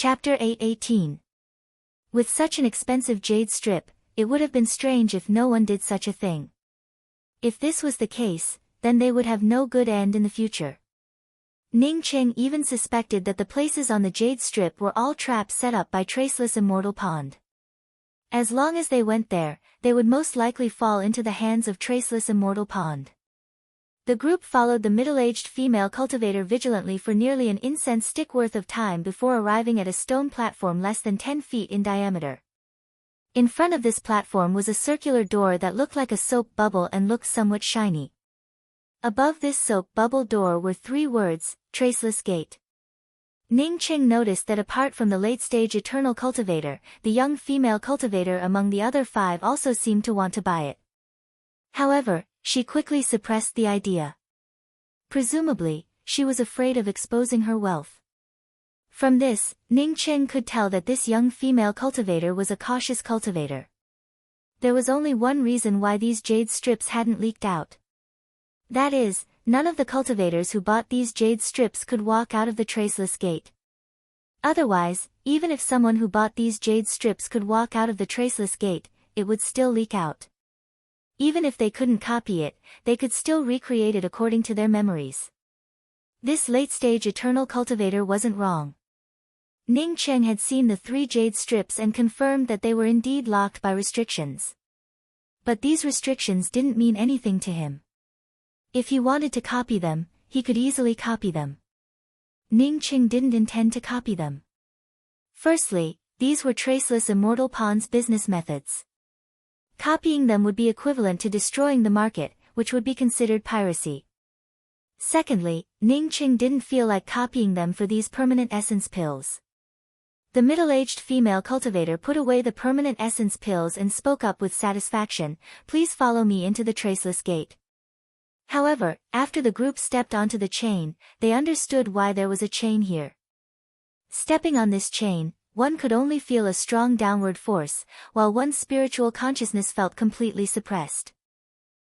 Chapter 8:18. With such an expensive jade strip, it would have been strange if no one did such a thing. If this was the case, then they would have no good end in the future. Ning Qing even suspected that the places on the jade strip were all traps set up by Traceless Immortal Pond. As long as they went there, they would most likely fall into the hands of Traceless Immortal Pond. The group followed the middle-aged female cultivator vigilantly for nearly an incense stick worth of time before arriving at a stone platform less than 10 feet in diameter. In front of this platform was a circular door that looked like a soap bubble and looked somewhat shiny. Above this soap bubble door were 3 words, Traceless Gate. Ning Qing noticed that apart from the late-stage eternal cultivator, the young female cultivator among the other 5 also seemed to want to buy it. However, she quickly suppressed the idea. Presumably, she was afraid of exposing her wealth. From this, Ning Qing could tell that this young female cultivator was a cautious cultivator. There was only one reason why these jade strips hadn't leaked out. That is, none of the cultivators who bought these jade strips could walk out of the Traceless Gate. Otherwise, even if someone who bought these jade strips could walk out of the Traceless Gate, it would still leak out. Even if they couldn't copy it, they could still recreate it according to their memories. This late-stage eternal cultivator wasn't wrong. Ning Qing had seen the 3 jade strips and confirmed that they were indeed locked by restrictions. But these restrictions didn't mean anything to him. If he wanted to copy them, he could easily copy them. Ning Qing didn't intend to copy them. Firstly, these were Traceless Immortal Pond's business methods. Copying them would be equivalent to destroying the market, which would be considered piracy. Secondly, Ning Qing didn't feel like copying them for these permanent essence pills. The middle-aged female cultivator put away the permanent essence pills and spoke up with satisfaction, "Please follow me into the Traceless Gate." However, after the group stepped onto the chain, they understood why there was a chain here. Stepping on this chain, one could only feel a strong downward force, while one's spiritual consciousness felt completely suppressed.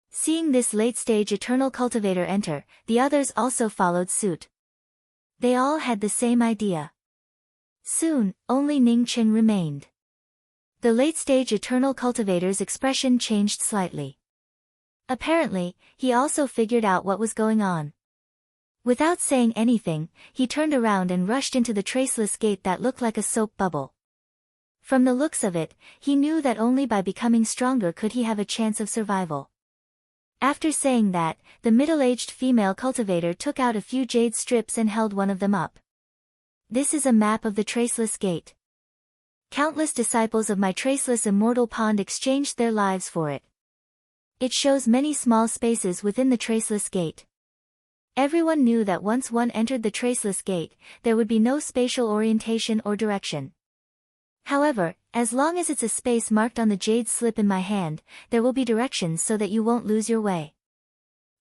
Seeing this late-stage eternal cultivator enter, the others also followed suit. They all had the same idea. Soon, only Ning Qing remained. The late-stage eternal cultivator's expression changed slightly. Apparently, he also figured out what was going on. Without saying anything, he turned around and rushed into the Traceless Gate that looked like a soap bubble. From the looks of it, he knew that only by becoming stronger could he have a chance of survival. After saying that, the middle-aged female cultivator took out a few jade strips and held one of them up. "This is a map of the Traceless Gate. Countless disciples of my Traceless Immortal Pond exchanged their lives for it. It shows many small spaces within the Traceless Gate. Everyone knew that once one entered the Traceless Gate, there would be no spatial orientation or direction. However, as long as it's a space marked on the jade slip in my hand, there will be directions so that you won't lose your way.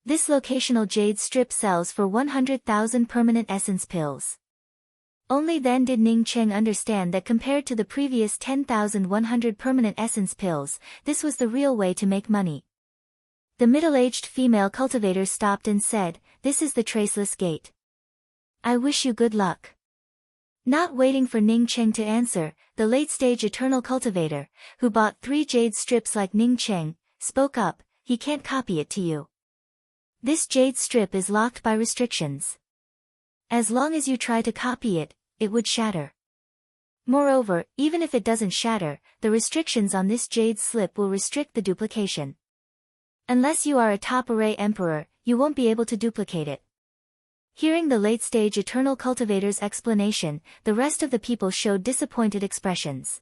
This locational jade strip sells for 100,000 permanent essence pills." Only then did Ning Qing understand that compared to the previous 10,100 permanent essence pills, this was the real way to make money. The middle-aged female cultivator stopped and said, "This is the Traceless Gate. I wish you good luck." Not waiting for Ning Qing to answer, the late-stage eternal cultivator, who bought 3 jade strips like Ning Qing, spoke up, "He can't copy it to you. This jade strip is locked by restrictions. As long as you try to copy it, it would shatter. Moreover, even if it doesn't shatter, the restrictions on this jade slip will restrict the duplication. Unless you are a top-array emperor, you won't be able to duplicate it." Hearing the late-stage eternal cultivator's explanation, the rest of the people showed disappointed expressions.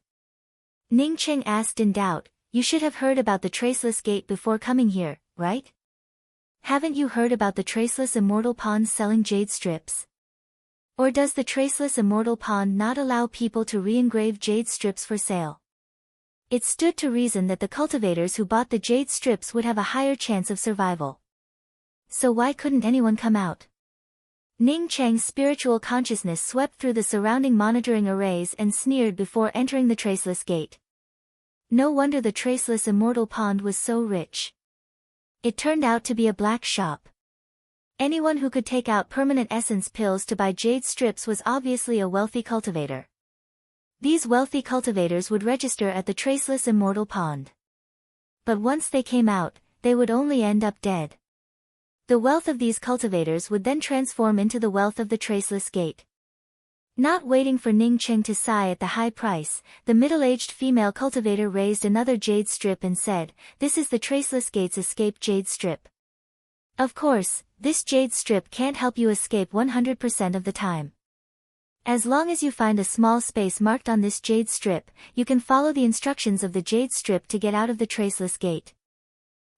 Ning Qing asked in doubt, "You should have heard about the Traceless Gate before coming here, right? Haven't you heard about the Traceless Immortal Pond selling jade strips? Or does the Traceless Immortal Pond not allow people to re-engrave jade strips for sale?" It stood to reason that the cultivators who bought the jade strips would have a higher chance of survival. So why couldn't anyone come out? Ning Cheng's spiritual consciousness swept through the surrounding monitoring arrays and sneered before entering the Traceless Gate. No wonder the Traceless Immortal Pond was so rich. It turned out to be a black shop. Anyone who could take out permanent essence pills to buy jade strips was obviously a wealthy cultivator. These wealthy cultivators would register at the traceless immortal pond. But once they came out, they would only end up dead. The wealth of these cultivators would then transform into the wealth of the traceless gate. Not waiting for Ning Cheng to sigh at the high price, the middle-aged female cultivator raised another jade strip and said, "This is the traceless gate's escape jade strip. Of course, this jade strip can't help you escape 100% of the time. As long as you find a small space marked on this jade strip, you can follow the instructions of the jade strip to get out of the traceless gate.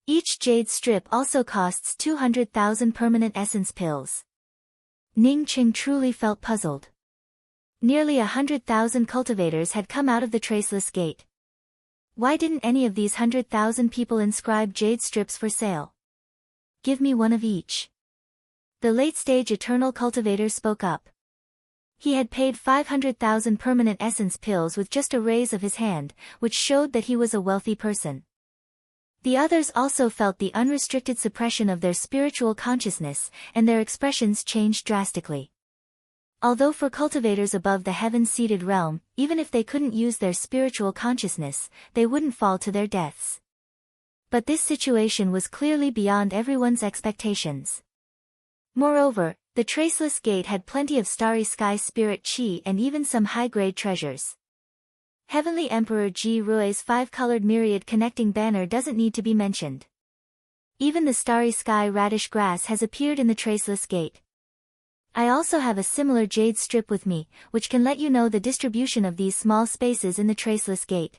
Each jade strip also costs 200,000 permanent essence pills." Ning Cheng truly felt puzzled. Nearly 100,000 cultivators had come out of the traceless gate. Why didn't any of these 100,000 people inscribe jade strips for sale? "Give me one of each." The late-stage eternal cultivator spoke up. He had paid 500,000 permanent essence pills with just a raise of his hand, which showed that he was a wealthy person. The others also felt the unrestricted suppression of their spiritual consciousness, and their expressions changed drastically. Although for cultivators above the heaven-seated realm, even if they couldn't use their spiritual consciousness, they wouldn't fall to their deaths. But this situation was clearly beyond everyone's expectations. Moreover, the traceless gate had plenty of starry sky spirit chi and even some high-grade treasures. Heavenly Emperor Ji Rui's 5-colored myriad connecting banner doesn't need to be mentioned. Even the starry sky radish grass has appeared in the traceless gate. I also have a similar jade strip with me, which can let you know the distribution of these small spaces in the traceless gate.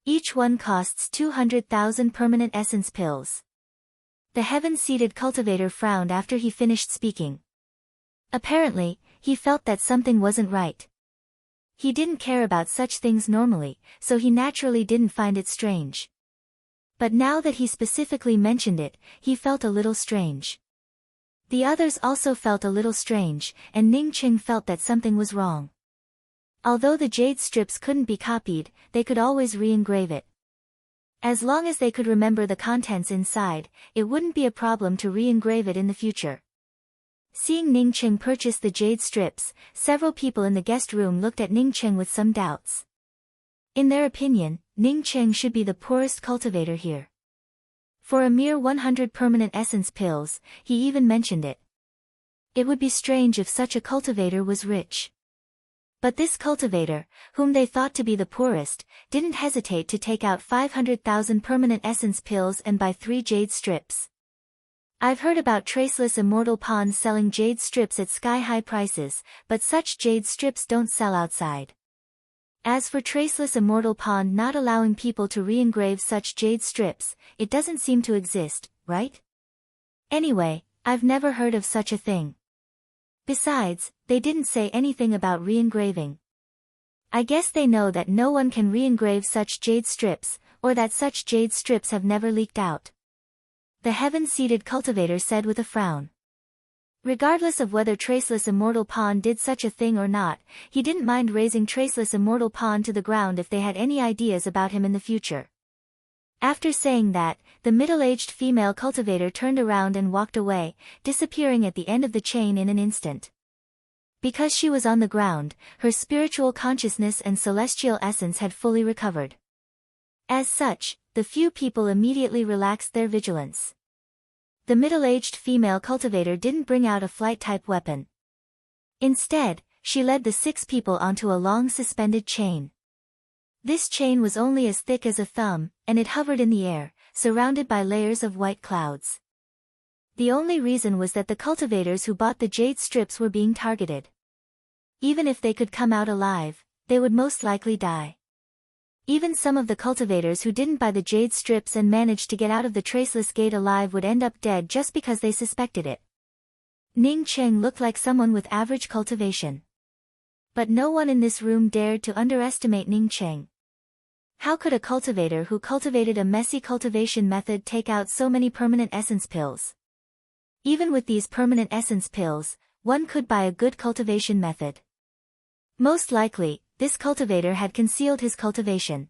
Each one costs 200,000 permanent essence pills. The heaven-seated cultivator frowned after he finished speaking. Apparently, he felt that something wasn't right. He didn't care about such things normally, so he naturally didn't find it strange. But now that he specifically mentioned it, he felt a little strange. The others also felt a little strange, and Ning Cheng felt that something was wrong. Although the jade strips couldn't be copied, they could always re-engrave it. As long as they could remember the contents inside, it wouldn't be a problem to re-engrave it in the future. Seeing Ning Cheng purchase the jade strips, several people in the guest room looked at Ning Cheng with some doubts. In their opinion, Ning Cheng should be the poorest cultivator here. For a mere 100 permanent essence pills, he even mentioned it. It would be strange if such a cultivator was rich. But this cultivator, whom they thought to be the poorest, didn't hesitate to take out 500,000 permanent essence pills and buy 3 jade strips. I've heard about traceless immortal ponds selling jade strips at sky-high prices, but such jade strips don't sell outside. As for traceless immortal pond not allowing people to re-engrave such jade strips, it doesn't seem to exist, right? Anyway, I've never heard of such a thing. Besides, they didn't say anything about re-engraving. I guess they know that no one can re-engrave such jade strips, or that such jade strips have never leaked out. The heaven-seated cultivator said with a frown. Regardless of whether Traceless Immortal Pond did such a thing or not, he didn't mind raising Traceless Immortal Pond to the ground if they had any ideas about him in the future. After saying that, the middle-aged female cultivator turned around and walked away, disappearing at the end of the chain in an instant. Because she was on the ground, her spiritual consciousness and celestial essence had fully recovered. As such, the few people immediately relaxed their vigilance. The middle-aged female cultivator didn't bring out a flight-type weapon. Instead, she led the 6 people onto a long suspended chain. This chain was only as thick as a thumb, and it hovered in the air, surrounded by layers of white clouds. The only reason was that the cultivators who bought the jade strips were being targeted. Even if they could come out alive, they would most likely die. Even some of the cultivators who didn't buy the jade strips and managed to get out of the Traceless Gate alive would end up dead just because they suspected it. Ning Cheng looked like someone with average cultivation. But no one in this room dared to underestimate Ning Cheng. How could a cultivator who cultivated a messy cultivation method take out so many permanent essence pills? Even with these permanent essence pills, one could buy a good cultivation method. Most likely, this cultivator had concealed his cultivation.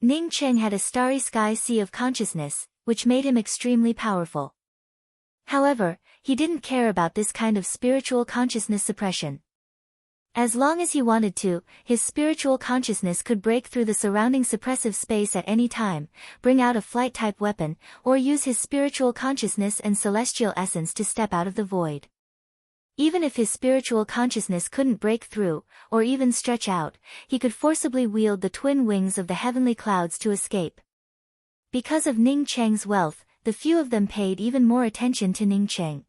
Ning Cheng had a starry sky sea of consciousness, which made him extremely powerful. However, he didn't care about this kind of spiritual consciousness suppression. As long as he wanted to, his spiritual consciousness could break through the surrounding suppressive space at any time, bring out a flight-type weapon, or use his spiritual consciousness and celestial essence to step out of the void. Even if his spiritual consciousness couldn't break through, or even stretch out, he could forcibly wield the twin wings of the heavenly clouds to escape. Because of Ning Cheng's wealth, the few of them paid even more attention to Ning Cheng.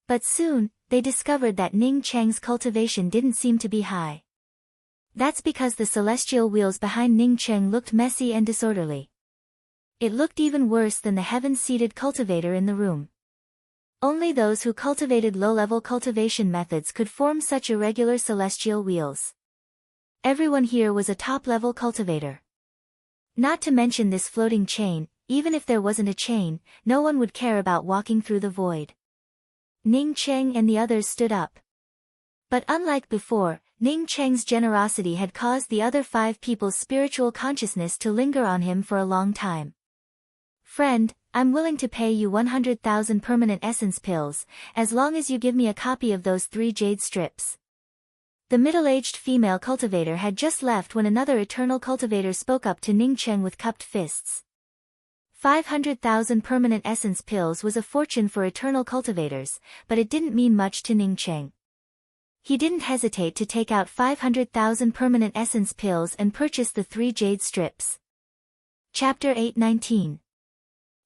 But soon, they discovered that Ning Cheng's cultivation didn't seem to be high. That's because the celestial wheels behind Ning Cheng looked messy and disorderly. It looked even worse than the heaven-seated cultivator in the room. Only those who cultivated low-level cultivation methods could form such irregular celestial wheels. Everyone here was a top-level cultivator. Not to mention this floating chain, even if there wasn't a chain, no one would care about walking through the void. Ning Cheng and the others stood up. But unlike before, Ning Cheng's generosity had caused the other 5 people's spiritual consciousness to linger on him for a long time. "Friend, I'm willing to pay you 100,000 permanent essence pills, as long as you give me a copy of those 3 jade strips." The middle-aged female cultivator had just left when another eternal cultivator spoke up to Ning Cheng with cupped fists. 500,000 permanent essence pills was a fortune for eternal cultivators, but it didn't mean much to Ning Cheng. He didn't hesitate to take out 500,000 permanent essence pills and purchase the 3 jade strips. Chapter 8:19.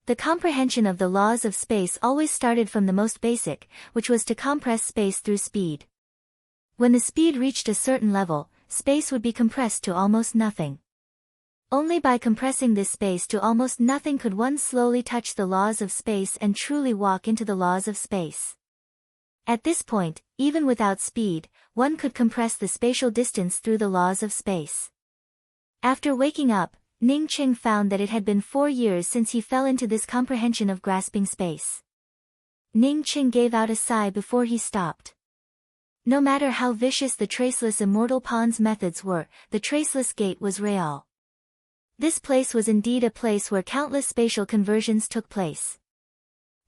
The comprehension of the laws of space always started from the most basic, which was to compress space through speed. When the speed reached a certain level, space would be compressed to almost nothing. Only by compressing this space to almost nothing could one slowly touch the laws of space and truly walk into the laws of space. At this point, even without speed, one could compress the spatial distance through the laws of space. After waking up, Ning Cheng found that it had been 4 years since he fell into this comprehension of grasping space. Ning Cheng gave out a sigh before he stopped. No matter how vicious the traceless immortal pawn's methods were, the traceless gate was real. This place was indeed a place where countless spatial conversions took place.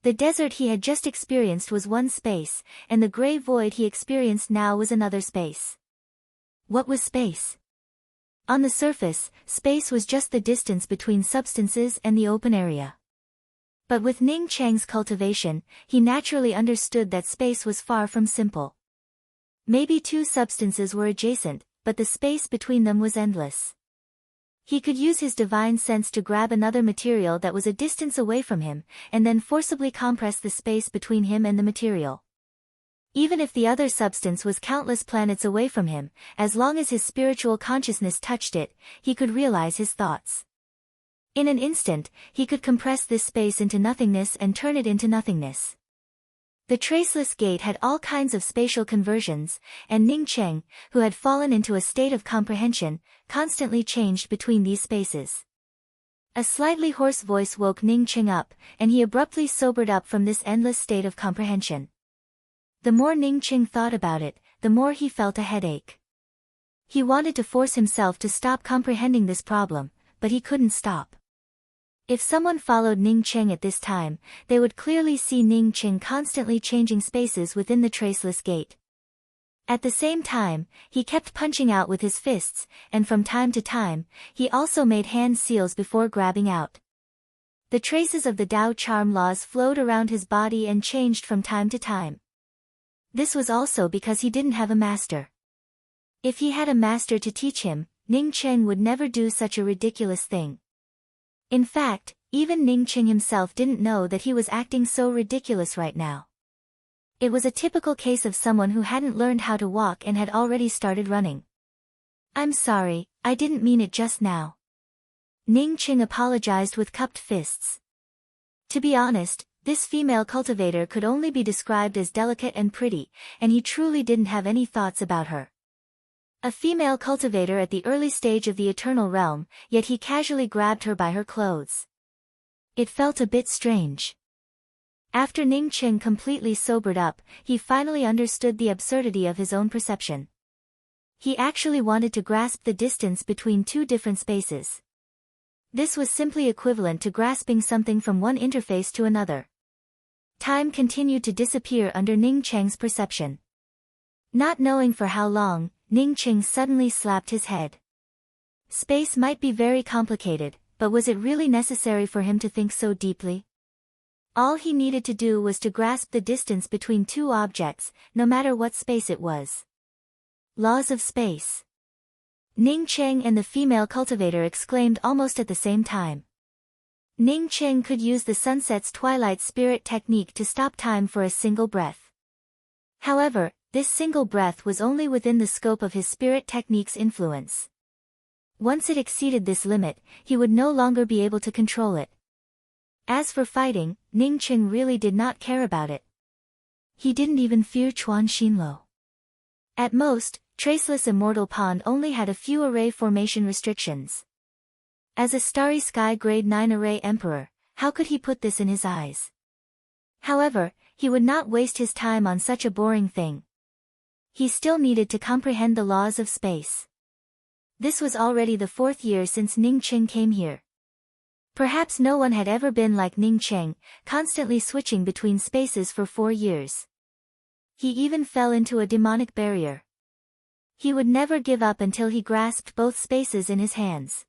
The desert he had just experienced was one space, and the gray void he experienced now was another space. What was space? On the surface, space was just the distance between substances and the open area. But with Ning Cheng's cultivation, he naturally understood that space was far from simple. Maybe 2 substances were adjacent, but the space between them was endless. He could use his divine sense to grab another material that was a distance away from him, and then forcibly compress the space between him and the material. Even if the other substance was countless planets away from him, as long as his spiritual consciousness touched it, he could realize his thoughts. In an instant, he could compress this space into nothingness and turn it into nothingness. The traceless gate had all kinds of spatial conversions, and Ning Cheng, who had fallen into a state of comprehension, constantly changed between these spaces. A slightly hoarse voice woke Ning Cheng up, and he abruptly sobered up from this endless state of comprehension. The more Ning Cheng thought about it, the more he felt a headache. He wanted to force himself to stop comprehending this problem, but he couldn't stop. If someone followed Ning Cheng at this time, they would clearly see Ning Cheng constantly changing spaces within the traceless gate. At the same time, he kept punching out with his fists, and from time to time, he also made hand seals before grabbing out. The traces of the Tao charm laws flowed around his body and changed from time to time. This was also because he didn't have a master. If he had a master to teach him, Ning Cheng would never do such a ridiculous thing. In fact, even Ning Cheng himself didn't know that he was acting so ridiculous right now. It was a typical case of someone who hadn't learned how to walk and had already started running. "I'm sorry, I didn't mean it just now." Ning Cheng apologized with cupped fists. To be honest, this female cultivator could only be described as delicate and pretty, and he truly didn't have any thoughts about her. A female cultivator at the early stage of the eternal realm, yet he casually grabbed her by her clothes. It felt a bit strange. After Ning Cheng completely sobered up, he finally understood the absurdity of his own perception. He actually wanted to grasp the distance between 2 different spaces. This was simply equivalent to grasping something from one interface to another. Time continued to disappear under Ning Cheng's perception. Not knowing for how long, Ning Qing suddenly slapped his head. Space might be very complicated, but was it really necessary for him to think so deeply? All he needed to do was to grasp the distance between two objects, no matter what space it was. Laws of space. Ning Qing and the female cultivator exclaimed almost at the same time. Ning Qing could use the sunset's twilight spirit technique to stop time for a single breath. However, this single breath was only within the scope of his spirit technique's influence. Once it exceeded this limit, he would no longer be able to control it. As for fighting, Ning Qing really did not care about it. He didn't even fear Chuan Xinluo. At most, Traceless Immortal Pond only had a few array formation restrictions. As a Starry Sky Grade 9 Array Emperor, how could he put this in his eyes? However, he would not waste his time on such a boring thing. He still needed to comprehend the laws of space. This was already the 4th year since Ning Qing came here. Perhaps no one had ever been like Ning Qing, constantly switching between spaces for 4 years. He even fell into a demonic barrier. He would never give up until he grasped both spaces in his hands.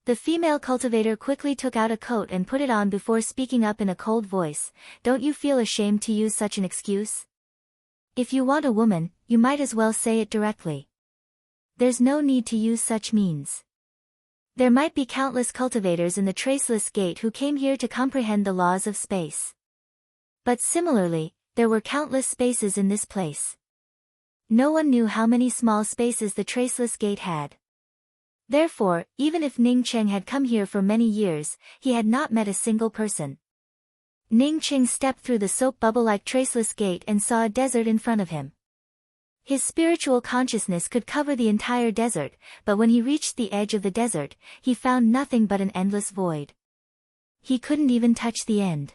The female cultivator quickly took out a coat and put it on before speaking up in a cold voice. Don't you feel ashamed to use such an excuse? If you want a woman, you might as well say it directly. There's no need to use such means. There might be countless cultivators in the Traceless Gate who came here to comprehend the laws of space. But similarly, there were countless spaces in this place. No one knew how many small spaces the Traceless Gate had. Therefore, even if Ning Qing had come here for many years, he had not met a single person. Ning Qing stepped through the soap bubble-like Traceless Gate and saw a desert in front of him. His spiritual consciousness could cover the entire desert, but when he reached the edge of the desert, he found nothing but an endless void. He couldn't even touch the end.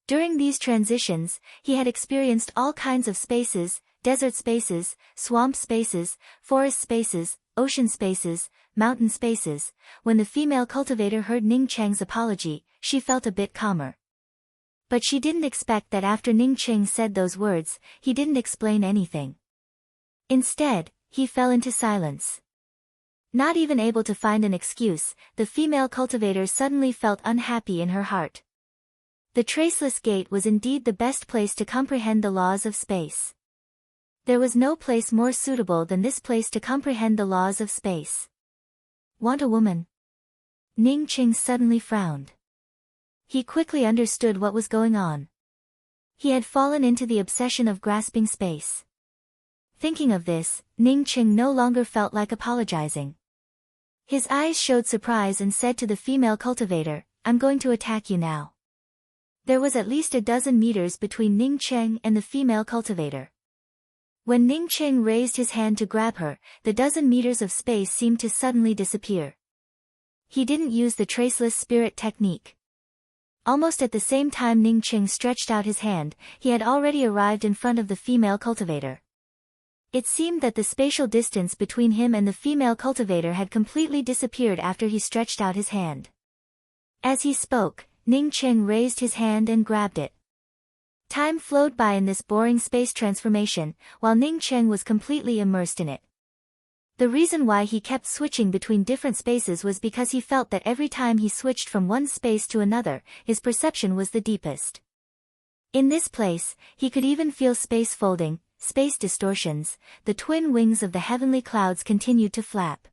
During these transitions, he had experienced all kinds of spaces, desert spaces, swamp spaces, forest spaces, ocean spaces, mountain spaces. When the female cultivator heard Ning Qing's apology, she felt a bit calmer. But she didn't expect that after Ning Qing said those words, he didn't explain anything. Instead, he fell into silence. Not even able to find an excuse, the female cultivator suddenly felt unhappy in her heart. The Traceless Gate was indeed the best place to comprehend the laws of space. There was no place more suitable than this place to comprehend the laws of space. Want a woman? Ning Qing suddenly frowned. He quickly understood what was going on. He had fallen into the obsession of grasping space. Thinking of this, Ning Qing no longer felt like apologizing. His eyes showed surprise and said to the female cultivator, "I'm going to attack you now." There was at least a dozen meters between Ning Qing and the female cultivator. When Ning Qing raised his hand to grab her, the dozen meters of space seemed to suddenly disappear. He didn't use the Traceless Spirit technique. Almost at the same time Ning Qing stretched out his hand, he had already arrived in front of the female cultivator. It seemed that the spatial distance between him and the female cultivator had completely disappeared after he stretched out his hand. As he spoke, Ning Qing raised his hand and grabbed it. Time flowed by in this boring space transformation, while Ning Qing was completely immersed in it. The reason why he kept switching between different spaces was because he felt that every time he switched from one space to another, his perception was the deepest. In this place, he could even feel space folding, space distortions. The twin wings of the heavenly clouds continued to flap.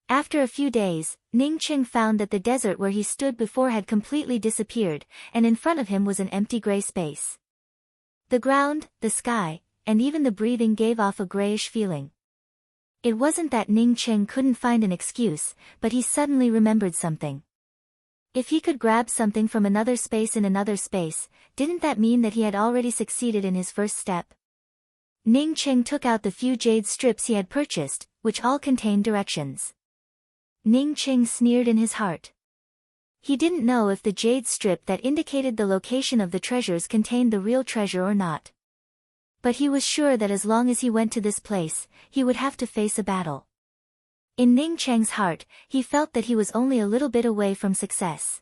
After a few days, Ning Qing found that the desert where he stood before had completely disappeared, and in front of him was an empty gray space. The ground, the sky, and even the breathing gave off a grayish feeling. It wasn't that Ning Qing couldn't find an excuse, but he suddenly remembered something. If he could grab something from another space in another space, didn't that mean that he had already succeeded in his first step? Ning Qing took out the few jade strips he had purchased, which all contained directions. Ning Qing sneered in his heart. He didn't know if the jade strip that indicated the location of the treasures contained the real treasure or not. But he was sure that as long as he went to this place, he would have to face a battle. In Ning Qing's heart, he felt that he was only a little bit away from success.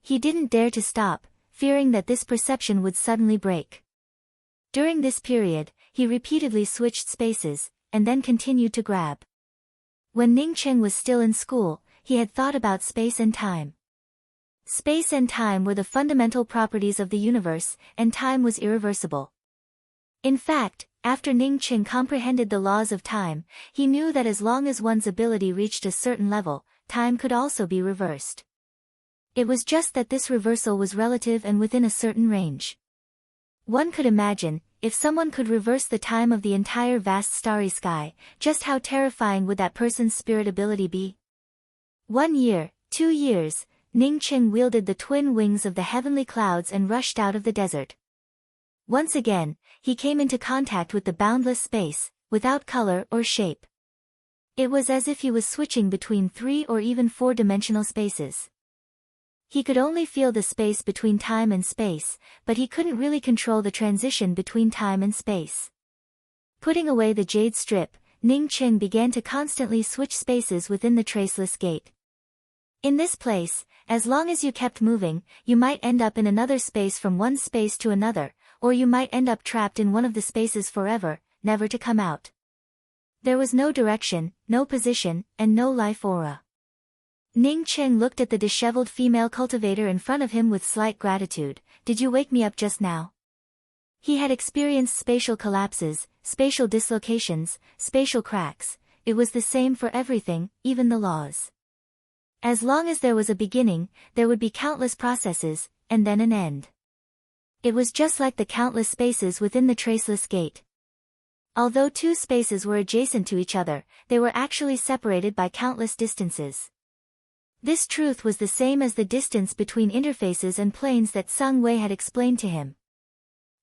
He didn't dare to stop, fearing that this perception would suddenly break. During this period, he repeatedly switched spaces, and then continued to grab. When Ning Cheng was still in school, he had thought about space and time. Space and time were the fundamental properties of the universe, and time was irreversible. In fact, after Ning Cheng comprehended the laws of time, he knew that as long as one's ability reached a certain level, time could also be reversed. It was just that this reversal was relative and within a certain range. One could imagine, if someone could reverse the time of the entire vast starry sky, just how terrifying would that person's spirit ability be? 1 year, 2 years, Ning Cheng wielded the twin wings of the heavenly clouds and rushed out of the desert. Once again, he came into contact with the boundless space, without color or shape. It was as if he was switching between 3 or even 4-dimensional spaces. He could only feel the space between time and space, but he couldn't really control the transition between time and space. Putting away the jade strip, Ning Cheng began to constantly switch spaces within the traceless gate. In this place, as long as you kept moving, you might end up in another space from one space to another, or you might end up trapped in one of the spaces forever, never to come out. There was no direction, no position, and no life aura. Ning Cheng looked at the disheveled female cultivator in front of him with slight gratitude. "Did you wake me up just now?" He had experienced spatial collapses, spatial dislocations, spatial cracks. It was the same for everything, even the laws. As long as there was a beginning, there would be countless processes, and then an end. It was just like the countless spaces within the traceless gate. Although two spaces were adjacent to each other, they were actually separated by countless distances. This truth was the same as the distance between interfaces and planes that Sung Wei had explained to him.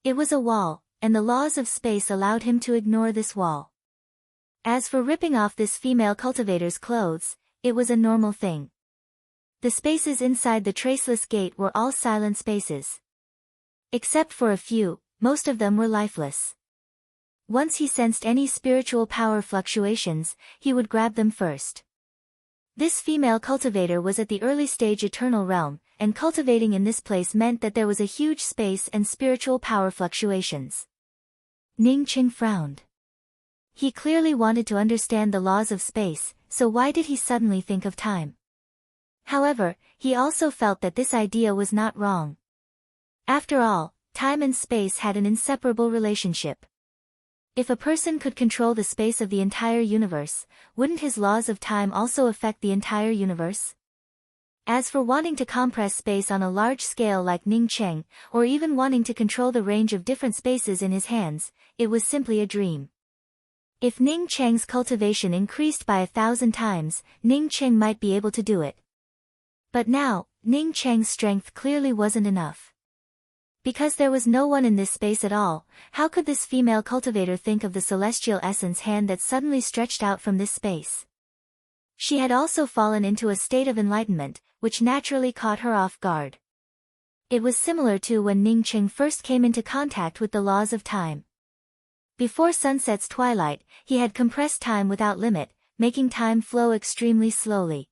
It was a wall, and the laws of space allowed him to ignore this wall. As for ripping off this female cultivator's clothes, it was a normal thing. The spaces inside the traceless gate were all silent spaces. Except for a few, most of them were lifeless. Once he sensed any spiritual power fluctuations, he would grab them first. This female cultivator was at the early stage eternal realm, and cultivating in this place meant that there was a huge space and spiritual power fluctuations. Ning Cheng frowned. He clearly wanted to understand the laws of space, so why did he suddenly think of time? However, he also felt that this idea was not wrong. After all, time and space had an inseparable relationship. If a person could control the space of the entire universe, wouldn't his laws of time also affect the entire universe? As for wanting to compress space on a large scale like Ning Cheng, or even wanting to control the range of different spaces in his hands, it was simply a dream. If Ning Cheng's cultivation increased by 1,000 times, Ning Cheng might be able to do it. But now, Ning Cheng's strength clearly wasn't enough. Because there was no one in this space at all, how could this female cultivator think of the celestial essence hand that suddenly stretched out from this space? She had also fallen into a state of enlightenment, which naturally caught her off guard. It was similar to when Ning Cheng first came into contact with the laws of time. Before sunset's twilight, he had compressed time without limit, making time flow extremely slowly.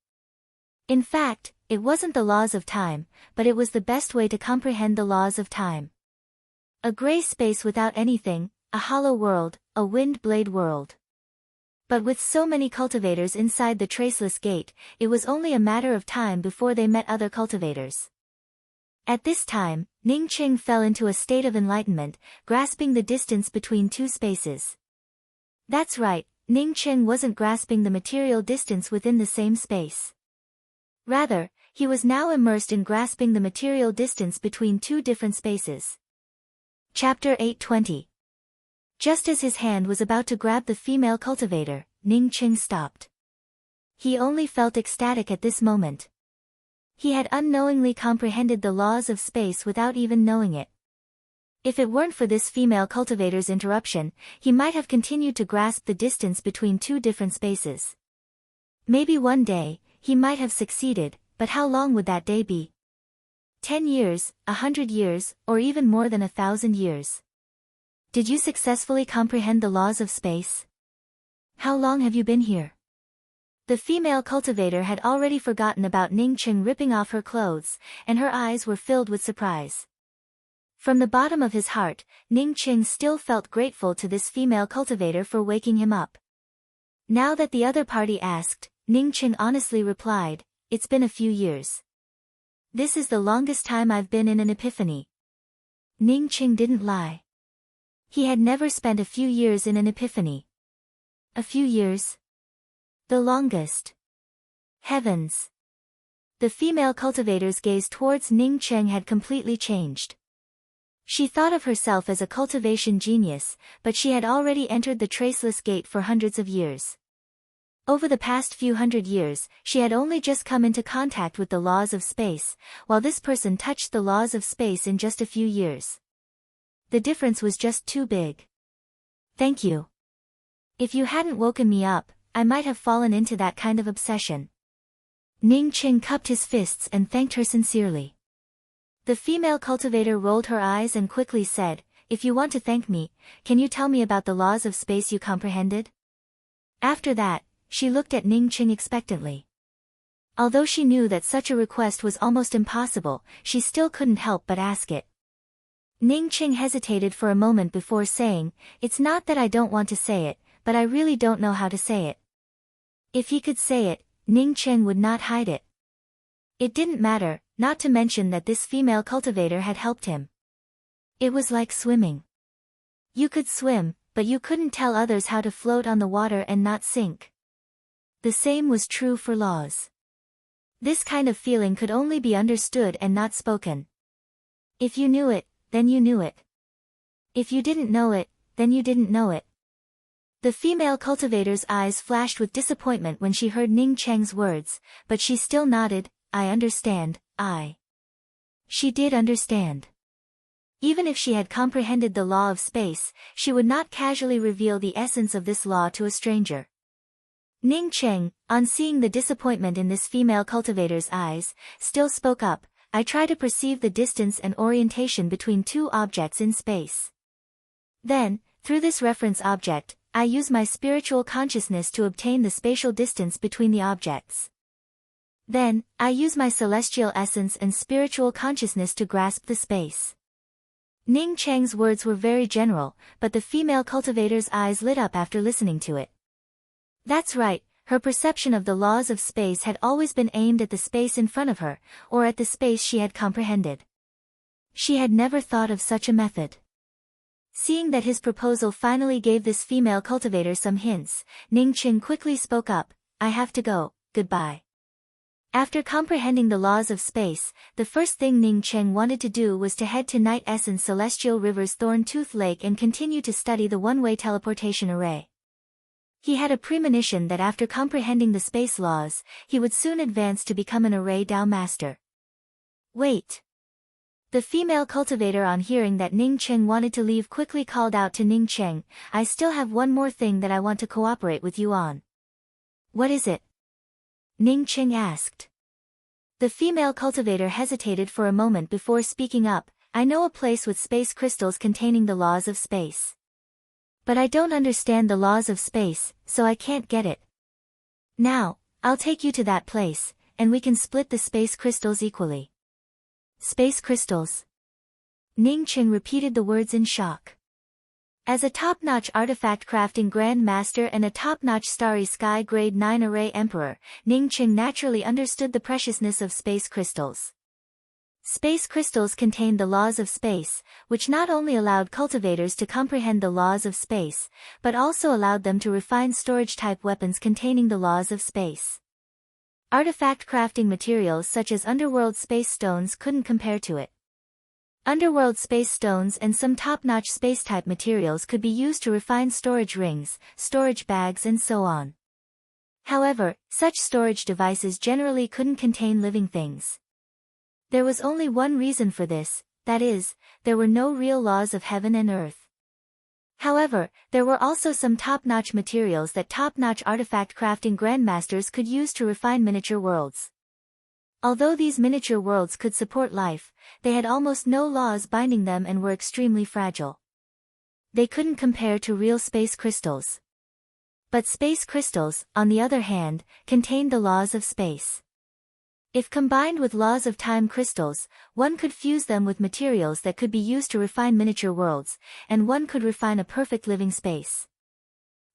In fact, it wasn't the laws of time, but it was the best way to comprehend the laws of time. A gray space without anything, a hollow world, a wind blade world. But with so many cultivators inside the traceless gate, it was only a matter of time before they met other cultivators. At this time, Ning Cheng fell into a state of enlightenment, grasping the distance between two spaces. That's right, Ning Cheng wasn't grasping the material distance within the same space. Rather, he was now immersed in grasping the material distance between two different spaces. Chapter 820. Just as his hand was about to grab the female cultivator, Ning Cheng stopped. He only felt ecstatic at this moment. He had unknowingly comprehended the laws of space without even knowing it. If it weren't for this female cultivator's interruption, he might have continued to grasp the distance between two different spaces. Maybe one day, he might have succeeded, but how long would that day be? 10 years, 100 years, or even more than 1,000 years? Did you successfully comprehend the laws of space? How long have you been here? The female cultivator had already forgotten about Ning Cheng ripping off her clothes, and her eyes were filled with surprise. From the bottom of his heart, Ning Qing still felt grateful to this female cultivator for waking him up. Now that the other party asked, Ning Qing honestly replied, "It's been a few years. This is the longest time I've been in an epiphany." Ning Qing didn't lie. He had never spent a few years in an epiphany. A few years? The longest. Heavens! The female cultivator's gaze towards Ning Qing had completely changed. She thought of herself as a cultivation genius, but she had already entered the traceless gate for hundreds of years. Over the past few hundred years, she had only just come into contact with the laws of space, while this person touched the laws of space in just a few years. The difference was just too big. "Thank you. If you hadn't woken me up, I might have fallen into that kind of obsession." Ning Qing cupped his fists and thanked her sincerely. The female cultivator rolled her eyes and quickly said, "If you want to thank me, can you tell me about the laws of space you comprehended?" After that, she looked at Ning Qing expectantly. Although she knew that such a request was almost impossible, she still couldn't help but ask it. Ning Qing hesitated for a moment before saying, "It's not that I don't want to say it, but I really don't know how to say it." If he could say it, Ning Qing would not hide it. It didn't matter, not to mention that this female cultivator had helped him. It was like swimming. You could swim, but you couldn't tell others how to float on the water and not sink. The same was true for laws. This kind of feeling could only be understood and not spoken. If you knew it, then you knew it. If you didn't know it, then you didn't know it. The female cultivator's eyes flashed with disappointment when she heard Ning Cheng's words, but she still nodded. "I understand, She did understand. Even if she had comprehended the law of space, she would not casually reveal the essence of this law to a stranger. Ning Cheng, on seeing the disappointment in this female cultivator's eyes, still spoke up, "I try to perceive the distance and orientation between two objects in space. Then, through this reference object, I use my spiritual consciousness to obtain the spatial distance between the objects. Then, I use my celestial essence and spiritual consciousness to grasp the space." Ning Cheng's words were very general, but the female cultivator's eyes lit up after listening to it. That's right, her perception of the laws of space had always been aimed at the space in front of her, or at the space she had comprehended. She had never thought of such a method. Seeing that his proposal finally gave this female cultivator some hints, Ning Cheng quickly spoke up, "I have to go, goodbye." After comprehending the laws of space, the first thing Ning Cheng wanted to do was to head to Night Essence Celestial River's Thorn-Tooth Lake and continue to study the one-way teleportation array. He had a premonition that after comprehending the space laws, he would soon advance to become an array Dao master. Wait. The female cultivator, on hearing that Ning Cheng wanted to leave, quickly called out to Ning Cheng, "I still have one more thing that I want to cooperate with you on." "What is it?" Ning Cheng asked. The female cultivator hesitated for a moment before speaking up, "I know a place with space crystals containing the laws of space. But I don't understand the laws of space, so I can't get it. Now, I'll take you to that place, and we can split the space crystals equally." Space crystals? Ning Cheng repeated the words in shock. As a top-notch artifact crafting Grand Master and a top-notch Starry Sky Grade 9 Array Emperor, Ning Cheng naturally understood the preciousness of space crystals. Space crystals contained the laws of space, which not only allowed cultivators to comprehend the laws of space, but also allowed them to refine storage-type weapons containing the laws of space. Artifact crafting materials such as underworld space stones couldn't compare to it. Underworld space stones and some top-notch space-type materials could be used to refine storage rings, storage bags and so on. However, such storage devices generally couldn't contain living things. There was only one reason for this, that is, there were no real laws of heaven and earth. However, there were also some top-notch materials that top-notch artifact crafting grandmasters could use to refine miniature worlds. Although these miniature worlds could support life, they had almost no laws binding them and were extremely fragile. They couldn't compare to real space crystals. But space crystals, on the other hand, contained the laws of space. If combined with laws of time crystals, one could fuse them with materials that could be used to refine miniature worlds, and one could refine a perfect living space.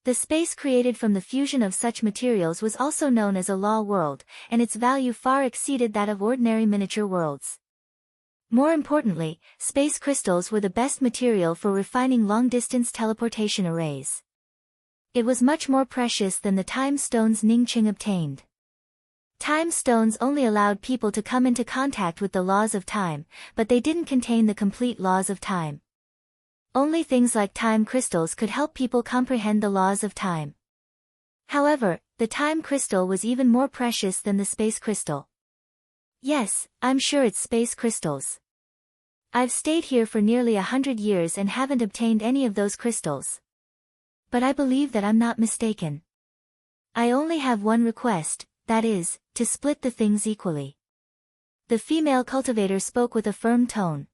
The space created from the fusion of such materials was also known as a law world, and its value far exceeded that of ordinary miniature worlds. More importantly, space crystals were the best material for refining long-distance teleportation arrays. It was much more precious than the time stones Ning Qing obtained. Time stones only allowed people to come into contact with the laws of time, but they didn't contain the complete laws of time. Only things like time crystals could help people comprehend the laws of time. However, the time crystal was even more precious than the space crystal. Yes, I'm sure it's space crystals. I've stayed here for nearly 100 years and haven't obtained any of those crystals. But I believe that I'm not mistaken. I only have one request, that is, to split the things equally. The female cultivator spoke with a firm tone.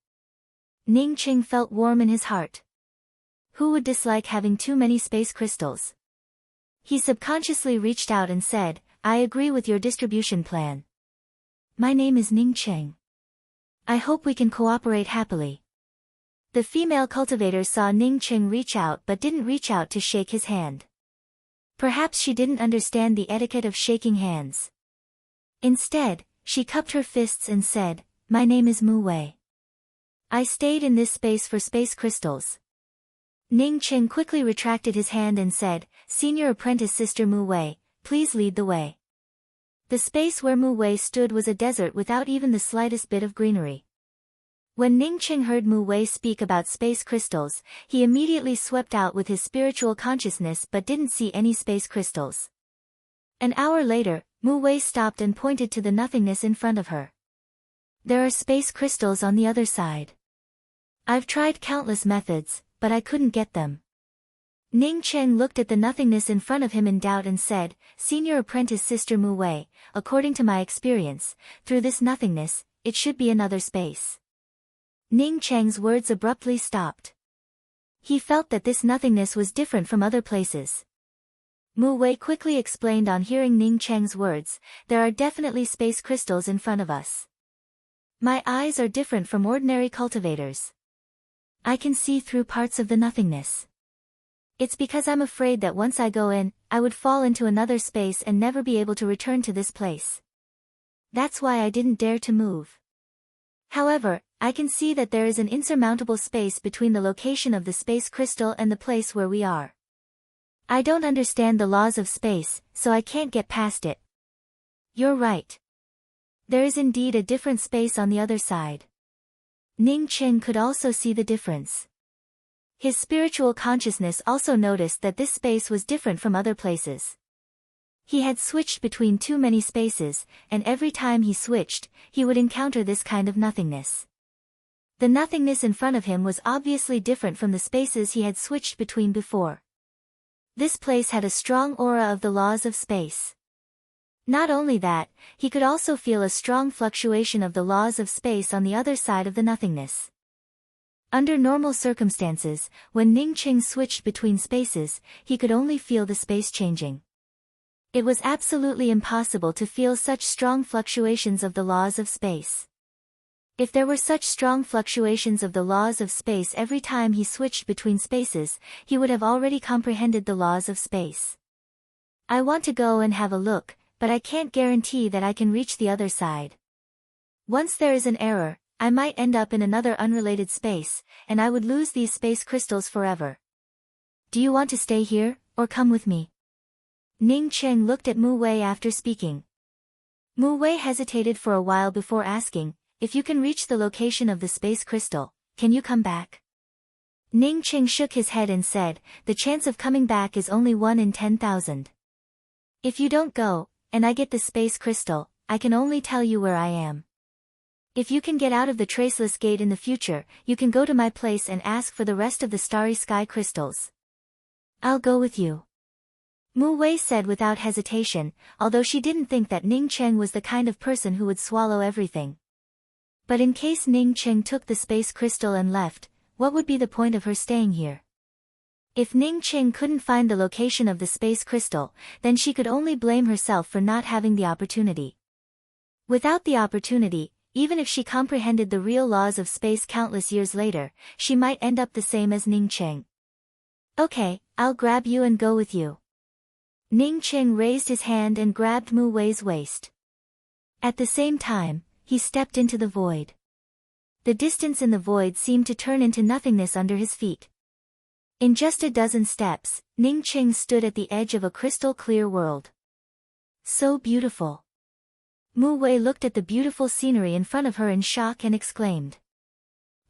Ning Qing felt warm in his heart. Who would dislike having too many space crystals? He subconsciously reached out and said, I agree with your distribution plan. My name is Ning Qing. I hope we can cooperate happily. The female cultivator saw Ning Qing reach out but didn't reach out to shake his hand. Perhaps she didn't understand the etiquette of shaking hands. Instead, she cupped her fists and said, My name is Mu Wei. I stayed in this space for space crystals. Ning Qing quickly retracted his hand and said, Senior Apprentice Sister Mu Wei, please lead the way. The space where Mu Wei stood was a desert without even the slightest bit of greenery. When Ning Qing heard Mu Wei speak about space crystals, he immediately swept out with his spiritual consciousness but didn't see any space crystals. An hour later, Mu Wei stopped and pointed to the nothingness in front of her. There are space crystals on the other side. I've tried countless methods, but I couldn't get them. Ning Qing looked at the nothingness in front of him in doubt and said, Senior Apprentice Sister Mu Wei, according to my experience, through this nothingness, it should be another space. Ning Cheng's words abruptly stopped. He felt that this nothingness was different from other places. Mu Wei quickly explained on hearing Ning Cheng's words, there are definitely space crystals in front of us. My eyes are different from ordinary cultivators. I can see through parts of the nothingness. It's because I'm afraid that once I go in, I would fall into another space and never be able to return to this place. That's why I didn't dare to move. However, I can see that there is an insurmountable space between the location of the space crystal and the place where we are. I don't understand the laws of space, so I can't get past it. You're right. There is indeed a different space on the other side. Ning Qing could also see the difference. His spiritual consciousness also noticed that this space was different from other places. He had switched between too many spaces, and every time he switched, he would encounter this kind of nothingness. The nothingness in front of him was obviously different from the spaces he had switched between before. This place had a strong aura of the laws of space. Not only that, he could also feel a strong fluctuation of the laws of space on the other side of the nothingness. Under normal circumstances, when Ning Qing switched between spaces, he could only feel the space changing. It was absolutely impossible to feel such strong fluctuations of the laws of space. If there were such strong fluctuations of the laws of space every time he switched between spaces, he would have already comprehended the laws of space. I want to go and have a look, but I can't guarantee that I can reach the other side. Once there is an error, I might end up in another unrelated space, and I would lose these space crystals forever. Do you want to stay here, or come with me? Ning Qing looked at Mu Wei after speaking. Mu Wei hesitated for a while before asking, if you can reach the location of the space crystal, can you come back? Ning Qing shook his head and said, the chance of coming back is only 1 in 10,000. If you don't go, and I get the space crystal, I can only tell you where I am. If you can get out of the traceless gate in the future, you can go to my place and ask for the rest of the starry sky crystals. I'll go with you. Mu Wei said without hesitation, although she didn't think that Ning Qing was the kind of person who would swallow everything. But in case Ning Qing took the space crystal and left, what would be the point of her staying here? If Ning Qing couldn't find the location of the space crystal, then she could only blame herself for not having the opportunity. Without the opportunity, even if she comprehended the real laws of space countless years later, she might end up the same as Ning Cheng. Okay, I'll grab you and go with you. Ning Cheng raised his hand and grabbed Mu Wei's waist. At the same time, he stepped into the void. The distance in the void seemed to turn into nothingness under his feet. In just a dozen steps, Ning Cheng stood at the edge of a crystal-clear world. So beautiful. Mu Wei looked at the beautiful scenery in front of her in shock and exclaimed.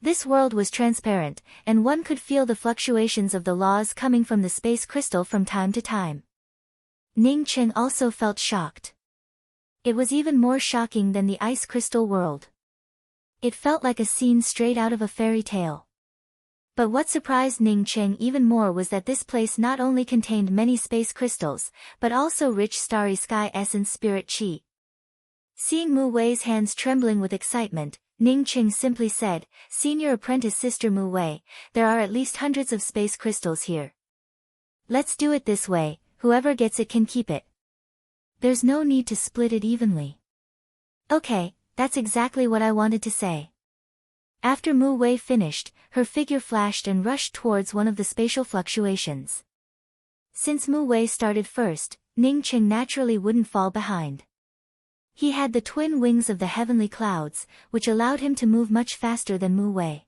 This world was transparent, and one could feel the fluctuations of the laws coming from the space crystal from time to time. Ning Cheng also felt shocked. It was even more shocking than the ice crystal world. It felt like a scene straight out of a fairy tale. But what surprised Ning Cheng even more was that this place not only contained many space crystals, but also rich starry sky essence spirit chi. Seeing Mu Wei's hands trembling with excitement, Ning Cheng simply said, "Senior apprentice Sister Mu Wei, there are at least hundreds of space crystals here. Let's do it this way, whoever gets it can keep it. There's no need to split it evenly." Okay, that's exactly what I wanted to say. After Mu Wei finished, her figure flashed and rushed towards one of the spatial fluctuations. Since Mu Wei started first, Ning Cheng naturally wouldn't fall behind. He had the twin wings of the heavenly clouds, which allowed him to move much faster than Mu Wei.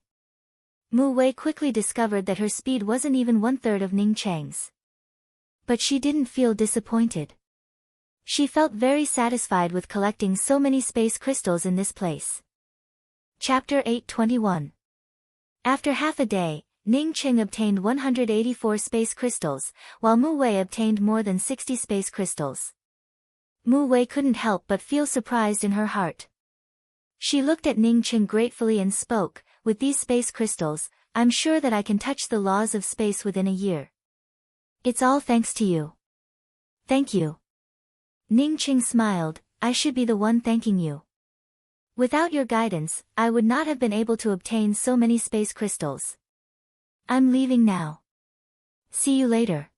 Mu Wei quickly discovered that her speed wasn't even one-third of Ning Cheng's. But she didn't feel disappointed. She felt very satisfied with collecting so many space crystals in this place. Chapter 821. After half a day, Ning Cheng obtained 184 space crystals, while Mu Wei obtained more than 60 space crystals. Mu Wei couldn't help but feel surprised in her heart. She looked at Ning Cheng gratefully and spoke, "With these space crystals, I'm sure that I can touch the laws of space within a year. It's all thanks to you." "Thank you." Ning Cheng smiled, "I should be the one thanking you. Without your guidance, I would not have been able to obtain so many space crystals. I'm leaving now. See you later."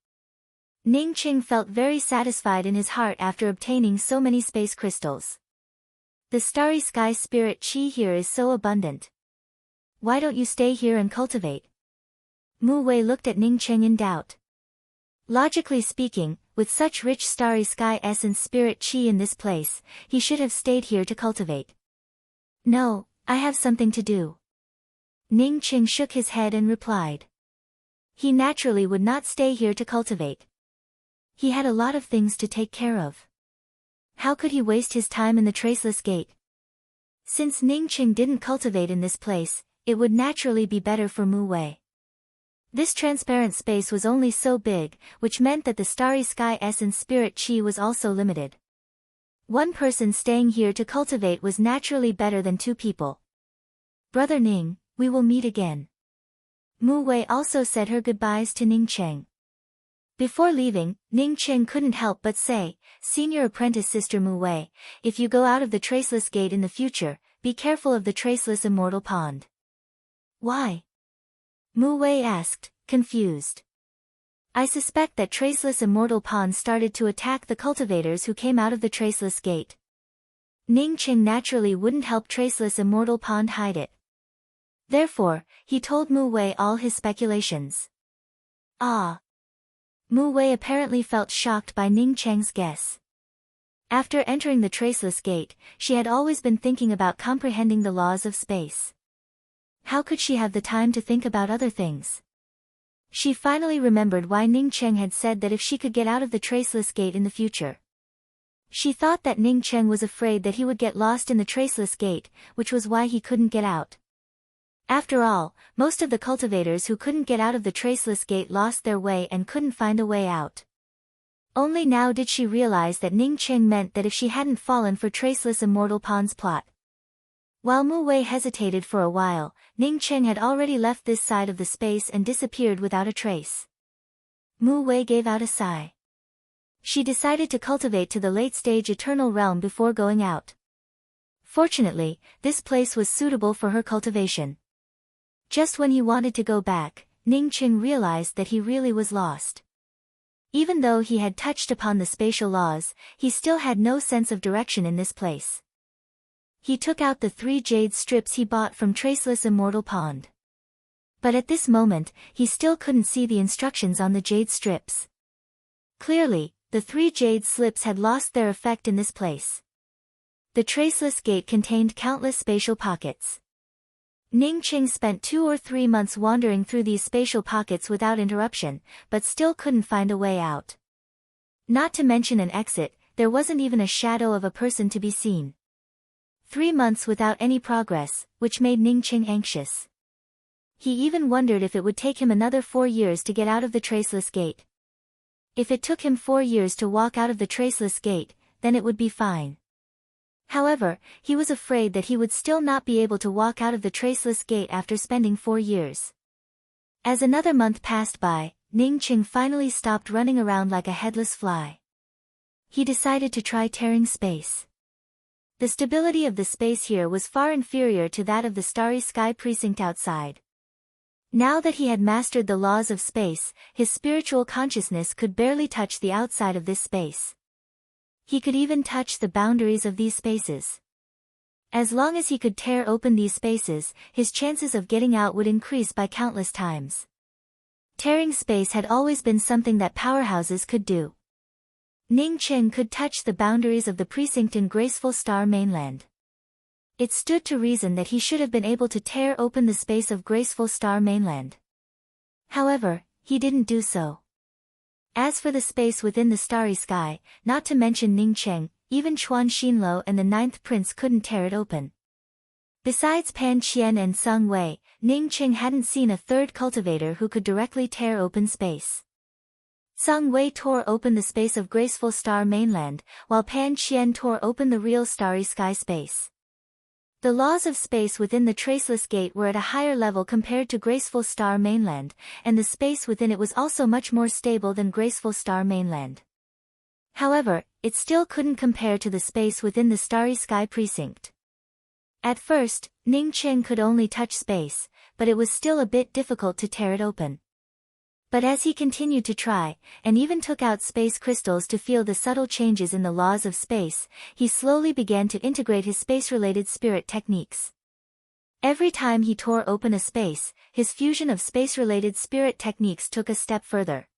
Ning Cheng felt very satisfied in his heart after obtaining so many space crystals. The starry sky spirit chi here is so abundant. Why don't you stay here and cultivate? Mu Wei looked at Ning Cheng in doubt. Logically speaking, with such rich starry sky essence spirit chi in this place, he should have stayed here to cultivate. "No, I have something to do." Ning Cheng shook his head and replied. He naturally would not stay here to cultivate. He had a lot of things to take care of. How could he waste his time in the Traceless Gate? Since Ning Cheng didn't cultivate in this place, it would naturally be better for Mu Wei. This transparent space was only so big, which meant that the starry sky essence spirit chi was also limited. One person staying here to cultivate was naturally better than two people. "Brother Ning, we will meet again." Mu Wei also said her goodbyes to Ning Cheng. Before leaving, Ning Cheng couldn't help but say, "Senior apprentice Sister Mu Wei, if you go out of the Traceless Gate in the future, be careful of the Traceless Immortal Pond." "Why?" Mu Wei asked, confused. "I suspect that Traceless Immortal Pond started to attack the cultivators who came out of the Traceless Gate." Ning Cheng naturally wouldn't help Traceless Immortal Pond hide it. Therefore, he told Mu Wei all his speculations. Ah. Mu Wei apparently felt shocked by Ning Cheng's guess. After entering the Traceless Gate, she had always been thinking about comprehending the laws of space. How could she have the time to think about other things? She finally remembered why Ning Cheng had said that if she could get out of the Traceless Gate in the future. She thought that Ning Cheng was afraid that he would get lost in the Traceless Gate, which was why he couldn't get out. After all, most of the cultivators who couldn't get out of the Traceless Gate lost their way and couldn't find a way out. Only now did she realize that Ning Cheng meant that if she hadn't fallen for Traceless Immortal Pond's plot. While Mu Wei hesitated for a while, Ning Cheng had already left this side of the space and disappeared without a trace. Mu Wei gave out a sigh. She decided to cultivate to the late-stage Eternal Realm before going out. Fortunately, this place was suitable for her cultivation. Just when he wanted to go back, Ning Cheng realized that he really was lost. Even though he had touched upon the spatial laws, he still had no sense of direction in this place. He took out the 3 jade strips he bought from Traceless Immortal Pond. But at this moment, he still couldn't see the instructions on the jade strips. Clearly, the 3 jade slips had lost their effect in this place. The Traceless Gate contained countless spatial pockets. Ning Qing spent 2 or 3 months wandering through these spatial pockets without interruption, but still couldn't find a way out. Not to mention an exit, there wasn't even a shadow of a person to be seen. 3 months without any progress, which made Ning Qing anxious. He even wondered if it would take him another 4 years to get out of the Traceless Gate. If it took him 4 years to walk out of the Traceless Gate, then it would be fine. However, he was afraid that he would still not be able to walk out of the Traceless Gate after spending 4 years. As another month passed by, Ning Qing finally stopped running around like a headless fly. He decided to try tearing space. The stability of the space here was far inferior to that of the Starry Sky precinct outside. Now that he had mastered the laws of space, his spiritual consciousness could barely touch the outside of this space. He could even touch the boundaries of these spaces. As long as he could tear open these spaces, his chances of getting out would increase by countless times. Tearing space had always been something that powerhouses could do. Ning Qing could touch the boundaries of the precinct in Graceful Star Mainland. It stood to reason that he should have been able to tear open the space of Graceful Star Mainland. However, he didn't do so. As for the space within the Starry Sky, not to mention Ning Qing, even Chuan Xinluo and the 9th Prince couldn't tear it open. Besides Pan Qian and Sung Wei, Ning Qing hadn't seen a 3rd cultivator who could directly tear open space. Sung Wei tore open the space of Graceful Star Mainland, while Pan Qian tore open the real Starry Sky space. The laws of space within the Traceless Gate were at a higher level compared to Graceful Star Mainland, and the space within it was also much more stable than Graceful Star Mainland. However, it still couldn't compare to the space within the Starry Sky precinct. At first, Ning Qing could only touch space, but it was still a bit difficult to tear it open. But as he continued to try, and even took out space crystals to feel the subtle changes in the laws of space, he slowly began to integrate his space-related spirit techniques. Every time he tore open a space, his fusion of space-related spirit techniques took a step further.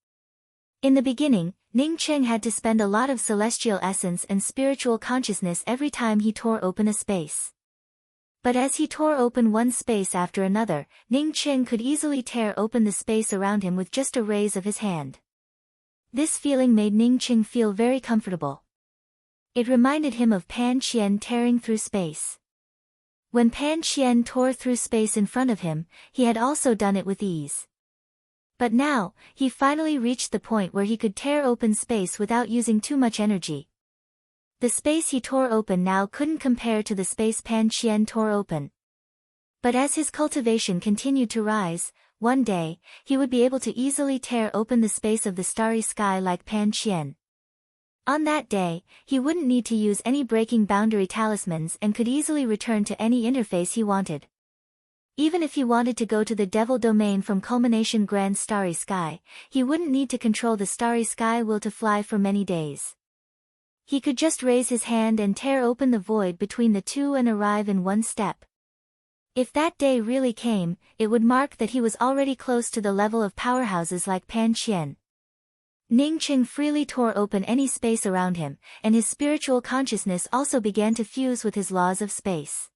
In the beginning, Ning Qing had to spend a lot of celestial essence and spiritual consciousness every time he tore open a space. But as he tore open one space after another, Ning Qing could easily tear open the space around him with just a raise of his hand. This feeling made Ning Qing feel very comfortable. It reminded him of Pan Qian tearing through space. When Pan Qian tore through space in front of him, he had also done it with ease. But now, he finally reached the point where he could tear open space without using too much energy. The space he tore open now couldn't compare to the space Pan Qian tore open. But as his cultivation continued to rise, one day, he would be able to easily tear open the space of the Starry Sky like Pan Qian. On that day, he wouldn't need to use any breaking boundary talismans and could easily return to any interface he wanted. Even if he wanted to go to the Devil Domain from Culmination Grand Starry Sky, he wouldn't need to control the Starry Sky will to fly for many days. He could just raise his hand and tear open the void between the two and arrive in one step. If that day really came, it would mark that he was already close to the level of powerhouses like Pan Qian. Ning Qing freely tore open any space around him, and his spiritual consciousness also began to fuse with his laws of space.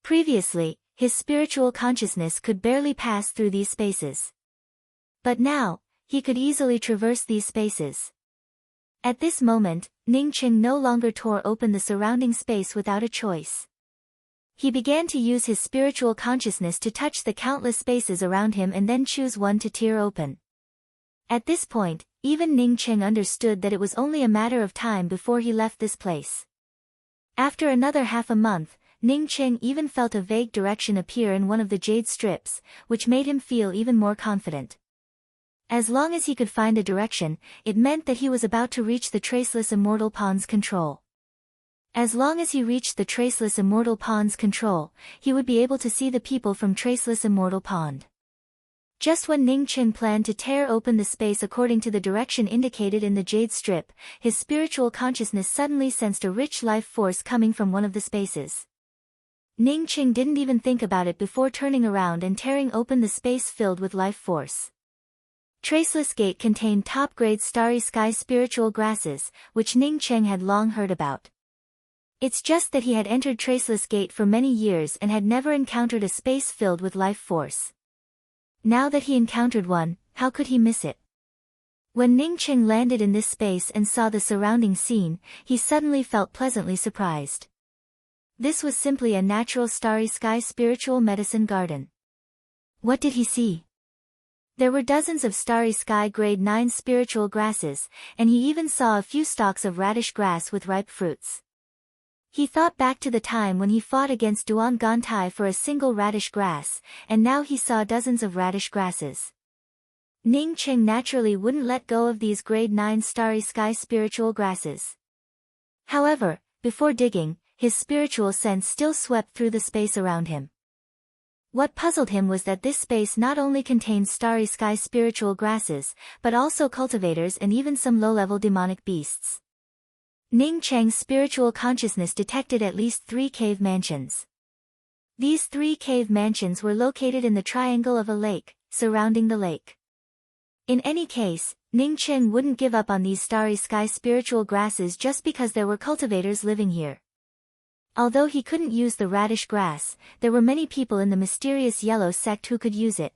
Previously, his spiritual consciousness could barely pass through these spaces. But now, he could easily traverse these spaces. At this moment, Ning Qing no longer tore open the surrounding space without a choice. He began to use his spiritual consciousness to touch the countless spaces around him and then choose one to tear open. At this point, even Ning Qing understood that it was only a matter of time before he left this place. After another half a month, Ning Qing even felt a vague direction appear in one of the jade strips, which made him feel even more confident. As long as he could find a direction, it meant that he was about to reach the Traceless Immortal Pond's control. As long as he reached the Traceless Immortal Pond's control, he would be able to see the people from Traceless Immortal Pond. Just when Ning Qing planned to tear open the space according to the direction indicated in the jade strip, his spiritual consciousness suddenly sensed a rich life force coming from one of the spaces. Ning Qing didn't even think about it before turning around and tearing open the space filled with life force. Traceless Gate contained top-grade starry sky spiritual grasses, which Ning Qing had long heard about. It's just that he had entered Traceless Gate for many years and had never encountered a space filled with life force. Now that he encountered one, how could he miss it? When Ning Qing landed in this space and saw the surrounding scene, he suddenly felt pleasantly surprised. This was simply a natural starry sky spiritual medicine garden. What did he see? There were dozens of starry sky grade 9 spiritual grasses, and he even saw a few stalks of radish grass with ripe fruits. He thought back to the time when he fought against Duan Gantai for a single radish grass, and now he saw dozens of radish grasses. Ning Qing naturally wouldn't let go of these grade 9 starry sky spiritual grasses. However, before digging, his spiritual sense still swept through the space around him. What puzzled him was that this space not only contained starry sky spiritual grasses, but also cultivators and even some low-level demonic beasts. Ning Cheng's spiritual consciousness detected at least 3 cave mansions. These 3 cave mansions were located in the triangle of a lake, surrounding the lake. In any case, Ning Qing wouldn't give up on these starry sky spiritual grasses just because there were cultivators living here. Although he couldn't use the radish grass, there were many people in the mysterious yellow sect who could use it.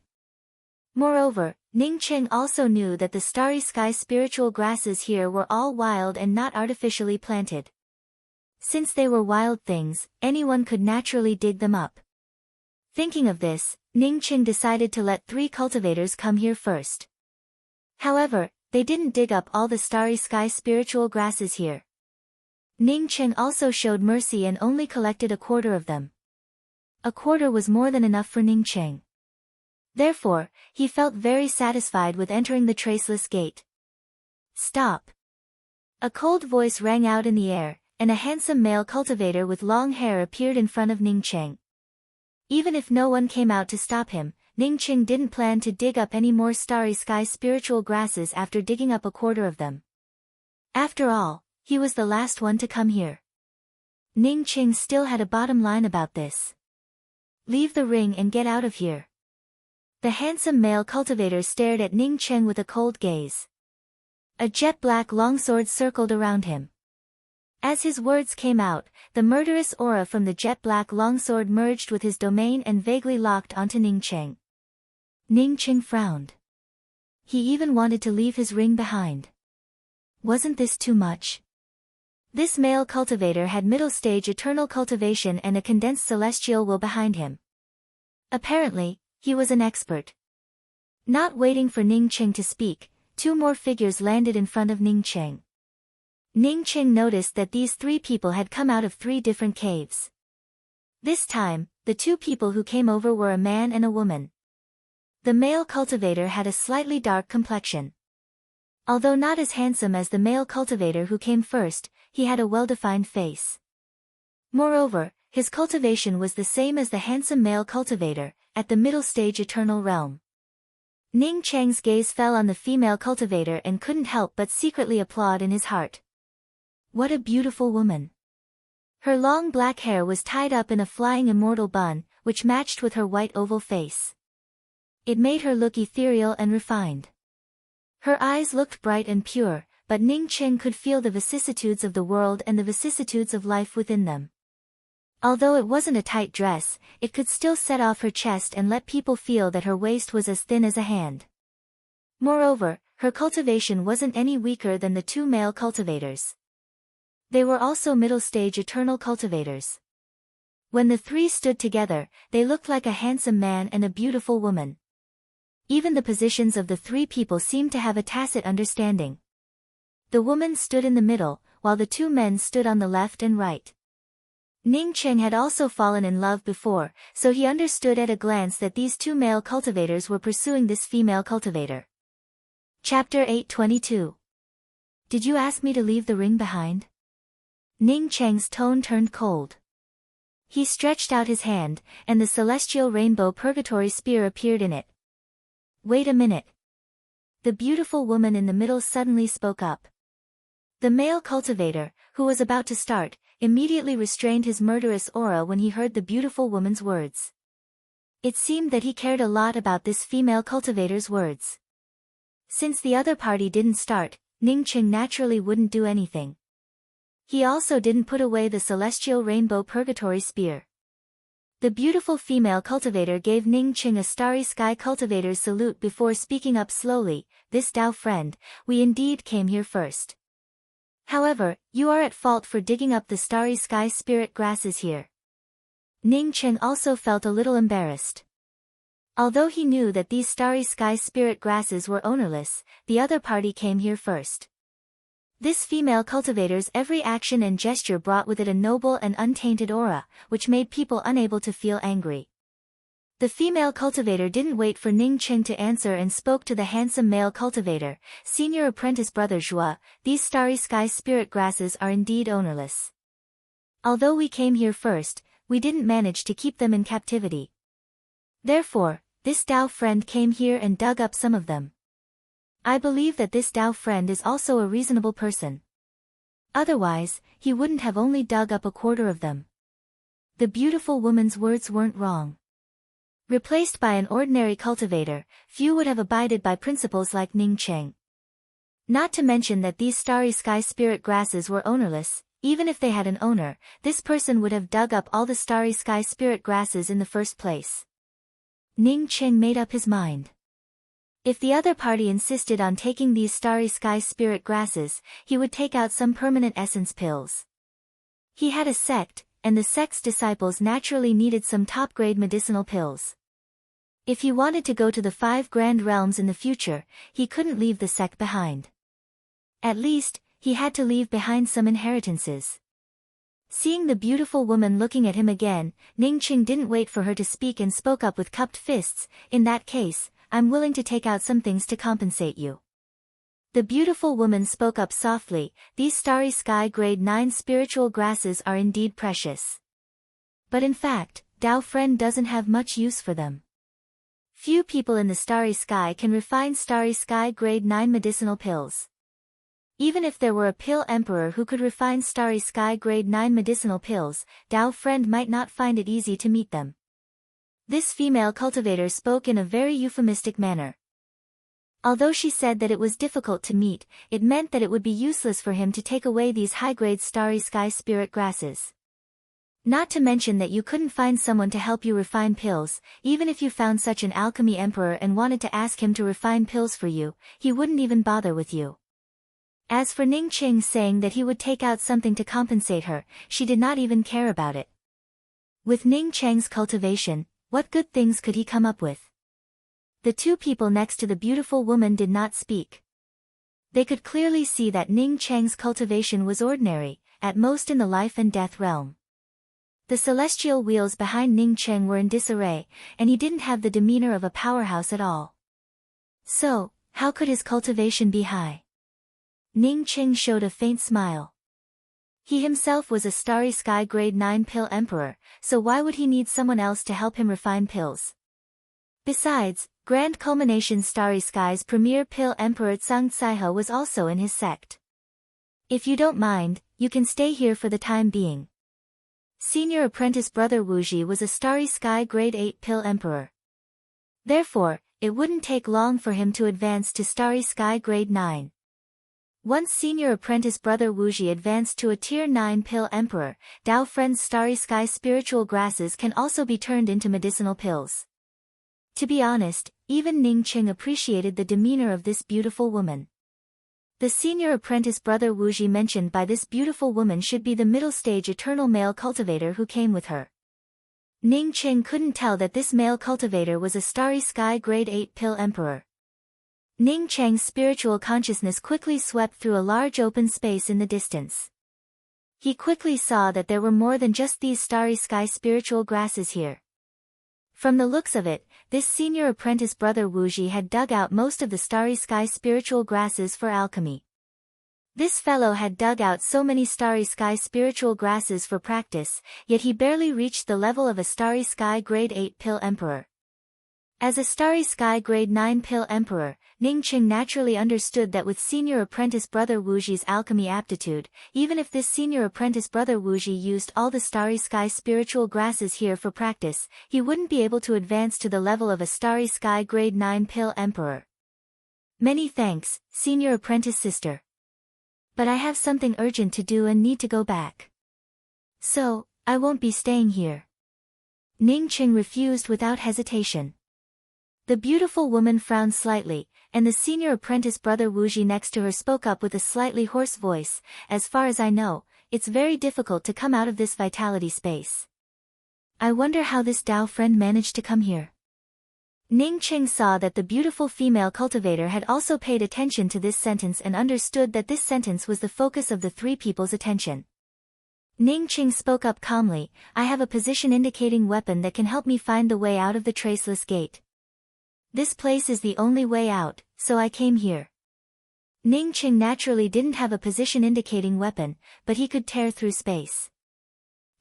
Moreover, Ning Qing also knew that the starry sky spiritual grasses here were all wild and not artificially planted. Since they were wild things, anyone could naturally dig them up. Thinking of this, Ning Qing decided to let 3 cultivators come here first. However, they didn't dig up all the starry sky spiritual grasses here. Ning Qing also showed mercy and only collected a quarter of them. A quarter was more than enough for Ning Qing. Therefore, he felt very satisfied with entering the Traceless Gate. Stop! A cold voice rang out in the air, and a handsome male cultivator with long hair appeared in front of Ning Qing. Even if no one came out to stop him, Ning Qing didn't plan to dig up any more starry sky spiritual grasses after digging up a quarter of them. After all, he was the last one to come here. Ning Qing still had a bottom line about this. Leave the ring and get out of here. The handsome male cultivator stared at Ning Qing with a cold gaze. A jet-black longsword circled around him. As his words came out, the murderous aura from the jet-black longsword merged with his domain and vaguely locked onto Ning Qing. Ning Qing frowned. He even wanted to leave his ring behind. Wasn't this too much? This male cultivator had middle-stage eternal cultivation and a condensed celestial will behind him. Apparently, he was an expert. Not waiting for Ning Qing to speak, 2 more figures landed in front of Ning Qing. Ning Qing noticed that these 3 people had come out of 3 different caves. This time, the 2 people who came over were a man and a woman. The male cultivator had a slightly dark complexion. Although not as handsome as the male cultivator who came first, he had a well-defined face. Moreover, his cultivation was the same as the handsome male cultivator, at the middle stage eternal realm. Ning Cheng's gaze fell on the female cultivator and couldn't help but secretly applaud in his heart. What a beautiful woman. Her long black hair was tied up in a flying immortal bun, which matched with her white oval face. It made her look ethereal and refined. Her eyes looked bright and pure, but Ning Qing could feel the vicissitudes of the world and the vicissitudes of life within them. Although it wasn't a tight dress, it could still set off her chest and let people feel that her waist was as thin as a hand. Moreover, her cultivation wasn't any weaker than the 2 male cultivators. They were also middle-stage eternal cultivators. When the 3 stood together, they looked like a handsome man and a beautiful woman. Even the positions of the 3 people seemed to have a tacit understanding. The woman stood in the middle, while the 2 men stood on the left and right. Ning Qing had also fallen in love before, so he understood at a glance that these 2 male cultivators were pursuing this female cultivator. Chapter 822. Did you ask me to leave the ring behind? Ning Cheng's tone turned cold. He stretched out his hand, and the celestial rainbow purgatory spear appeared in it. Wait a minute. The beautiful woman in the middle suddenly spoke up. The male cultivator, who was about to start, immediately restrained his murderous aura when he heard the beautiful woman's words. It seemed that he cared a lot about this female cultivator's words. Since the other party didn't start, Ningqing naturally wouldn't do anything. He also didn't put away the celestial rainbow purgatory spear. The beautiful female cultivator gave Ningqing a starry sky cultivator's salute before speaking up slowly, "This Dao friend, we indeed came here first. However, you are at fault for digging up the starry sky spirit grasses here." Ningqing also felt a little embarrassed. Although he knew that these starry sky spirit grasses were ownerless, the other party came here first. This female cultivator's every action and gesture brought with it a noble and untainted aura, which made people unable to feel angry. The female cultivator didn't wait for Ningqing to answer and spoke to the handsome male cultivator, "Senior apprentice brother Zhua, these starry sky spirit grasses are indeed ownerless. Although we came here first, we didn't manage to keep them in captivity. Therefore, this Dao friend came here and dug up some of them. I believe that this Dao friend is also a reasonable person. Otherwise, he wouldn't have only dug up a quarter of them." The beautiful woman's words weren't wrong. Replaced by an ordinary cultivator, few would have abided by principles like Ningqing. Not to mention that these starry sky spirit grasses were ownerless. Even if they had an owner, this person would have dug up all the starry sky spirit grasses in the first place. Ningqing made up his mind. If the other party insisted on taking these starry sky spirit grasses, he would take out some permanent essence pills. He had a sect, and the sect's disciples naturally needed some top-grade medicinal pills. If he wanted to go to the 5 grand realms in the future, he couldn't leave the sect behind. At least, he had to leave behind some inheritances. Seeing the beautiful woman looking at him again, Ningqing didn't wait for her to speak and spoke up with cupped fists, "In that case, I'm willing to take out some things to compensate you." The beautiful woman spoke up softly, "These starry sky grade 9 spiritual grasses are indeed precious. But in fact, Dao friend doesn't have much use for them. Few people in the starry sky can refine starry sky grade 9 medicinal pills. Even if there were a pill emperor who could refine starry sky grade 9 medicinal pills, Dao friend might not find it easy to meet them." This female cultivator spoke in a very euphemistic manner. Although she said that it was difficult to meet, it meant that it would be useless for him to take away these high-grade starry sky spirit grasses. Not to mention that you couldn't find someone to help you refine pills. Even if you found such an alchemy emperor and wanted to ask him to refine pills for you, he wouldn't even bother with you. As for Ningqing saying that he would take out something to compensate her, she did not even care about it. With Ningqing's cultivation, what good things could he come up with? The two people next to the beautiful woman did not speak. They could clearly see that Ningqing's cultivation was ordinary, at most in the life and death realm. The celestial wheels behind Ningqing were in disarray, and he didn't have the demeanor of a powerhouse at all. So, how could his cultivation be high? Ningqing showed a faint smile. He himself was a starry sky grade 9 pill emperor, so why would he need someone else to help him refine pills? Besides, Grand Culmination Starry Sky's premier pill emperor Tsang Tsaiha was also in his sect. "If you don't mind, you can stay here for the time being." Senior apprentice brother Wuji was a starry sky grade 8 pill emperor. Therefore, it wouldn't take long for him to advance to starry sky grade 9. Once senior apprentice brother Wuji advanced to a tier 9 pill emperor, Dao friend's starry sky spiritual grasses can also be turned into medicinal pills. To be honest, even Ningqing appreciated the demeanor of this beautiful woman. The senior apprentice brother Wuji mentioned by this beautiful woman should be the middle stage eternal male cultivator who came with her. Ningqing couldn't tell that this male cultivator was a starry sky grade 8 pill emperor. Ningqing's spiritual consciousness quickly swept through a large open space in the distance. He quickly saw that there were more than just these starry sky spiritual grasses here. From the looks of it, this senior apprentice brother Wuji had dug out most of the starry sky spiritual grasses for alchemy. This fellow had dug out so many starry sky spiritual grasses for practice, yet he barely reached the level of a starry sky grade 8 pill emperor. As a Starry Sky Grade 9 Pill Emperor, Ning Qing naturally understood that with senior apprentice brother Wuji's alchemy aptitude, even if this senior apprentice brother Wuji used all the Starry Sky spiritual grasses here for practice, he wouldn't be able to advance to the level of a Starry Sky Grade 9 Pill Emperor. Many thanks, senior apprentice sister. But I have something urgent to do and need to go back. So, I won't be staying here. Ning Qing refused without hesitation. The beautiful woman frowned slightly, and the senior apprentice brother Wuji next to her spoke up with a slightly hoarse voice, as far as I know, it's very difficult to come out of this vitality space. I wonder how this Dao friend managed to come here. Ning Qing saw that the beautiful female cultivator had also paid attention to this sentence and understood that this sentence was the focus of the three people's attention. Ning Qing spoke up calmly, I have a position-indicating weapon that can help me find the way out of the traceless gate. This place is the only way out, so I came here. Ning Qing naturally didn't have a position-indicating weapon, but he could tear through space.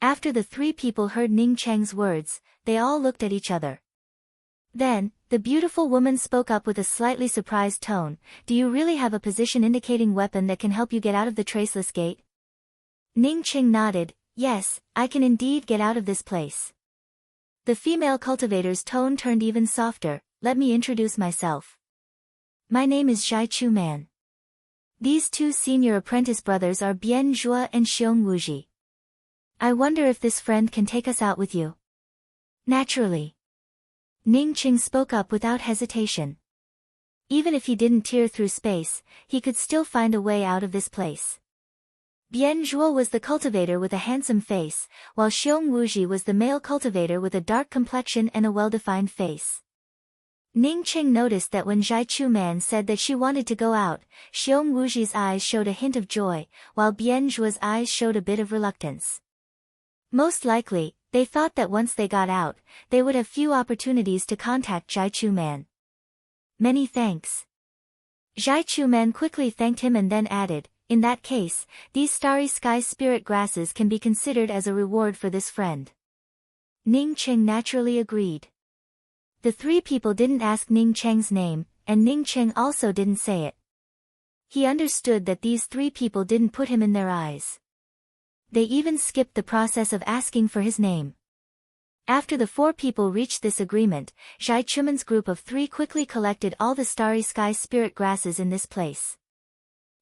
After the three people heard Ning Qing's words, they all looked at each other. Then, the beautiful woman spoke up with a slightly surprised tone, do you really have a position-indicating weapon that can help you get out of the traceless gate? Ning Qing nodded, yes, I can indeed get out of this place. The female cultivator's tone turned even softer, let me introduce myself. My name is Zhai Chu Man. These two senior apprentice brothers are Bian Zhuo and Xiong Wuji. I wonder if this friend can take us out with you. Naturally. Ning Qing spoke up without hesitation. Even if he didn't tear through space, he could still find a way out of this place. Bian Zhuo was the cultivator with a handsome face, while Xiong Wuji was the male cultivator with a dark complexion and a well-defined face. Ning Qing noticed that when Zhai Chu Man said that she wanted to go out, Xiong Wuji's eyes showed a hint of joy, while Bian Zhuo's eyes showed a bit of reluctance. Most likely, they thought that once they got out, they would have few opportunities to contact Zhai Chu Man. Many thanks. Zhai Chu Man quickly thanked him and then added, in that case, these Starry Sky spirit grasses can be considered as a reward for this friend. Ning Qing naturally agreed. The three people didn't ask Ning Cheng's name, and Ning Qing also didn't say it. He understood that these three people didn't put him in their eyes. They even skipped the process of asking for his name. After the four people reached this agreement, Zhai Chuman's group of three quickly collected all the Starry Sky spirit grasses in this place.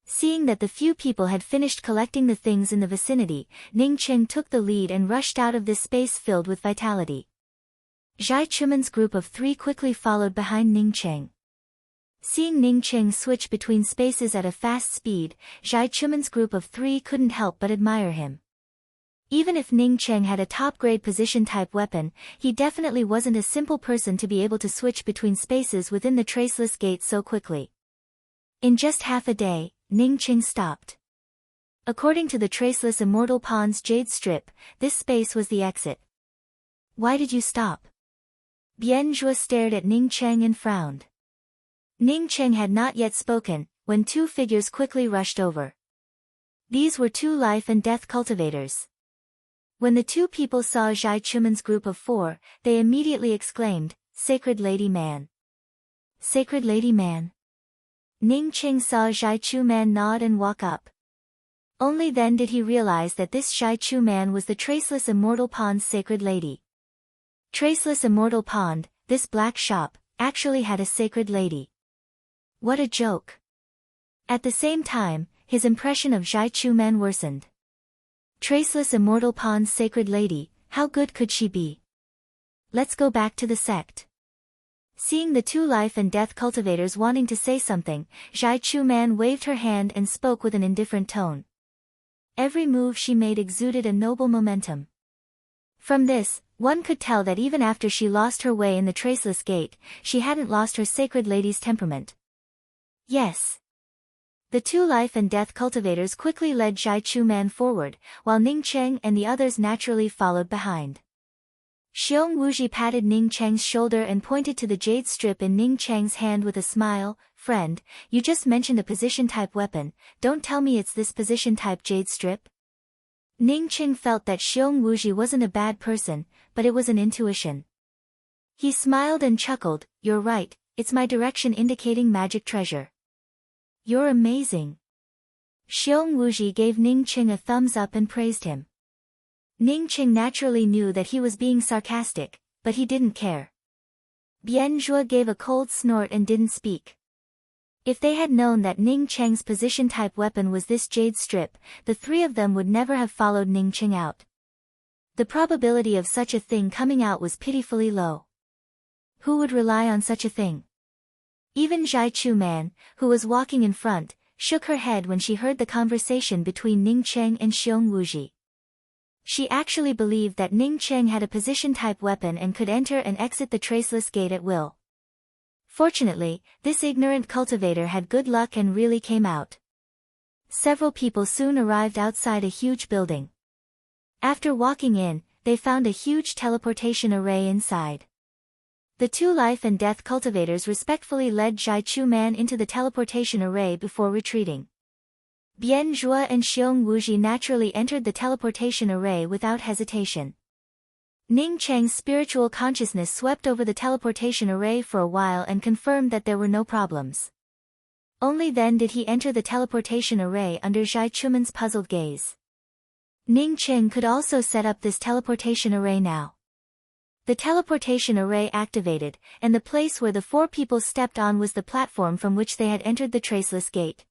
Seeing that the few people had finished collecting the things in the vicinity, Ning Qing took the lead and rushed out of this space filled with vitality. Zhai Chuman's group of three quickly followed behind Ning Qing. Seeing Ning Qing switch between spaces at a fast speed, Zhai Chuman's group of three couldn't help but admire him. Even if Ning Qing had a top-grade position-type weapon, he definitely wasn't a simple person to be able to switch between spaces within the traceless gate so quickly. In just half a day, Ning Qing stopped. According to the Traceless Immortal Pond's Jade Strip, this space was the exit. Why did you stop? Bian Zhuo stared at Ning Qing and frowned. Ning Qing had not yet spoken, when two figures quickly rushed over. These were two life and death cultivators. When the two people saw Zhai Chuman's group of four, they immediately exclaimed, Sacred Lady Man. Sacred Lady Man. Ning Qing saw Zhai Chu Man nod and walk up. Only then did he realize that this Zhai Chu Man was the Traceless Immortal Pond's Sacred Lady. Traceless Immortal Pond, this black shop, actually had a Sacred Lady. What a joke. At the same time, his impression of Zhai Chu Man worsened. Traceless Immortal Pond's Sacred Lady, how good could she be? Let's go back to the sect. Seeing the two life and death cultivators wanting to say something, Zhai Chu Man waved her hand and spoke with an indifferent tone. Every move she made exuded a noble momentum. From this, one could tell that even after she lost her way in the Traceless Gate, she hadn't lost her Sacred Lady's temperament. Yes. The two life and death cultivators quickly led Zhai Chu Man forward, while Ning Qing and the others naturally followed behind. Xiong Wuji patted Ning Cheng's shoulder and pointed to the jade strip in Ning Cheng's hand with a smile, Friend, you just mentioned a position-type weapon, don't tell me it's this position-type jade strip? Ning Qing felt that Xiong Wuji wasn't a bad person, but it was an intuition. He smiled and chuckled, "You're right, it's my direction indicating magic treasure." "You're amazing." Xiong Wuji gave Ning Qing a thumbs up and praised him. Ning Qing naturally knew that he was being sarcastic, but he didn't care. Bian Zhuo gave a cold snort and didn't speak. If they had known that Ning Cheng's position-type weapon was this jade strip, the three of them would never have followed Ning Qing out. The probability of such a thing coming out was pitifully low. Who would rely on such a thing? Even Zhai Chu Man, who was walking in front, shook her head when she heard the conversation between Ning Cheng and Xiong Wuji. She actually believed that Ning Cheng had a position-type weapon and could enter and exit the traceless gate at will. Fortunately, this ignorant cultivator had good luck and really came out. Several people soon arrived outside a huge building. After walking in, they found a huge teleportation array inside. The two life and death cultivators respectfully led Zhai Chu Man into the teleportation array before retreating. Bian Zhuo and Xiong Wuji naturally entered the teleportation array without hesitation. Ning Cheng's spiritual consciousness swept over the teleportation array for a while and confirmed that there were no problems. Only then did he enter the teleportation array under Zhai Chuman's puzzled gaze. Ning Cheng could also set up this teleportation array now. The teleportation array activated, and the place where the four people stepped on was the platform from which they had entered the traceless gate.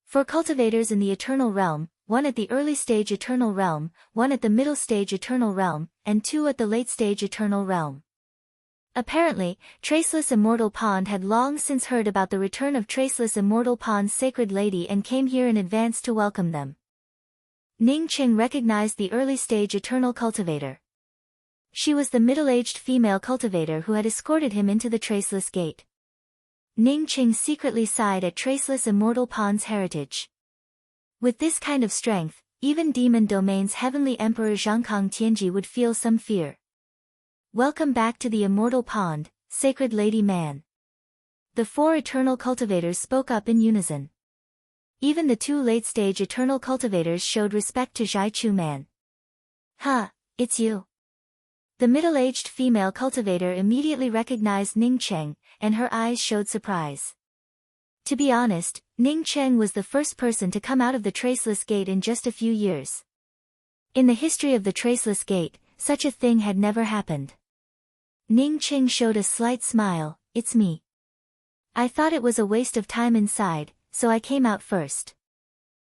For cultivators in the Eternal Realm, one at the early stage Eternal Realm, one at the middle stage Eternal Realm, and two at the late stage Eternal Realm. Apparently, Traceless Immortal Pond had long since heard about the return of Traceless Immortal Pond's Sacred Lady and came here in advance to welcome them. Ning Qing recognized the early stage Eternal Cultivator. She was the middle-aged female cultivator who had escorted him into the Traceless Gate. Ning Qing secretly sighed at Traceless Immortal Pond's heritage. With this kind of strength, even Demon Domain's Heavenly Emperor Zhangkang Tianji would feel some fear. "Welcome back to the Immortal Pond, Sacred Lady Man." The four Eternal Cultivators spoke up in unison. Even the two late-stage Eternal Cultivators showed respect to Zhai Chu Man. "Huh, it's you." The middle-aged female cultivator immediately recognized Ning Cheng, and her eyes showed surprise. To be honest, Ning Cheng was the first person to come out of the Traceless Gate in just a few years. In the history of the Traceless Gate, such a thing had never happened. Ning Cheng showed a slight smile. "It's me. I thought it was a waste of time inside, so I came out first.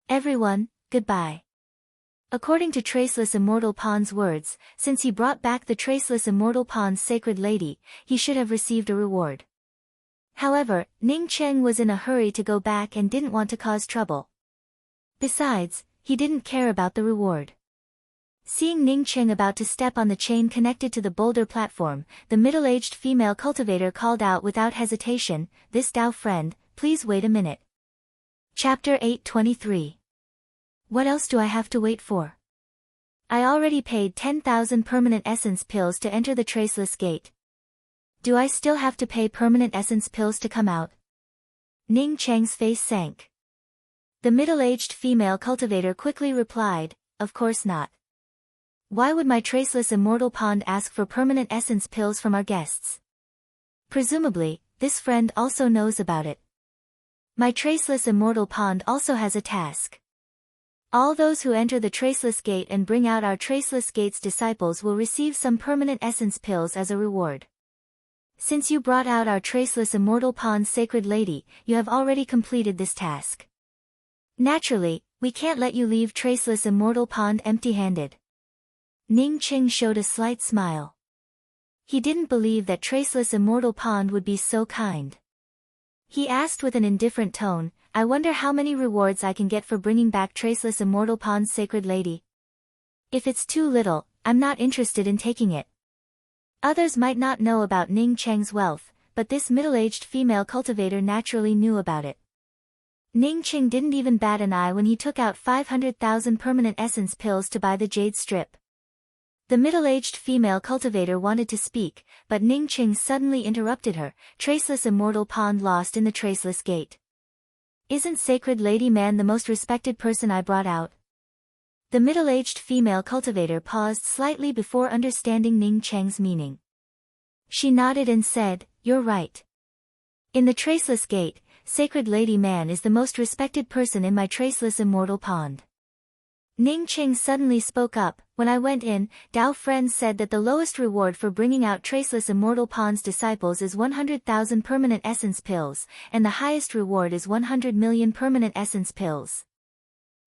Everyone, goodbye." According to Traceless Immortal Pond's words, since he brought back the Traceless Immortal Pond's Sacred Lady, he should have received a reward. However, Ning Cheng was in a hurry to go back and didn't want to cause trouble. Besides, he didn't care about the reward. Seeing Ning Cheng about to step on the chain connected to the boulder platform, the middle-aged female cultivator called out without hesitation, "This Dao friend, please wait a minute." Chapter 823. What else do I have to wait for? I already paid 10,000 permanent essence pills to enter the Traceless Gate. Do I still have to pay permanent essence pills to come out? Ning Cheng's face sank. The middle-aged female cultivator quickly replied, "Of course not. Why would my Traceless Immortal Pond ask for permanent essence pills from our guests? Presumably, this friend also knows about it. My Traceless Immortal Pond also has a task. All those who enter the Traceless Gate and bring out our Traceless Gate's disciples will receive some permanent essence pills as a reward. Since you brought out our Traceless Immortal Pond's Sacred Lady, you have already completed this task. Naturally, we can't let you leave Traceless Immortal Pond empty-handed." Ning Qing showed a slight smile. He didn't believe that Traceless Immortal Pond would be so kind. He asked with an indifferent tone, "I wonder how many rewards I can get for bringing back Traceless Immortal Pond's Sacred Lady. If it's too little, I'm not interested in taking it." Others might not know about Ning Cheng's wealth, but this middle-aged female cultivator naturally knew about it. Ning Cheng didn't even bat an eye when he took out 500,000 permanent essence pills to buy the jade strip. The middle-aged female cultivator wanted to speak, but Ning Cheng suddenly interrupted her. "Traceless Immortal Pond lost in the Traceless Gate. Isn't Sacred Lady Man the most respected person I brought out?" The middle-aged female cultivator paused slightly before understanding Ning Cheng's meaning. She nodded and said, "You're right. In the Traceless Gate, Sacred Lady Man is the most respected person in my traceless immortal pond." Ning Qing suddenly spoke up. "When I went in, Dao Friend said that the lowest reward for bringing out Traceless Immortal Pond's disciples is 100,000 permanent essence pills, and the highest reward is 100 million permanent essence pills.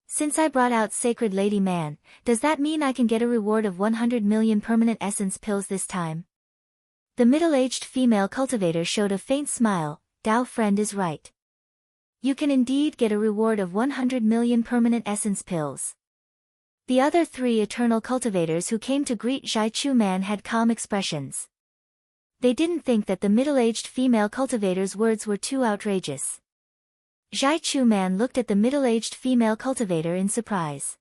Since I brought out Sacred Lady Man, does that mean I can get a reward of 100 million permanent essence pills this time?" The middle-aged female cultivator showed a faint smile. "Dao Friend is right. You can indeed get a reward of 100 million permanent essence pills." The other three eternal cultivators who came to greet Zhai Chu Man had calm expressions. They didn't think that the middle-aged female cultivator's words were too outrageous. Zhai Chu Man looked at the middle-aged female cultivator in surprise.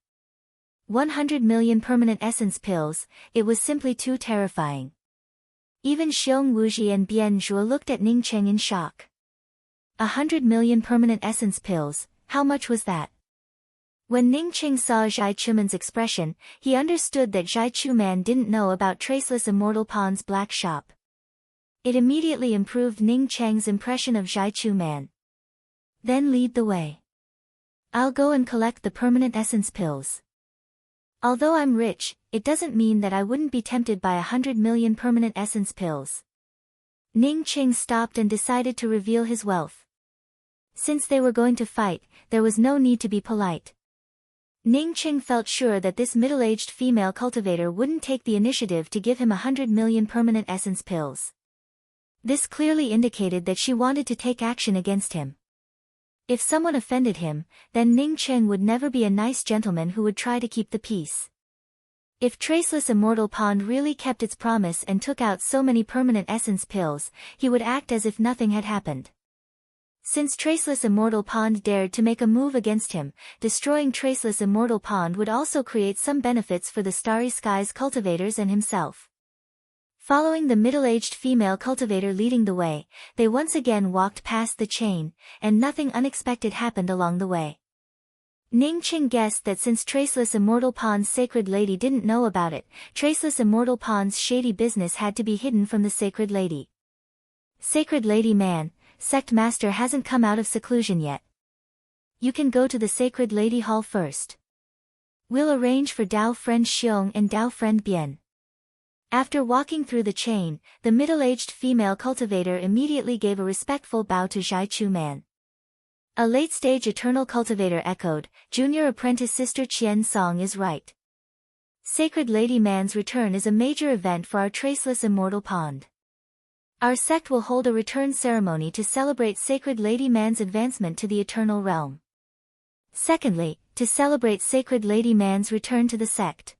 100 million permanent essence pills, it was simply too terrifying. Even Xiong Wuji and Bian Zhuo looked at Ning Cheng in shock. 100 million permanent essence pills, how much was that? When Ning Qing saw Zhai Chuman's expression, he understood that Zhai Chuman didn't know about Traceless Immortal Pond's black shop. It immediately improved Ning Cheng's impression of Zhai Chuman. "Then lead the way. I'll go and collect the permanent essence pills. Although I'm rich, it doesn't mean that I wouldn't be tempted by 100 million permanent essence pills." Ning Qing stopped and decided to reveal his wealth. Since they were going to fight, there was no need to be polite. Ning Qing felt sure that this middle-aged female cultivator wouldn't take the initiative to give him 100 million permanent essence pills. This clearly indicated that she wanted to take action against him. If someone offended him, then Ning Qing would never be a nice gentleman who would try to keep the peace. If Traceless Immortal Pond really kept its promise and took out so many permanent essence pills, he would act as if nothing had happened. Since Traceless Immortal Pond dared to make a move against him, destroying Traceless Immortal Pond would also create some benefits for the Starry Skies cultivators and himself. Following the middle-aged female cultivator leading the way, they once again walked past the chain, and nothing unexpected happened along the way. Ning Qing guessed that since Traceless Immortal Pond's Sacred Lady didn't know about it, Traceless Immortal Pond's shady business had to be hidden from the Sacred Lady. "Sacred Lady Man, Sect Master hasn't come out of seclusion yet. You can go to the Sacred Lady Hall first. We'll arrange for Dao Friend Xiong and Dao Friend Bian." After walking through the chain, the middle-aged female cultivator immediately gave a respectful bow to Zhai Chu Man. A late-stage eternal cultivator echoed, "Junior Apprentice Sister Qian Song is right. Sacred Lady Man's return is a major event for our Traceless Immortal Pond. Our sect will hold a return ceremony to celebrate Sacred Lady Man's advancement to the Eternal Realm. Secondly, to celebrate Sacred Lady Man's return to the sect."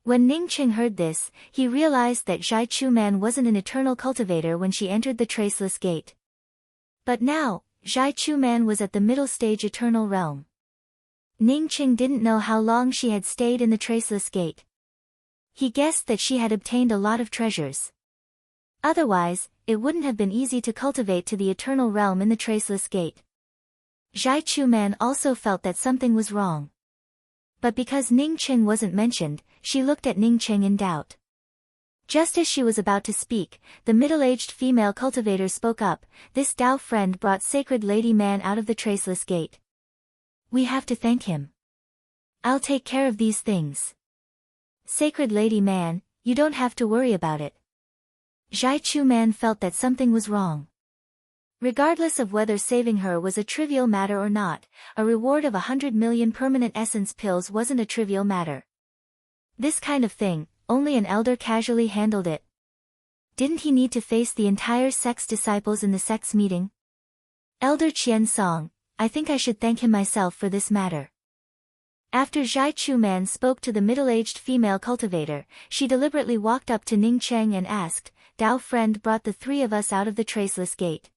When Ning Qing heard this, he realized that Zhai Chu Man wasn't an eternal cultivator when she entered the Traceless Gate. But now, Zhai Chu Man was at the middle stage Eternal Realm. Ning Qing didn't know how long she had stayed in the Traceless Gate. He guessed that she had obtained a lot of treasures. Otherwise, it wouldn't have been easy to cultivate to the Eternal Realm in the Traceless Gate. Zhai Chu Man also felt that something was wrong. But because Ning Qing wasn't mentioned, she looked at Ning Qing in doubt. Just as she was about to speak, the middle-aged female cultivator spoke up. "This Dao Friend brought Sacred Lady Man out of the Traceless Gate. We have to thank him. I'll take care of these things. Sacred Lady Man, you don't have to worry about it." Zhai Chu Man felt that something was wrong. Regardless of whether saving her was a trivial matter or not, a reward of 100 million permanent essence pills wasn't a trivial matter. This kind of thing, only an elder casually handled it. Didn't he need to face the entire sect's disciples in the sect's meeting? "Elder Qian Song, I think I should thank him myself for this matter." After Zhai Chu Man spoke to the middle-aged female cultivator, she deliberately walked up to Ning Cheng and asked, "Dao Friend brought the three of us out of the Traceless Gate.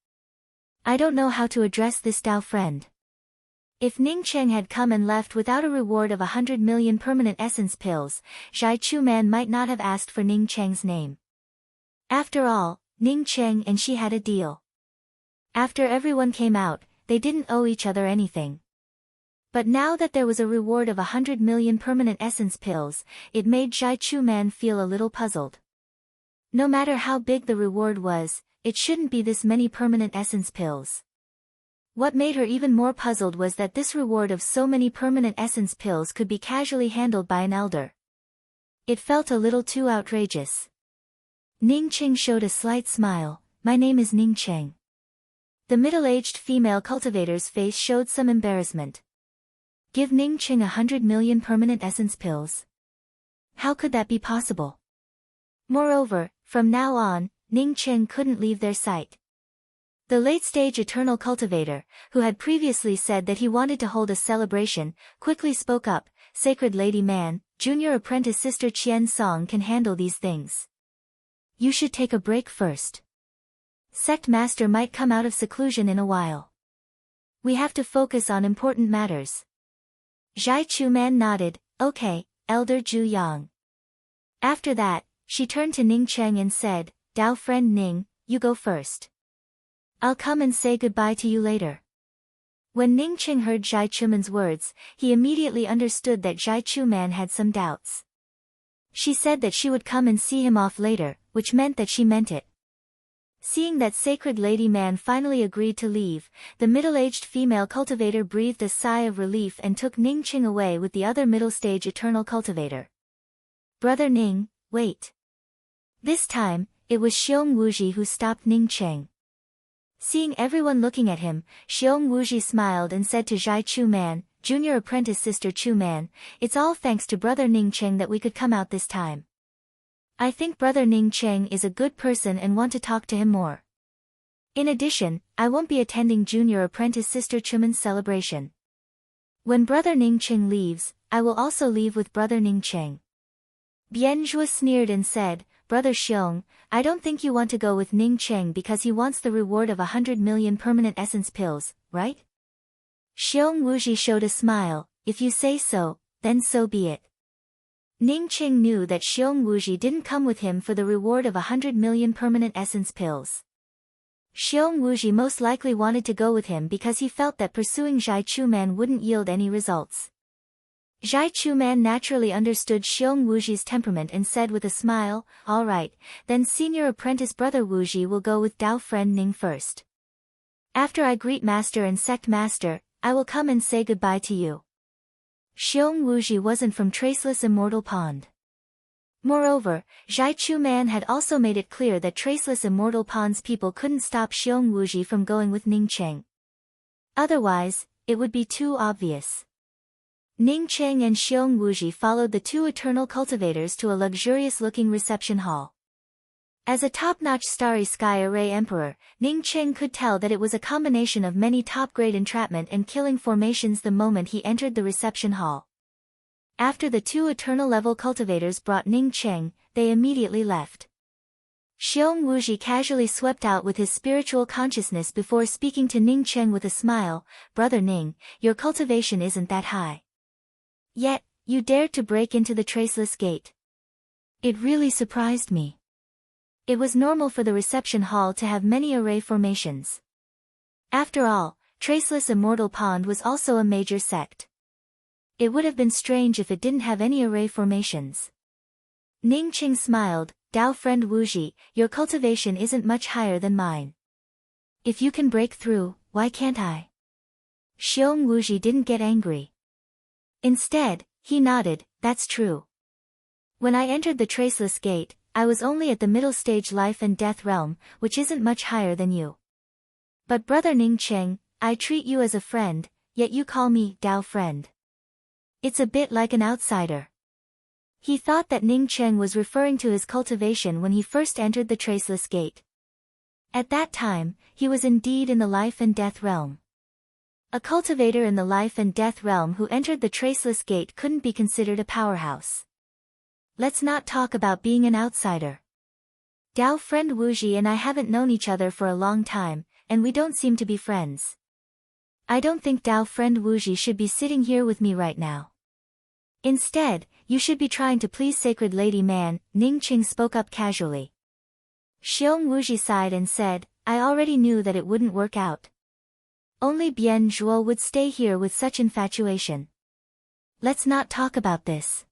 I don't know how to address this Dao Friend." If Ning Cheng had come and left without a reward of 100 million permanent essence pills, Zhai Chu Man might not have asked for Ning Cheng's name. After all, Ning Cheng and she had a deal. After everyone came out, they didn't owe each other anything. But now that there was a reward of 100 million permanent essence pills, it made Zhai Chu Man feel a little puzzled. No matter how big the reward was, it shouldn't be this many permanent essence pills. What made her even more puzzled was that this reward of so many permanent essence pills could be casually handled by an elder. It felt a little too outrageous. Ning Qing showed a slight smile. My name is Ning Qing. The middle-aged female cultivator's face showed some embarrassment. Give Ning Qing 100 million permanent essence pills? How could that be possible? Moreover, from now on, Ning Qing couldn't leave their sight. The late-stage eternal cultivator, who had previously said that he wanted to hold a celebration, quickly spoke up. Sacred Lady Man, junior apprentice Sister Qian Song can handle these things. You should take a break first. Sect Master might come out of seclusion in a while. We have to focus on important matters. Zhai Chuman nodded. Okay, Elder Zhu Yang. After that, she turned to Ning Cheng and said, Dao friend Ning, you go first. I'll come and say goodbye to you later. When Ning Cheng heard Zhai Chuman's words, he immediately understood that Zhai Chuman had some doubts. She said that she would come and see him off later, which meant that she meant it. Seeing that Sacred Lady Man finally agreed to leave, the middle-aged female cultivator breathed a sigh of relief and took Ning Cheng away with the other middle-stage eternal cultivator. Brother Ning, wait. This time, it was Xiong Wuji who stopped Ning Cheng. Seeing everyone looking at him, Xiong Wuji smiled and said to Zhai Chuman, Junior apprentice Sister Chuman, it's all thanks to Brother Ning Cheng that we could come out this time. I think Brother Ning Cheng is a good person and want to talk to him more. In addition, I won't be attending Junior apprentice Sister Chuman's celebration. When Brother Ning Cheng leaves, I will also leave with Brother Ning Cheng. Bian Zhuo sneered and said, Brother Xiong, I don't think you want to go with Ning Cheng because he wants the reward of 100 million permanent essence pills, right? Xiong Wuji showed a smile. If you say so, then so be it. Ning Cheng knew that Xiong Wuji didn't come with him for the reward of 100 million permanent essence pills. Xiong Wuji most likely wanted to go with him because he felt that pursuing Zhai Chuman wouldn't yield any results. Zhai Chuman naturally understood Xiong Wuji's temperament and said with a smile, all right, then senior apprentice Brother Wuji will go with Dao friend Ning first. After I greet Master and Sect Master, I will come and say goodbye to you. Xiong Wuji wasn't from Traceless Immortal Pond. Moreover, Zhai Chuman had also made it clear that Traceless Immortal Pond's people couldn't stop Xiong Wuji from going with Ning Cheng. Otherwise, it would be too obvious. Ning Cheng and Xiong Wuji followed the two eternal cultivators to a luxurious-looking reception hall. As a top-notch Starry Sky Array Emperor, Ning Cheng could tell that it was a combination of many top-grade entrapment and killing formations the moment he entered the reception hall. After the two eternal-level cultivators brought Ning Cheng, they immediately left. Xiong Wuji casually swept out with his spiritual consciousness before speaking to Ning Cheng with a smile, Brother Ning, your cultivation isn't that high. Yet, you dared to break into the Traceless Gate. It really surprised me. It was normal for the reception hall to have many array formations. After all, Traceless Immortal Pond was also a major sect. It would have been strange if it didn't have any array formations. Ning Cheng smiled, Dao friend Wuji, your cultivation isn't much higher than mine. If you can break through, why can't I? Xiong Wuji didn't get angry. Instead, he nodded, that's true. When I entered the Traceless Gate, I was only at the middle stage life and death realm, which isn't much higher than you. But Brother Ning Cheng, I treat you as a friend, yet you call me Dao friend. It's a bit like an outsider. He thought that Ning Cheng was referring to his cultivation when he first entered the Traceless Gate. At that time, he was indeed in the life and death realm. A cultivator in the life and death realm who entered the Traceless Gate couldn't be considered a powerhouse. Let's not talk about being an outsider. Dao friend Wuji and I haven't known each other for a long time, and we don't seem to be friends. I don't think Dao friend Wuji should be sitting here with me right now. Instead, you should be trying to please Sacred Lady Man, Ning Cheng spoke up casually. Xiong Wuji sighed and said, I already knew that it wouldn't work out. Only Bian Zhuo would stay here with such infatuation. Let's not talk about this.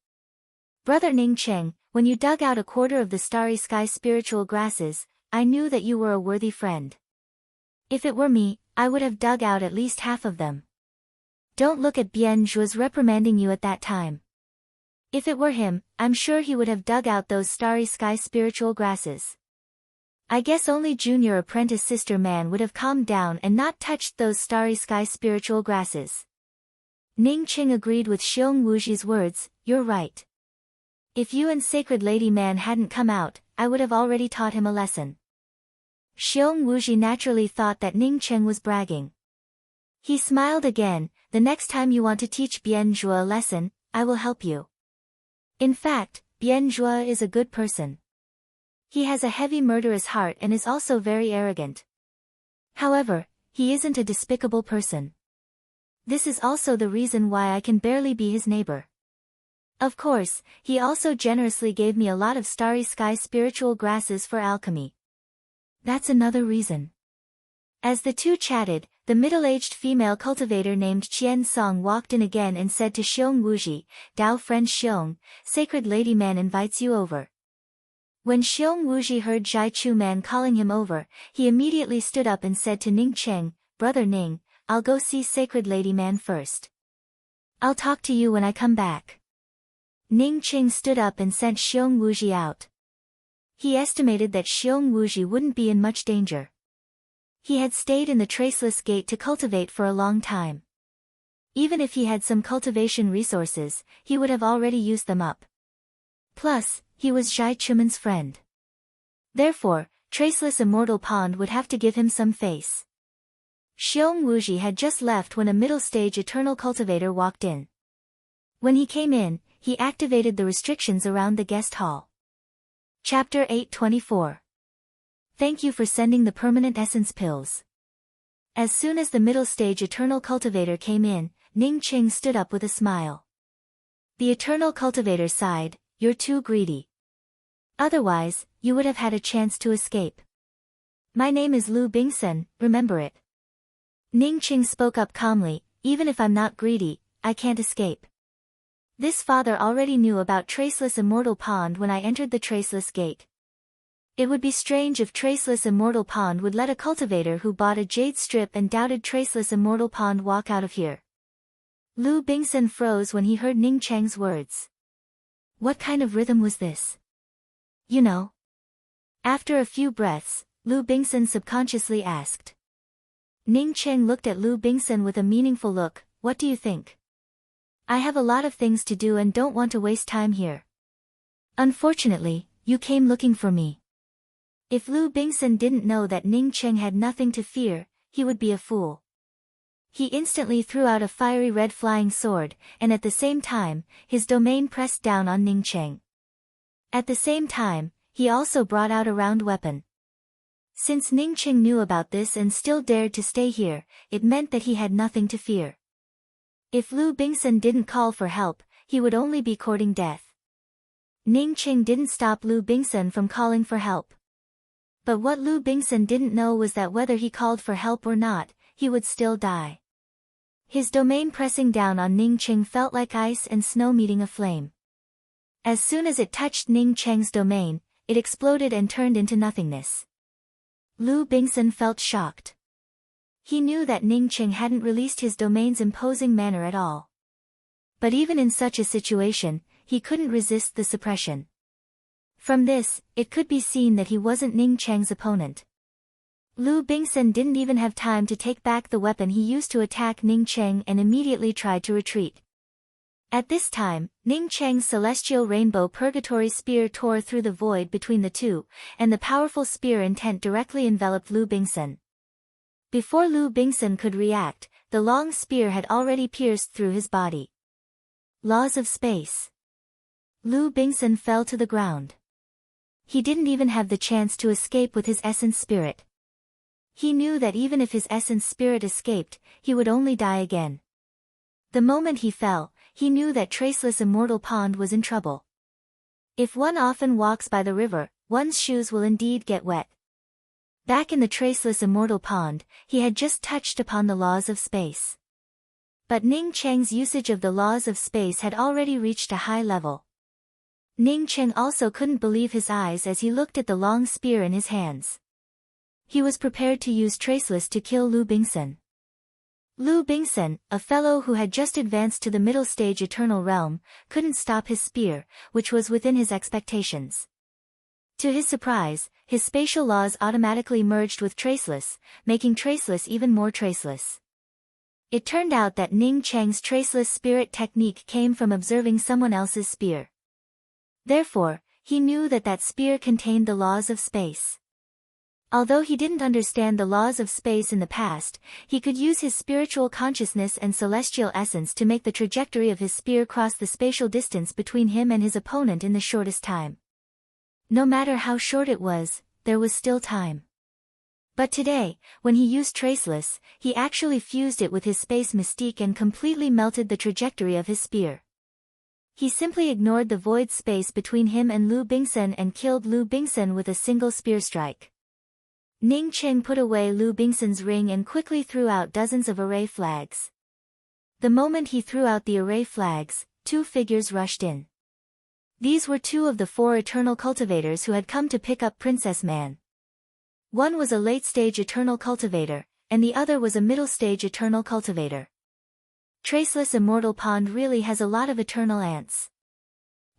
Brother Ning Cheng, when you dug out a quarter of the starry sky spiritual grasses, I knew that you were a worthy friend. If it were me, I would have dug out at least half of them. Don't look at Bienju's reprimanding you at that time. If it were him, I'm sure he would have dug out those starry sky spiritual grasses. I guess only junior apprentice sister man would have calmed down and not touched those starry sky spiritual grasses. Ning Qing agreed with Xiong Wuji's words, you're right. If you and Sacred Lady Man hadn't come out, I would have already taught him a lesson. Xiong Wuji naturally thought that Ning Qing was bragging. He smiled again, the next time you want to teach Bianzhua a lesson, I will help you. In fact, Bianzhua is a good person. He has a heavy murderous heart and is also very arrogant. However, he isn't a despicable person. This is also the reason why I can barely be his neighbor. Of course, he also generously gave me a lot of starry sky spiritual grasses for alchemy. That's another reason. As the two chatted, the middle-aged female cultivator named Qian Song walked in again and said to Xiong Wuji, Dao friend Xiong, Sacred Lady Man invites you over. When Xiong Wuji heard Zhai Chu Man calling him over, he immediately stood up and said to Ning Cheng, Brother Ning, I'll go see Sacred Lady Man first. I'll talk to you when I come back. Ning Qing stood up and sent Xiong Wuji out. He estimated that Xiong Wuji wouldn't be in much danger. He had stayed in the Traceless Gate to cultivate for a long time. Even if he had some cultivation resources, he would have already used them up. Plus, he was Zhai Chuman's friend. Therefore, Traceless Immortal Pond would have to give him some face. Xiong Wuji had just left when a middle-stage Eternal Cultivator walked in. When he came in, he activated the restrictions around the guest hall. Chapter 824. Thank you for sending the permanent essence pills. As soon as the middle-stage Eternal Cultivator came in, Ning Qing stood up with a smile. The Eternal Cultivator sighed, you're too greedy. Otherwise, you would have had a chance to escape. My name is Lu Bingsen, remember it. Ning Qing spoke up calmly, even if I'm not greedy, I can't escape. This father already knew about Traceless Immortal Pond when I entered the Traceless Gate. It would be strange if Traceless Immortal Pond would let a cultivator who bought a jade strip and doubted Traceless Immortal Pond walk out of here. Lu Bingsen froze when he heard Ning Cheng's words. What kind of rhythm was this? You know? After a few breaths, Lu Bingsen subconsciously asked. Ning Cheng looked at Lu Bingsen with a meaningful look, what do you think? I have a lot of things to do and don't want to waste time here. Unfortunately, you came looking for me. If Lu Bingsen didn't know that Ning Cheng had nothing to fear, he would be a fool. He instantly threw out a fiery red flying sword, and at the same time, his domain pressed down on Ning Cheng. At the same time, he also brought out a round weapon. Since Ning Cheng knew about this and still dared to stay here, it meant that he had nothing to fear. If Lu Bingsen didn't call for help, he would only be courting death. Ning Cheng didn't stop Lu Bingsen from calling for help. But what Lu Bingsen didn't know was that whether he called for help or not, he would still die. His domain pressing down on Ning Cheng felt like ice and snow meeting a flame. As soon as it touched Ning Cheng's domain, it exploded and turned into nothingness. Lu Bingsen felt shocked. He knew that Ning Cheng hadn't released his domain's imposing manner at all. But even in such a situation, he couldn't resist the suppression. From this, it could be seen that he wasn't Ning Cheng's opponent. Lu Bingsen didn't even have time to take back the weapon he used to attack Ning Cheng and immediately tried to retreat. At this time, Ning Cheng's celestial rainbow purgatory spear tore through the void between the two, and the powerful spear intent directly enveloped Lu Bingsen. Before Lu Bingsen could react, the long spear had already pierced through his body. Laws of space. Lu Bingsen fell to the ground. He didn't even have the chance to escape with his essence spirit. He knew that even if his essence spirit escaped, he would only die again. The moment he fell, he knew that Traceless Immortal Pond was in trouble. If one often walks by the river, one's shoes will indeed get wet. Back in the Traceless Immortal Pond, he had just touched upon the laws of space. But Ning Cheng's usage of the laws of space had already reached a high level. Ning Cheng also couldn't believe his eyes as he looked at the long spear in his hands. He was prepared to use Traceless to kill Lu Bingsun. Lu Bingsun, a fellow who had just advanced to the middle stage Eternal Realm, couldn't stop his spear, which was within his expectations. To his surprise, his spatial laws automatically merged with Traceless, making Traceless even more traceless. It turned out that Ning Cheng's Traceless spirit technique came from observing someone else's spear. Therefore, he knew that that spear contained the laws of space. Although he didn't understand the laws of space in the past, he could use his spiritual consciousness and celestial essence to make the trajectory of his spear cross the spatial distance between him and his opponent in the shortest time. No matter how short it was, there was still time. But today, when he used Traceless, he actually fused it with his space mystique and completely melted the trajectory of his spear. He simply ignored the void space between him and Lu Bingsun and killed Lu Bingsun with a single spear strike. Ning Cheng put away Lu Bingsun's ring and quickly threw out dozens of array flags. The moment he threw out the array flags, two figures rushed in. These were two of the 4 Eternal Cultivators who had come to pick up Princess Man. One was a late-stage Eternal Cultivator, and the other was a middle-stage Eternal Cultivator. Traceless Immortal Pond really has a lot of eternal ants.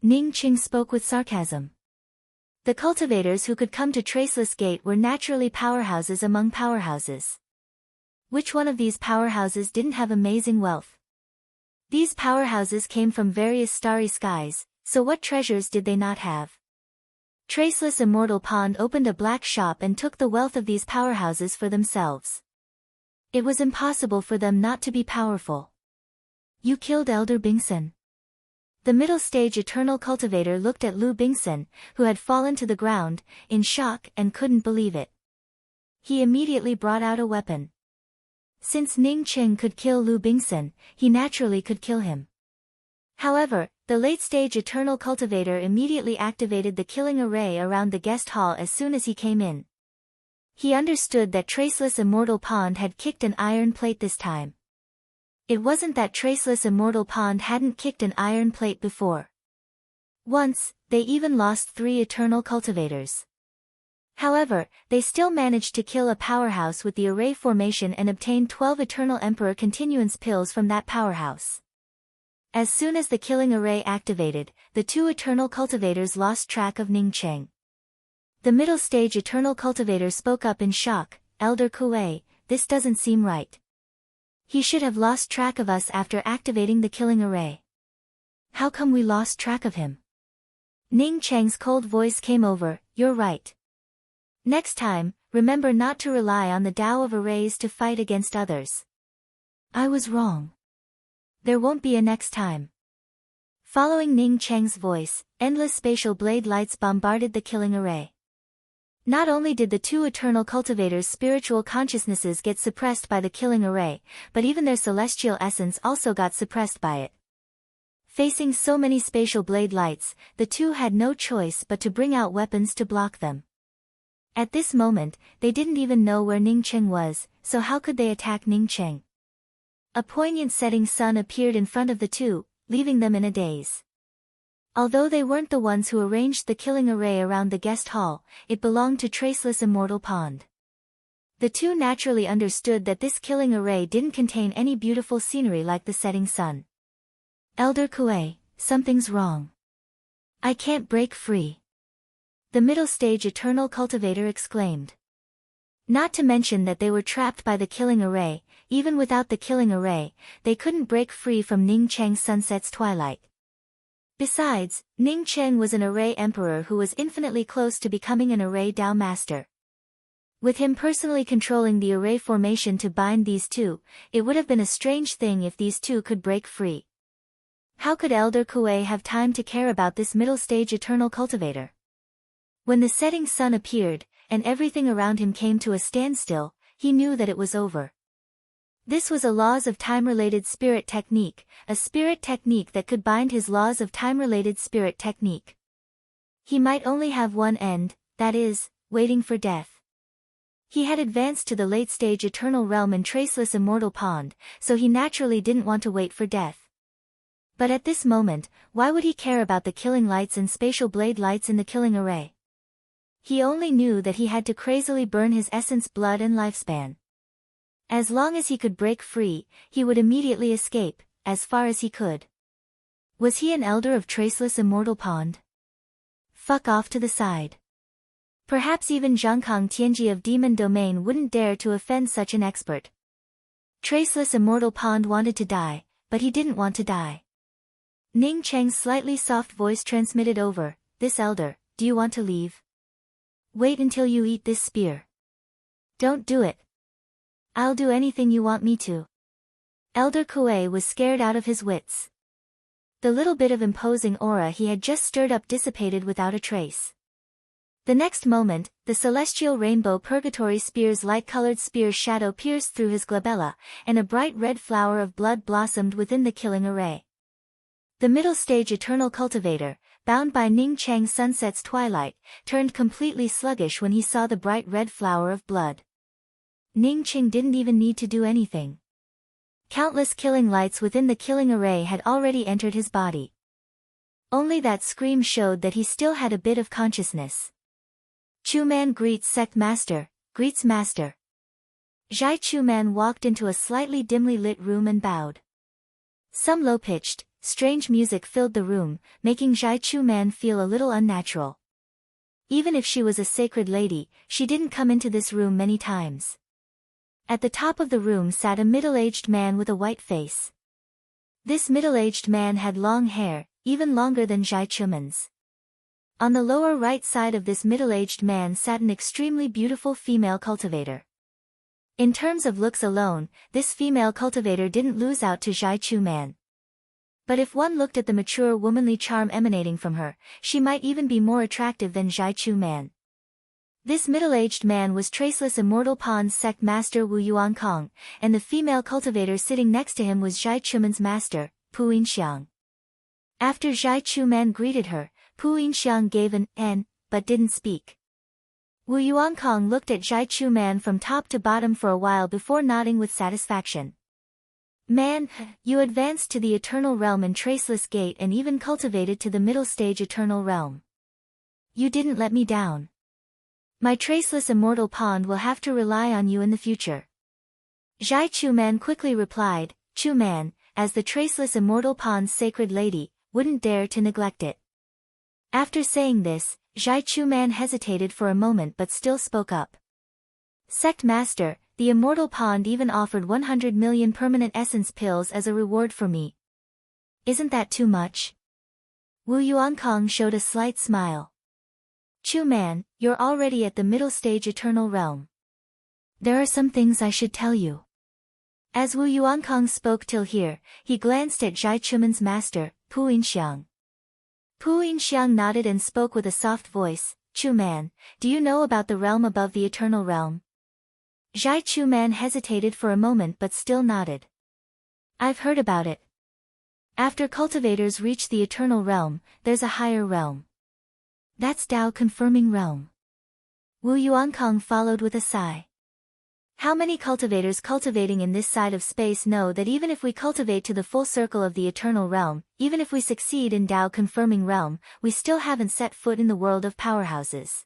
Ning Cheng spoke with sarcasm. The cultivators who could come to Traceless Gate were naturally powerhouses among powerhouses. Which one of these powerhouses didn't have amazing wealth? These powerhouses came from various starry skies, so what treasures did they not have? Traceless Immortal Pond opened a black shop and took the wealth of these powerhouses for themselves. It was impossible for them not to be powerful. You killed Elder Bingsun. The middle-stage Eternal Cultivator looked at Lu Bingsun, who had fallen to the ground, in shock and couldn't believe it. He immediately brought out a weapon. Since Ning Cheng could kill Lu Bingsun, he naturally could kill him. However, the late-stage Eternal Cultivator immediately activated the killing array around the guest hall as soon as he came in. He understood that Traceless Immortal Pond had kicked an iron plate this time. It wasn't that Traceless Immortal Pond hadn't kicked an iron plate before. Once, they even lost 3 Eternal Cultivators. However, they still managed to kill a powerhouse with the array formation and obtain 12 Eternal Emperor Continuance pills from that powerhouse. As soon as the killing array activated, the 2 Eternal Cultivators lost track of Ning Cheng. The middle stage Eternal Cultivator spoke up in shock, Elder Kuei, this doesn't seem right. He should have lost track of us after activating the killing array. How come we lost track of him? Ning Cheng's cold voice came over, you're right. Next time, remember not to rely on the Tao of arrays to fight against others. I was wrong. There won't be a next time. Following Ning Cheng's voice, endless spatial blade lights bombarded the killing array. Not only did the 2 Eternal Cultivators' spiritual consciousnesses get suppressed by the killing array, but even their celestial essence also got suppressed by it. Facing so many spatial blade lights, the 2 had no choice but to bring out weapons to block them. At this moment, they didn't even know where Ning Cheng was, so how could they attack Ning Cheng? A poignant setting sun appeared in front of the 2, leaving them in a daze. Although they weren't the ones who arranged the killing array around the guest hall, it belonged to Traceless Immortal Pond. The 2 naturally understood that this killing array didn't contain any beautiful scenery like the setting sun. Elder Kuei, something's wrong. I can't break free. The middle stage Eternal Cultivator exclaimed. Not to mention that they were trapped by the killing array, even without the killing array, they couldn't break free from Ning Cheng's Sunset's Twilight. Besides, Ning Cheng was an array emperor who was infinitely close to becoming an array Tao master. With him personally controlling the array formation to bind these 2, it would have been a strange thing if these 2 could break free. How could Elder Kuei have time to care about this middle stage Eternal Cultivator? When the setting sun appeared, and everything around him came to a standstill, he knew that it was over. This was a laws of time-related spirit technique, a spirit technique that could bind his laws of time-related spirit technique. He might only have one end, that is, waiting for death. He had advanced to the late-stage Eternal Realm in Traceless Immortal Pond, so he naturally didn't want to wait for death. But at this moment, why would he care about the killing lights and spatial blade lights in the killing array? He only knew that he had to crazily burn his essence, blood and lifespan. As long as he could break free, he would immediately escape, as far as he could. Was he an elder of traceless immortal pond? Fuck off to the side. Perhaps even Zhangkang Tianji of Demon Domain wouldn't dare to offend such an expert. Traceless immortal pond wanted to die, but he didn't want to die. Ning Cheng's slightly soft voice transmitted over, "This elder, do you want to leave? Wait until you eat this spear. Don't do it. I'll do anything you want me to." Elder Kuei was scared out of his wits. The little bit of imposing aura he had just stirred up dissipated without a trace. The next moment, the celestial rainbow purgatory spear's light-colored spear shadow pierced through his glabella, and a bright red flower of blood blossomed within the killing array. The middle stage eternal cultivator, bound by Ning Cheng's sunset's twilight, turned completely sluggish when he saw the bright red flower of blood. Ning Cheng didn't even need to do anything. Countless killing lights within the killing array had already entered his body. Only that scream showed that he still had a bit of consciousness. Chuman greets sect master, greets master. Zhai Chuman walked into a slightly dimly lit room and bowed. Some low-pitched, strange music filled the room, making Zhai Chuman feel a little unnatural. Even if she was a sacred lady, she didn't come into this room many times. At the top of the room sat a middle-aged man with a white face. This middle-aged man had long hair, even longer than Zhai Chuman's. On the lower right side of this middle-aged man sat an extremely beautiful female cultivator. In terms of looks alone, this female cultivator didn't lose out to Zhai Chuman. But if one looked at the mature womanly charm emanating from her, she might even be more attractive than Zhai Chuman. This middle-aged man was Traceless Immortal Pond's sect master Wu Yuankong, and the female cultivator sitting next to him was Zhai Chuman's master, Pu Yinxiang. After Zhai Chuman greeted her, Pu Yinxiang gave an "n," but didn't speak. Wu Yuankong looked at Zhai Chuman from top to bottom for a while before nodding with satisfaction. "Man, you advanced to the Eternal Realm in Traceless Gate and even cultivated to the middle stage Eternal Realm. You didn't let me down. My Traceless Immortal Pond will have to rely on you in the future." Zhai Chuman quickly replied, "Chuman, as the Traceless Immortal Pond's sacred lady, wouldn't dare to neglect it." After saying this, Zhai Chuman hesitated for a moment but still spoke up. "Sect Master, the Immortal Pond even offered 100 million permanent essence pills as a reward for me. Isn't that too much?" Wu Yuankong showed a slight smile. "Chuman, you're already at the middle stage Eternal Realm. There are some things I should tell you." As Wu Yuankong spoke till here, he glanced at Zhai Chuman's master, Pu Yinxiang. Pu Yinxiang nodded and spoke with a soft voice, "Chuman, do you know about the realm above the Eternal Realm?" Zhai Chuman hesitated for a moment but still nodded. "I've heard about it. After cultivators reach the Eternal Realm, there's a higher realm. That's Tao Confirming Realm." Wu Yuankong followed with a sigh. How many cultivators cultivating in this side of space know that even if we cultivate to the full circle of the Eternal Realm, even if we succeed in Tao Confirming Realm, we still haven't set foot in the world of powerhouses?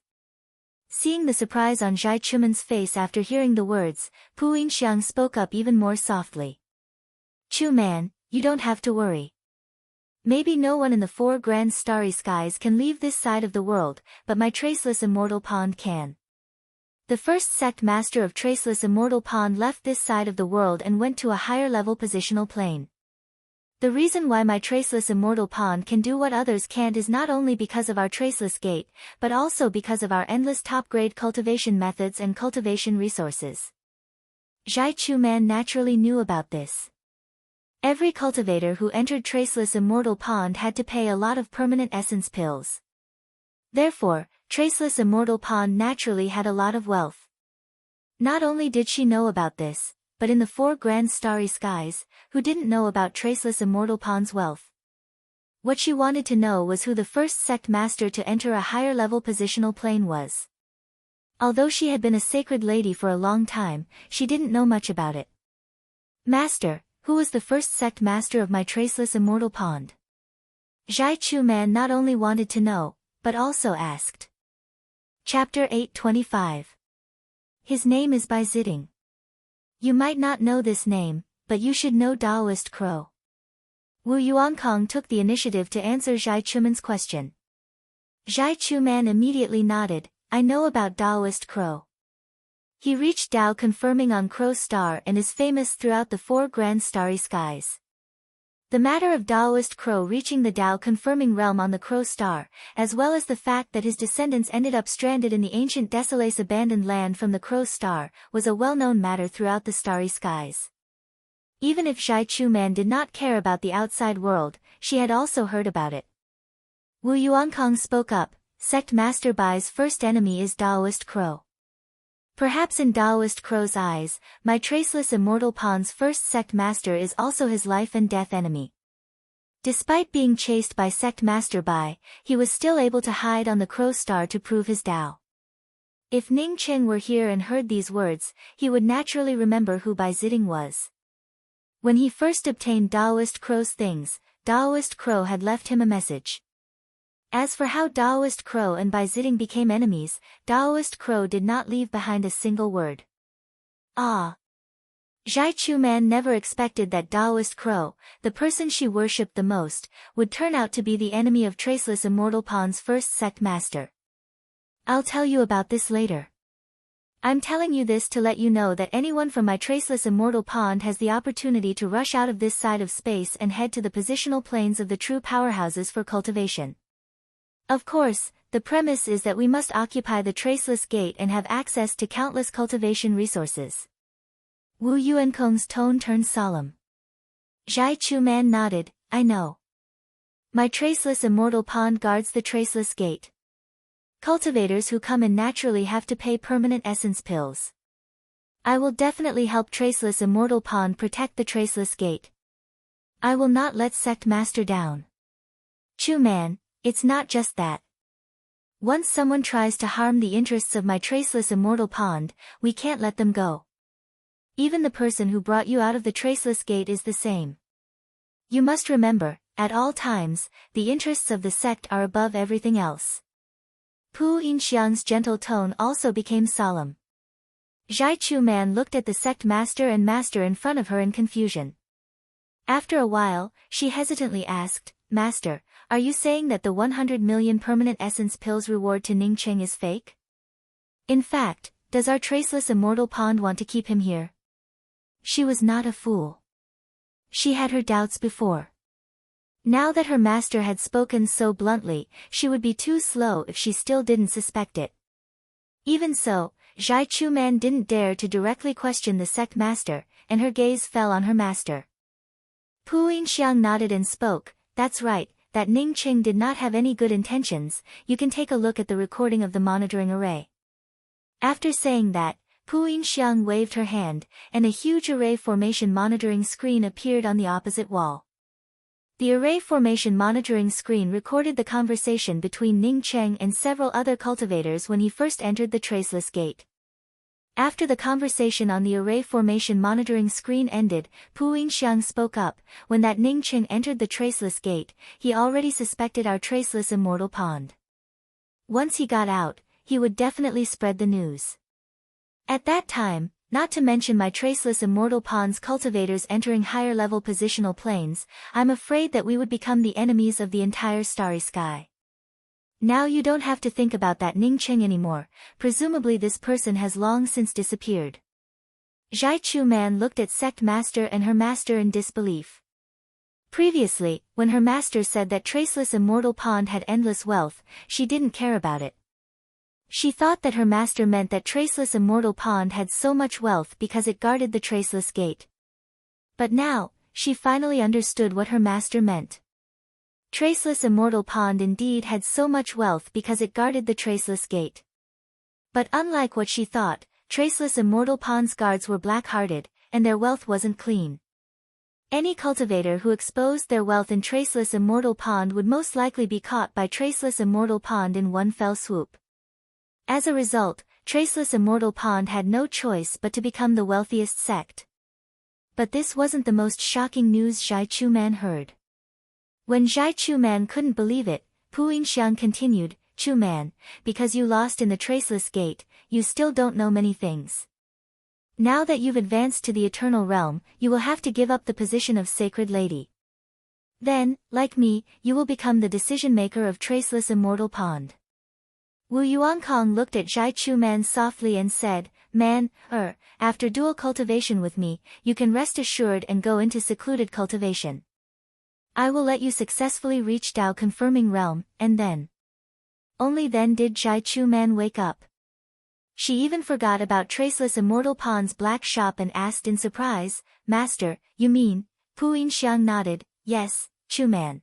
Seeing the surprise on Zhai Chuman's face after hearing the words, Pu Yinxiang spoke up even more softly. "Chuman, you don't have to worry. Maybe no one in the 4 grand starry skies can leave this side of the world, but my Traceless Immortal Pond can. The first sect master of Traceless Immortal Pond left this side of the world and went to a higher level positional plane. The reason why my Traceless Immortal Pond can do what others can't is not only because of our Traceless Gate, but also because of our endless top-grade cultivation methods and cultivation resources." Zhai Chuman naturally knew about this. Every cultivator who entered Traceless Immortal Pond had to pay a lot of permanent essence pills. Therefore, Traceless Immortal Pond naturally had a lot of wealth. Not only did she know about this, but in the 4 grand starry skies, who didn't know about Traceless Immortal Pond's wealth? What she wanted to know was who the first sect master to enter a higher level positional plane was. Although she had been a sacred lady for a long time, she didn't know much about it. "Master, Who was the first sect master of my traceless immortal pond? Zhai Chu Man not only wanted to know, but also asked. Chapter 825. His name is Bai Ziding. You might not know this name, but you should know Daoist Crow. Wu Yuankong took the initiative to answer Zhai Chuman's question. Zhai Chuman immediately nodded, I know about Daoist Crow. He reached Tao confirming on Crow's star and is famous throughout the 4 grand starry skies. The matter of Daoist Crow reaching the Tao confirming realm on the Crow star, as well as the fact that his descendants ended up stranded in the ancient Desolace abandoned land from the Crow star, was a well-known matter throughout the starry skies. Even if Zhai Chuman did not care about the outside world, she had also heard about it. Wu Yuankong spoke up, Sect Master Bai's first enemy is Daoist Crow. Perhaps in Daoist Crow's eyes, my traceless immortal pawn's first sect master is also his life and death enemy. Despite being chased by Sect Master Bai, he was still able to hide on the Crow star to prove his Tao. If Ning Cheng were here and heard these words, he would naturally remember who Bai Ziding was. When he first obtained Daoist Crow's things, Daoist Crow had left him a message. As for how Daoist Crow and Bai Ziding became enemies, Daoist Crow did not leave behind a single word. Ah! Zhai Chuman never expected that Daoist Crow, the person she worshipped the most, would turn out to be the enemy of Traceless Immortal Pawn's first sect master. I'll tell you about this later. I'm telling you this to let you know that anyone from my Traceless Immortal Pond has the opportunity to rush out of this side of space and head to the positional planes of the true powerhouses for cultivation. Of course, the premise is that we must occupy the Traceless Gate and have access to countless cultivation resources. Wu Yuankong's tone turned solemn. Zhai Chuman nodded, I know. My Traceless Immortal Pond guards the Traceless Gate. Cultivators who come in naturally have to pay permanent essence pills. I will definitely help Traceless Immortal Pond protect the Traceless Gate. I will not let Sect Master down. Chuman, it's not just that. Once someone tries to harm the interests of my Traceless Immortal Pond, we can't let them go. Even the person who brought you out of the Traceless Gate is the same. You must remember, at all times, the interests of the sect are above everything else. Pu Yinxiang's gentle tone also became solemn. Zhai Chuman looked at the sect master and master in front of her in confusion. After a while, she hesitantly asked, Master, are you saying that the 100 million permanent essence pills reward to Ning Cheng is fake? In fact, does our Traceless Immortal Pond want to keep him here? She was not a fool. She had her doubts before. Now that her master had spoken so bluntly, she would be too slow if she still didn't suspect it. Even so, Zhai Chuman didn't dare to directly question the sect master, and her gaze fell on her master. Pu Yinxiang nodded and spoke, That's right, that Ning Cheng did not have any good intentions, you can take a look at the recording of the monitoring array. After saying that, Pu Yinxiang waved her hand, and a huge array formation monitoring screen appeared on the opposite wall. The array formation monitoring screen recorded the conversation between Ning Cheng and several other cultivators when he first entered the Traceless Gate. After the conversation on the array formation monitoring screen ended, Pu Yinxiang spoke up, when that Ning Cheng entered the Traceless Gate, he already suspected our Traceless Immortal Pond. Once he got out, he would definitely spread the news. At that time, not to mention my Traceless Immortal Pond's cultivators entering higher-level positional planes, I'm afraid that we would become the enemies of the entire starry sky. Now you don't have to think about that Ning Cheng anymore, presumably this person has long since disappeared. Zhai Chuman looked at Sect Master and her master in disbelief. Previously, when her master said that Traceless Immortal Pond had endless wealth, she didn't care about it. She thought that her master meant that Traceless Immortal Pond had so much wealth because it guarded the Traceless Gate. But now, she finally understood what her master meant. Traceless Immortal Pond indeed had so much wealth because it guarded the Traceless Gate. But unlike what she thought, Traceless Immortal Pond's guards were black-hearted, and their wealth wasn't clean. Any cultivator who exposed their wealth in Traceless Immortal Pond would most likely be caught by Traceless Immortal Pond in one fell swoop. As a result, Traceless Immortal Pond had no choice but to become the wealthiest sect. But this wasn't the most shocking news Zhai Chuman heard. When Zhai Chuman couldn't believe it, Pu Yinxiang continued, Chuman, because you lost in the Traceless Gate, you still don't know many things. Now that you've advanced to the Eternal Realm, you will have to give up the position of Sacred Lady. Then, like me, you will become the decision-maker of Traceless Immortal Pond. Wu Yuankong looked at Zhai Chuman softly and said, after dual cultivation with me, you can rest assured and go into secluded cultivation. I will let you successfully reach Dao Confirming Realm, and then. Only then did Zhai Chuman wake up. She even forgot about Traceless Immortal Pond's black shop and asked in surprise, Master, you mean? Pu Yinxiang nodded, yes, Chuman.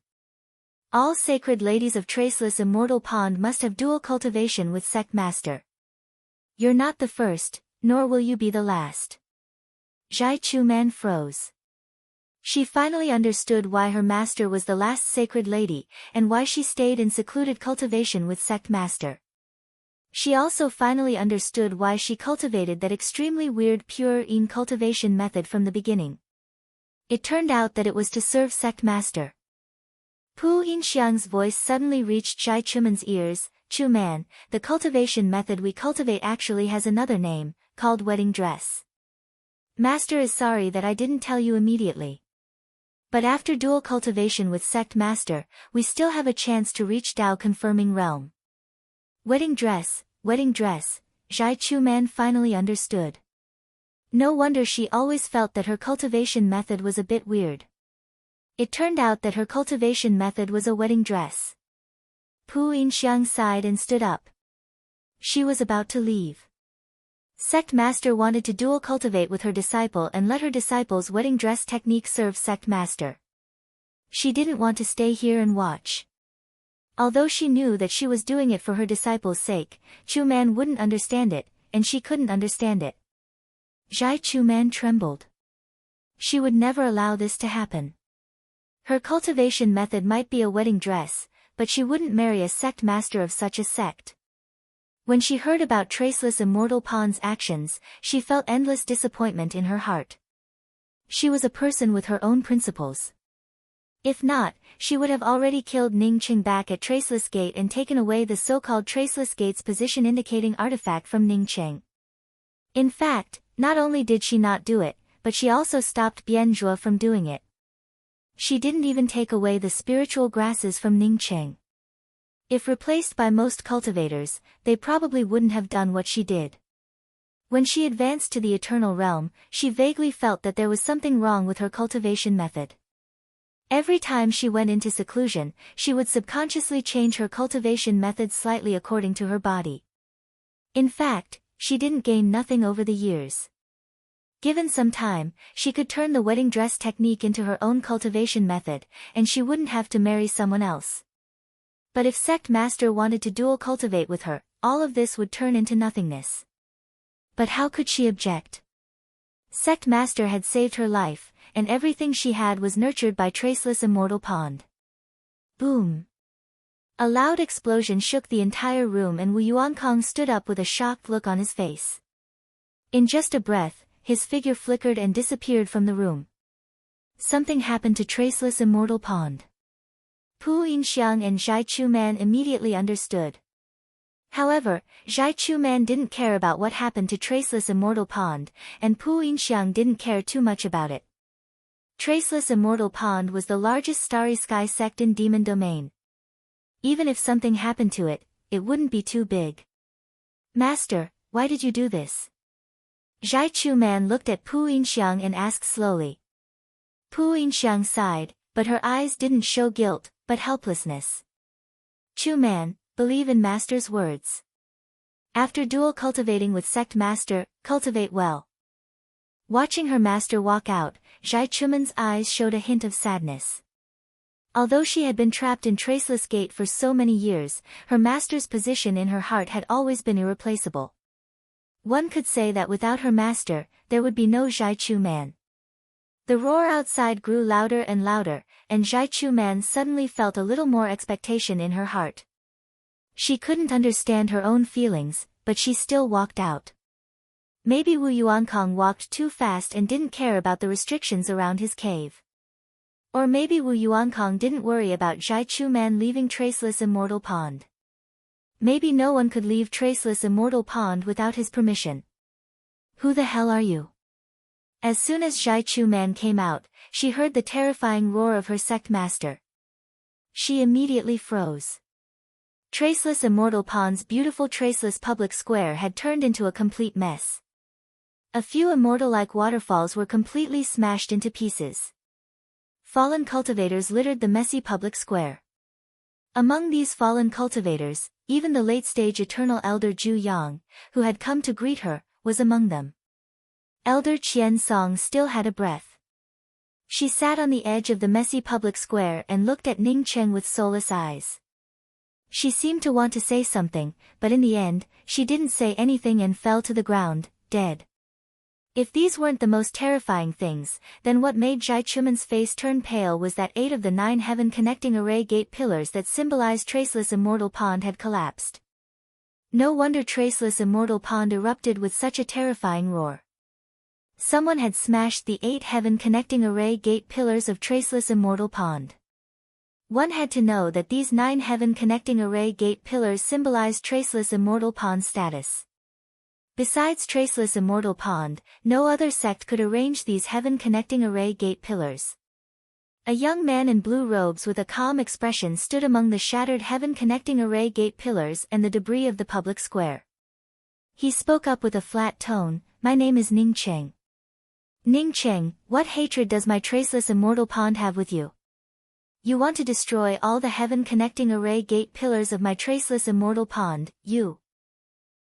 All sacred ladies of Traceless Immortal Pond must have dual cultivation with Sect Master. You're not the first, nor will you be the last. Zhai Chuman froze. She finally understood why her master was the last sacred lady, and why she stayed in secluded cultivation with Sect Master. She also finally understood why she cultivated that extremely weird pure Yin cultivation method from the beginning. It turned out that it was to serve Sect Master. Pu Yinxiang's voice suddenly reached Zhai Chuman's ears, Chuman, the cultivation method we cultivate actually has another name, called wedding dress. Master is sorry that I didn't tell you immediately. But after dual cultivation with Sect Master, we still have a chance to reach Dao Confirming Realm. Wedding dress, Zhai Chuman finally understood. No wonder she always felt that her cultivation method was a bit weird. It turned out that her cultivation method was a wedding dress. Pu Yinxiang sighed and stood up. She was about to leave. Sect Master wanted to dual cultivate with her disciple and let her disciple's wedding dress technique serve Sect Master. She didn't want to stay here and watch. Although she knew that she was doing it for her disciple's sake, Chuman wouldn't understand it, and she couldn't understand it. Zhai Chuman trembled. She would never allow this to happen. Her cultivation method might be a wedding dress, but she wouldn't marry a sect master of such a sect. When she heard about Traceless Immortal Pond's actions, she felt endless disappointment in her heart. She was a person with her own principles. If not, she would have already killed Ning Qing back at Traceless Gate and taken away the so-called Traceless Gate's position indicating artifact from Ning Qing. In fact, not only did she not do it, but she also stopped Bian Zhuo from doing it. She didn't even take away the spiritual grasses from Ning Qing. If replaced by most cultivators, they probably wouldn't have done what she did. When she advanced to the Eternal Realm, she vaguely felt that there was something wrong with her cultivation method. Every time she went into seclusion, she would subconsciously change her cultivation method slightly according to her body. In fact, she didn't gain nothing over the years. Given some time, she could turn the wedding dress technique into her own cultivation method, and she wouldn't have to marry someone else. But if Sect Master wanted to dual cultivate with her, all of this would turn into nothingness. But how could she object? Sect Master had saved her life, and everything she had was nurtured by Traceless Immortal Pond. Boom! A loud explosion shook the entire room and Wu Yuankong stood up with a shocked look on his face. In just a breath, his figure flickered and disappeared from the room. Something happened to Traceless Immortal Pond. Pu Yinxiang and Zhai Chuman immediately understood. However, Zhai Chuman didn't care about what happened to Traceless Immortal Pond, and Pu Yinxiang didn't care too much about it. Traceless Immortal Pond was the largest Starry Sky sect in Demon Domain. Even if something happened to it, it wouldn't be too big. Master, why did you do this? Zhai Chuman looked at Pu Yinxiang and asked slowly. Pu Yinxiang sighed, but her eyes didn't show guilt, but helplessness. Chuman, believe in Master's words. After dual cultivating with Sect Master, cultivate well. Watching her master walk out, Zhai Chuman's eyes showed a hint of sadness. Although she had been trapped in Traceless Gate for so many years, her master's position in her heart had always been irreplaceable. One could say that without her master, there would be no Zhai Chuman. The roar outside grew louder and louder, and Zhai Chuman suddenly felt a little more expectation in her heart. She couldn't understand her own feelings, but she still walked out. Maybe Wu Yuankong walked too fast and didn't care about the restrictions around his cave. Or maybe Wu Yuankong didn't worry about Zhai Chuman leaving Traceless Immortal Pond. Maybe no one could leave Traceless Immortal Pond without his permission. Who the hell are you? As soon as Zhai Chuman came out, she heard the terrifying roar of her sect master. She immediately froze. Traceless Immortal Pond's beautiful traceless public square had turned into a complete mess. A few immortal-like waterfalls were completely smashed into pieces. Fallen cultivators littered the messy public square. Among these fallen cultivators, even the late-stage Eternal Elder Zhu Yang, who had come to greet her, was among them. Elder Qian Song still had a breath. She sat on the edge of the messy public square and looked at Ning Cheng with soulless eyes. She seemed to want to say something, but in the end, she didn't say anything and fell to the ground, dead. If these weren't the most terrifying things, then what made Zhai Chuman's face turn pale was that 8 of the 9 heaven-connecting array gate pillars that symbolized Traceless Immortal Pond had collapsed. No wonder Traceless Immortal Pond erupted with such a terrifying roar. Someone had smashed the 8 heaven-connecting array gate pillars of Traceless Immortal Pond. One had to know that these 9 heaven-connecting array gate pillars symbolized Traceless Immortal Pond's status. Besides Traceless Immortal Pond, no other sect could arrange these heaven-connecting array gate pillars. A young man in blue robes with a calm expression stood among the shattered heaven-connecting array gate pillars and the debris of the public square. He spoke up with a flat tone, "My name is Ning Cheng." "Ning Cheng, what hatred does my Traceless Immortal Pond have with you? You want to destroy all the heaven-connecting array gate pillars of my Traceless Immortal Pond, you."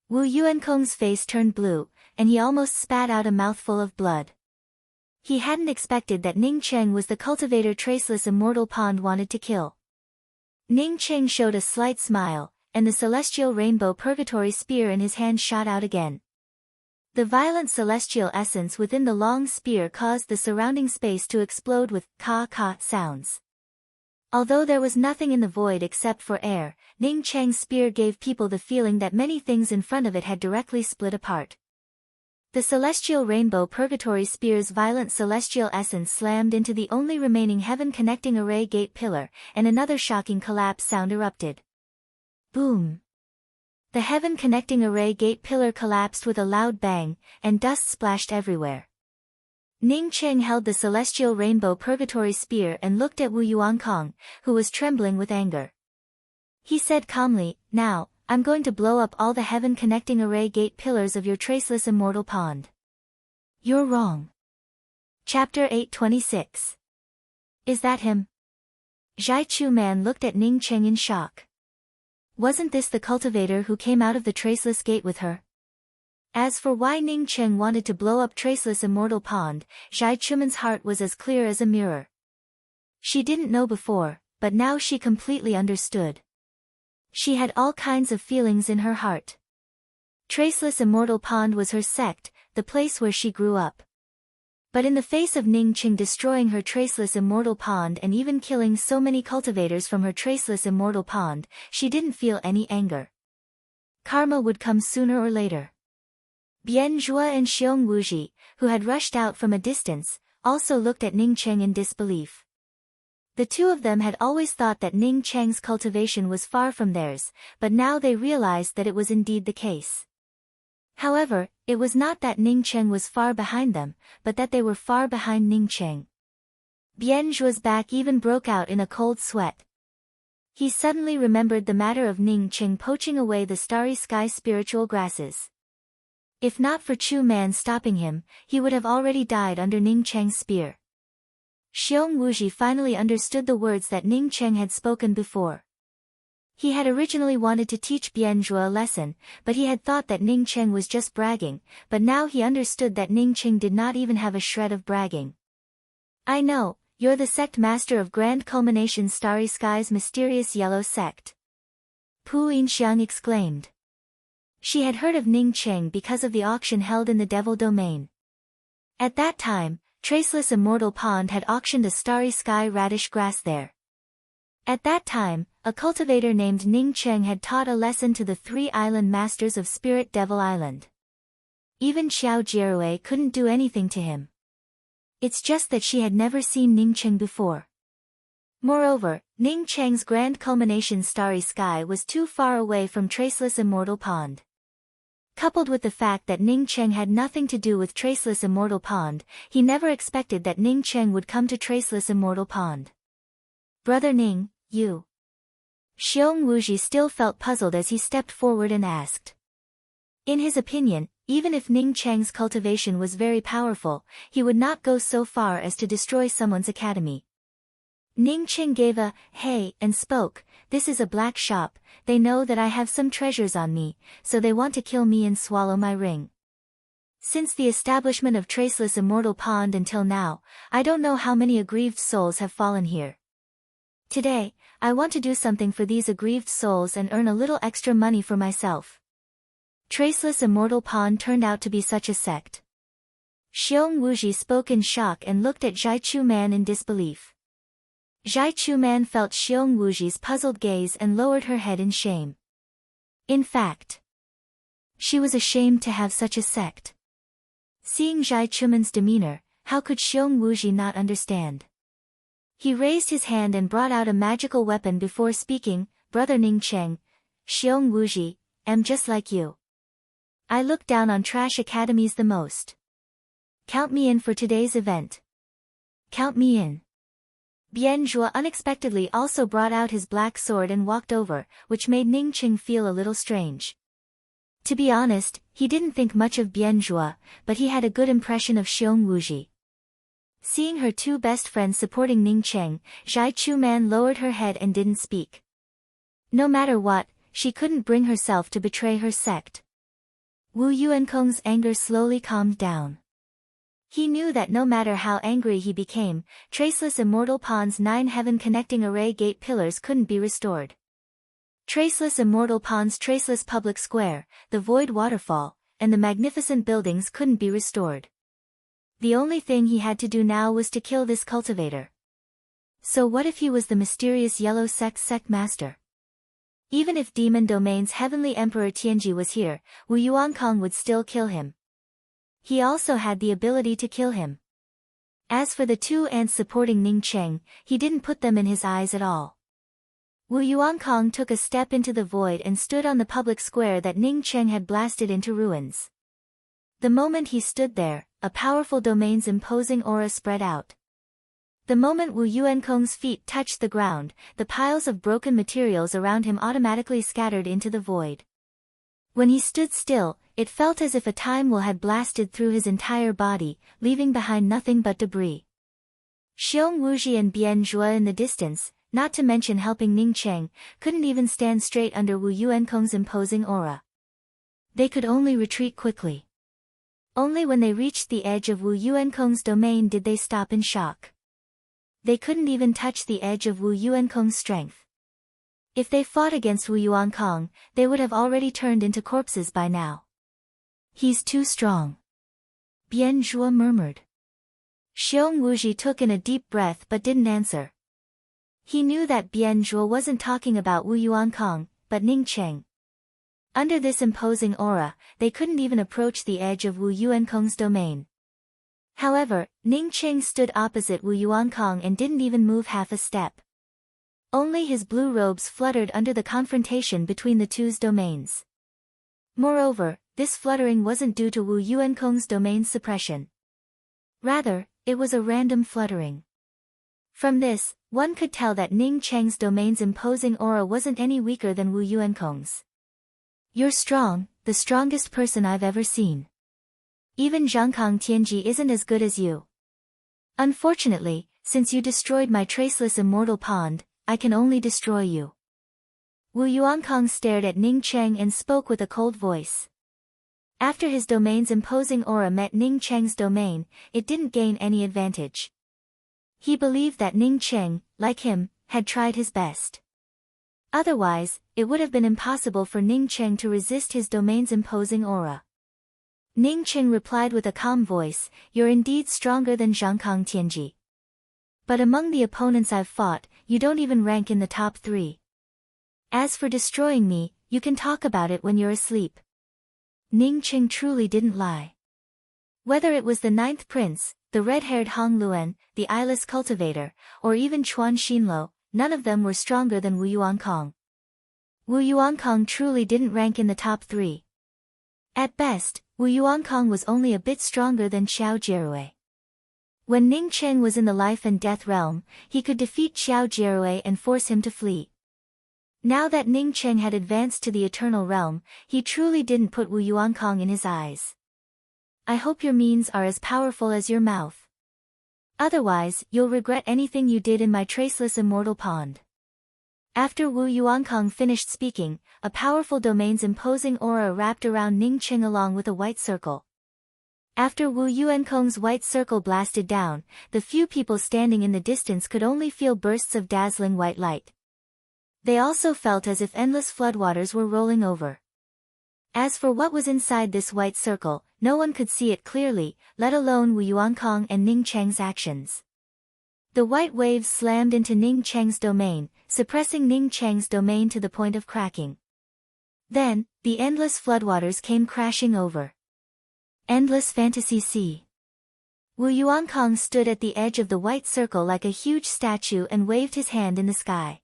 Wu Yuankong's face turned blue, and he almost spat out a mouthful of blood. He hadn't expected that Ning Cheng was the cultivator Traceless Immortal Pond wanted to kill. Ning Cheng showed a slight smile, and the celestial rainbow purgatory spear in his hand shot out again. The violent celestial essence within the long spear caused the surrounding space to explode with ka-ka sounds. Although there was nothing in the void except for air, Ning Cheng's spear gave people the feeling that many things in front of it had directly split apart. The celestial rainbow purgatory spear's violent celestial essence slammed into the only remaining heaven-connecting array gate pillar, and another shocking collapse sound erupted. Boom! The heaven-connecting array gate pillar collapsed with a loud bang, and dust splashed everywhere. Ning Cheng held the celestial rainbow purgatory spear and looked at Wu Yuankong, who was trembling with anger. He said calmly, "Now, I'm going to blow up all the heaven-connecting array gate pillars of your Traceless Immortal Pond." "You're wrong." Chapter 826. Is that him? Zhai Chuman looked at Ning Cheng in shock. Wasn't this the cultivator who came out of the Traceless Gate with her? As for why Ning Cheng wanted to blow up Traceless Immortal Pond, Zhai Chuman's heart was as clear as a mirror. She didn't know before, but now she completely understood. She had all kinds of feelings in her heart. Traceless Immortal Pond was her sect, the place where she grew up. But in the face of Ning Cheng destroying her Traceless Immortal Pond and even killing so many cultivators from her Traceless Immortal Pond, she didn't feel any anger. Karma would come sooner or later. Bian Zhua and Xiong Wuji, who had rushed out from a distance, also looked at Ning Cheng in disbelief. The two of them had always thought that Ning Cheng's cultivation was far from theirs, but now they realized that it was indeed the case. However, it was not that Ning Cheng was far behind them, but that they were far behind Ning Cheng. Bian Zhua's back even broke out in a cold sweat. He suddenly remembered the matter of Ning Cheng poaching away the starry sky spiritual grasses. If not for Chu Man stopping him, he would have already died under Ning Cheng's spear. Xiong Wuji finally understood the words that Ning Cheng had spoken before. He had originally wanted to teach Bian Zhua a lesson, but he had thought that Ning Cheng was just bragging, but now he understood that Ning Cheng did not even have a shred of bragging. "I know, you're the sect master of Grand Culmination Starry Sky's mysterious yellow sect," Pu Yinxiang exclaimed. She had heard of Ning Cheng because of the auction held in the Devil Domain. At that time, Traceless Immortal Pond had auctioned a starry sky radish grass there. At that time, a cultivator named Ning Cheng had taught a lesson to the 3 island masters of Spirit Devil Island. Even Xiao Jierui couldn't do anything to him. It's just that she had never seen Ning Cheng before. Moreover, Ning Cheng's grand culmination starry sky was too far away from Traceless Immortal Pond. Coupled with the fact that Ning Cheng had nothing to do with Traceless Immortal Pond, he never expected that Ning Cheng would come to Traceless Immortal Pond. Brother Ning, you. Xiong Wuji still felt puzzled as he stepped forward and asked. In his opinion, even if Ning Cheng's cultivation was very powerful, he would not go so far as to destroy someone's academy. Ning Cheng gave a hey and spoke, "This is a black shop, they know that I have some treasures on me, so they want to kill me and swallow my ring. Since the establishment of Traceless Immortal Pond until now, I don't know how many aggrieved souls have fallen here. Today, I want to do something for these aggrieved souls and earn a little extra money for myself." Traceless Immortal Pond turned out to be such a sect. Xiong Wuji spoke in shock and looked at Zhai Chuman in disbelief. Zhai Chuman felt Xiong Wuji's puzzled gaze and lowered her head in shame. In fact, she was ashamed to have such a sect. Seeing Zhai Chuman's demeanor, how could Xiong Wuji not understand? He raised his hand and brought out a magical weapon before speaking, "Brother Ning Cheng, Xiong Wuji, am just like you. I look down on trash academies the most. Count me in for today's event. Count me in." Bian Zhuo unexpectedly also brought out his black sword and walked over, which made Ning Cheng feel a little strange. To be honest, he didn't think much of Bian Zhuo, but he had a good impression of Xiong Wuji. Seeing her two best friends supporting Ning Cheng, Zhai Chuman lowered her head and didn't speak. No matter what, she couldn't bring herself to betray her sect. Wu Yuankong's anger slowly calmed down. He knew that no matter how angry he became, Traceless Immortal Pond's 9 heaven-connecting array gate pillars couldn't be restored. Traceless Immortal Pond's traceless public square, the void waterfall, and the magnificent buildings couldn't be restored. The only thing he had to do now was to kill this cultivator. So what if he was the mysterious yellow sect master? Even if Demon Domain's heavenly emperor Tianji was here, Wu Yuankong would still kill him. He also had the ability to kill him. As for the two ants supporting Ning Cheng, he didn't put them in his eyes at all. Wu Yuankong took a step into the void and stood on the public square that Ning Cheng had blasted into ruins. The moment he stood there, a powerful domain's imposing aura spread out. The moment Wu Yuankong's feet touched the ground, the piles of broken materials around him automatically scattered into the void. When he stood still, it felt as if a time whirl had blasted through his entire body, leaving behind nothing but debris. Xiong Wuji and Bian Zhuo in the distance, not to mention helping Ning Cheng, couldn't even stand straight under Wu Yuankong's imposing aura. They could only retreat quickly. Only when they reached the edge of Wu Yuankong's domain did they stop in shock. They couldn't even touch the edge of Wu Yuankong's strength. If they fought against Wu Yuankong, they would have already turned into corpses by now. He's too strong. Bian Zhuo murmured. Xiong Wuji took in a deep breath but didn't answer. He knew that Bian Zhuo wasn't talking about Wu Yuankong, but Ning Cheng. Under this imposing aura, they couldn't even approach the edge of Wu Yuankong's domain. However, Ning Cheng stood opposite Wu Yuankong and didn't even move half a step. Only his blue robes fluttered under the confrontation between the two's domains. Moreover, this fluttering wasn't due to Wu Yuankong's domain's suppression. Rather, it was a random fluttering. From this, one could tell that Ning Cheng's domain's imposing aura wasn't any weaker than Wu Yuankong's. "You're strong, the strongest person I've ever seen. Even Zhangkang Tianji isn't as good as you. Unfortunately, since you destroyed my traceless immortal pond, I can only destroy you." Wu Yuankong stared at Ning Cheng and spoke with a cold voice. After his domain's imposing aura met Ning Cheng's domain, it didn't gain any advantage. He believed that Ning Cheng, like him, had tried his best. Otherwise, it would have been impossible for Ning Cheng to resist his domain's imposing aura. Ning Cheng replied with a calm voice, "You're indeed stronger than Zhangkang Tianji. But among the opponents I've fought, you don't even rank in the top 3. As for destroying me, you can talk about it when you're asleep." Ning Qing truly didn't lie. Whether it was the ninth prince, the red-haired Hong Luan, the eyeless cultivator, or even Chuan Xinluo, none of them were stronger than Wu Yuankong. Wu Yuankong truly didn't rank in the top 3. At best, Wu Yuankong was only a bit stronger than Xiao Jierui. When Ning Qing was in the life and death realm, he could defeat Xiao Jierui and force him to flee. Now that Ning Qing had advanced to the eternal realm, he truly didn't put Wu Yuankong in his eyes. I hope your means are as powerful as your mouth. Otherwise, you'll regret anything you did in my traceless immortal pond. After Wu Yuankong finished speaking, a powerful domain's imposing aura wrapped around Ning Qing along with a white circle. After Wu Yuankong's white circle blasted down, the few people standing in the distance could only feel bursts of dazzling white light. They also felt as if endless floodwaters were rolling over. As for what was inside this white circle, no one could see it clearly, let alone Wu Yuankong and Ning Qing's actions. The white waves slammed into Ning Qing's domain, suppressing Ning Qing's domain to the point of cracking. Then, the endless floodwaters came crashing over. Endless fantasy sea. Wu Yuankong stood at the edge of the white circle like a huge statue and waved his hand in the sky.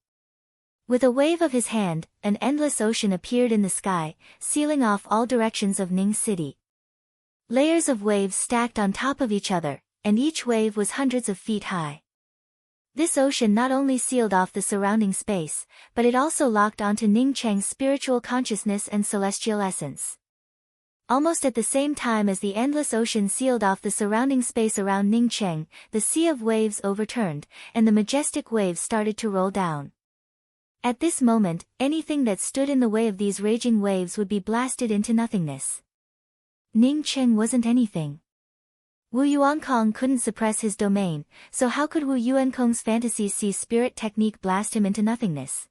With a wave of his hand, an endless ocean appeared in the sky, sealing off all directions of Ning City. Layers of waves stacked on top of each other, and each wave was hundreds of feet high. This ocean not only sealed off the surrounding space, but it also locked onto Ning Qing's spiritual consciousness and celestial essence. Almost at the same time as the endless ocean sealed off the surrounding space around Ning Qing, the sea of waves overturned, and the majestic waves started to roll down. At this moment, anything that stood in the way of these raging waves would be blasted into nothingness. Ning Qing wasn't anything. Wu Yuankong couldn't suppress his domain, so how could Wu Yuankong's fantasy sea spirit technique blast him into nothingness?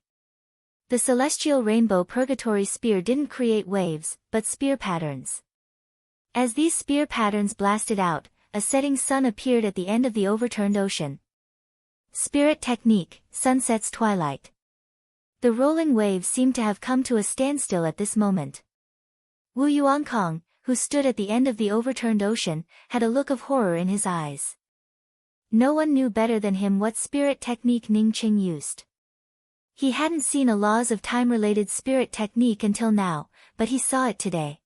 The celestial rainbow purgatory spear didn't create waves, but spear patterns. As these spear patterns blasted out, a setting sun appeared at the end of the overturned ocean. Spirit technique, sunset's twilight. The rolling waves seemed to have come to a standstill at this moment. Wu Yuankong, who stood at the end of the overturned ocean, had a look of horror in his eyes. No one knew better than him what spirit technique Ning Qing used. He hadn't seen a laws of time-related spirit technique until now, but he saw it today.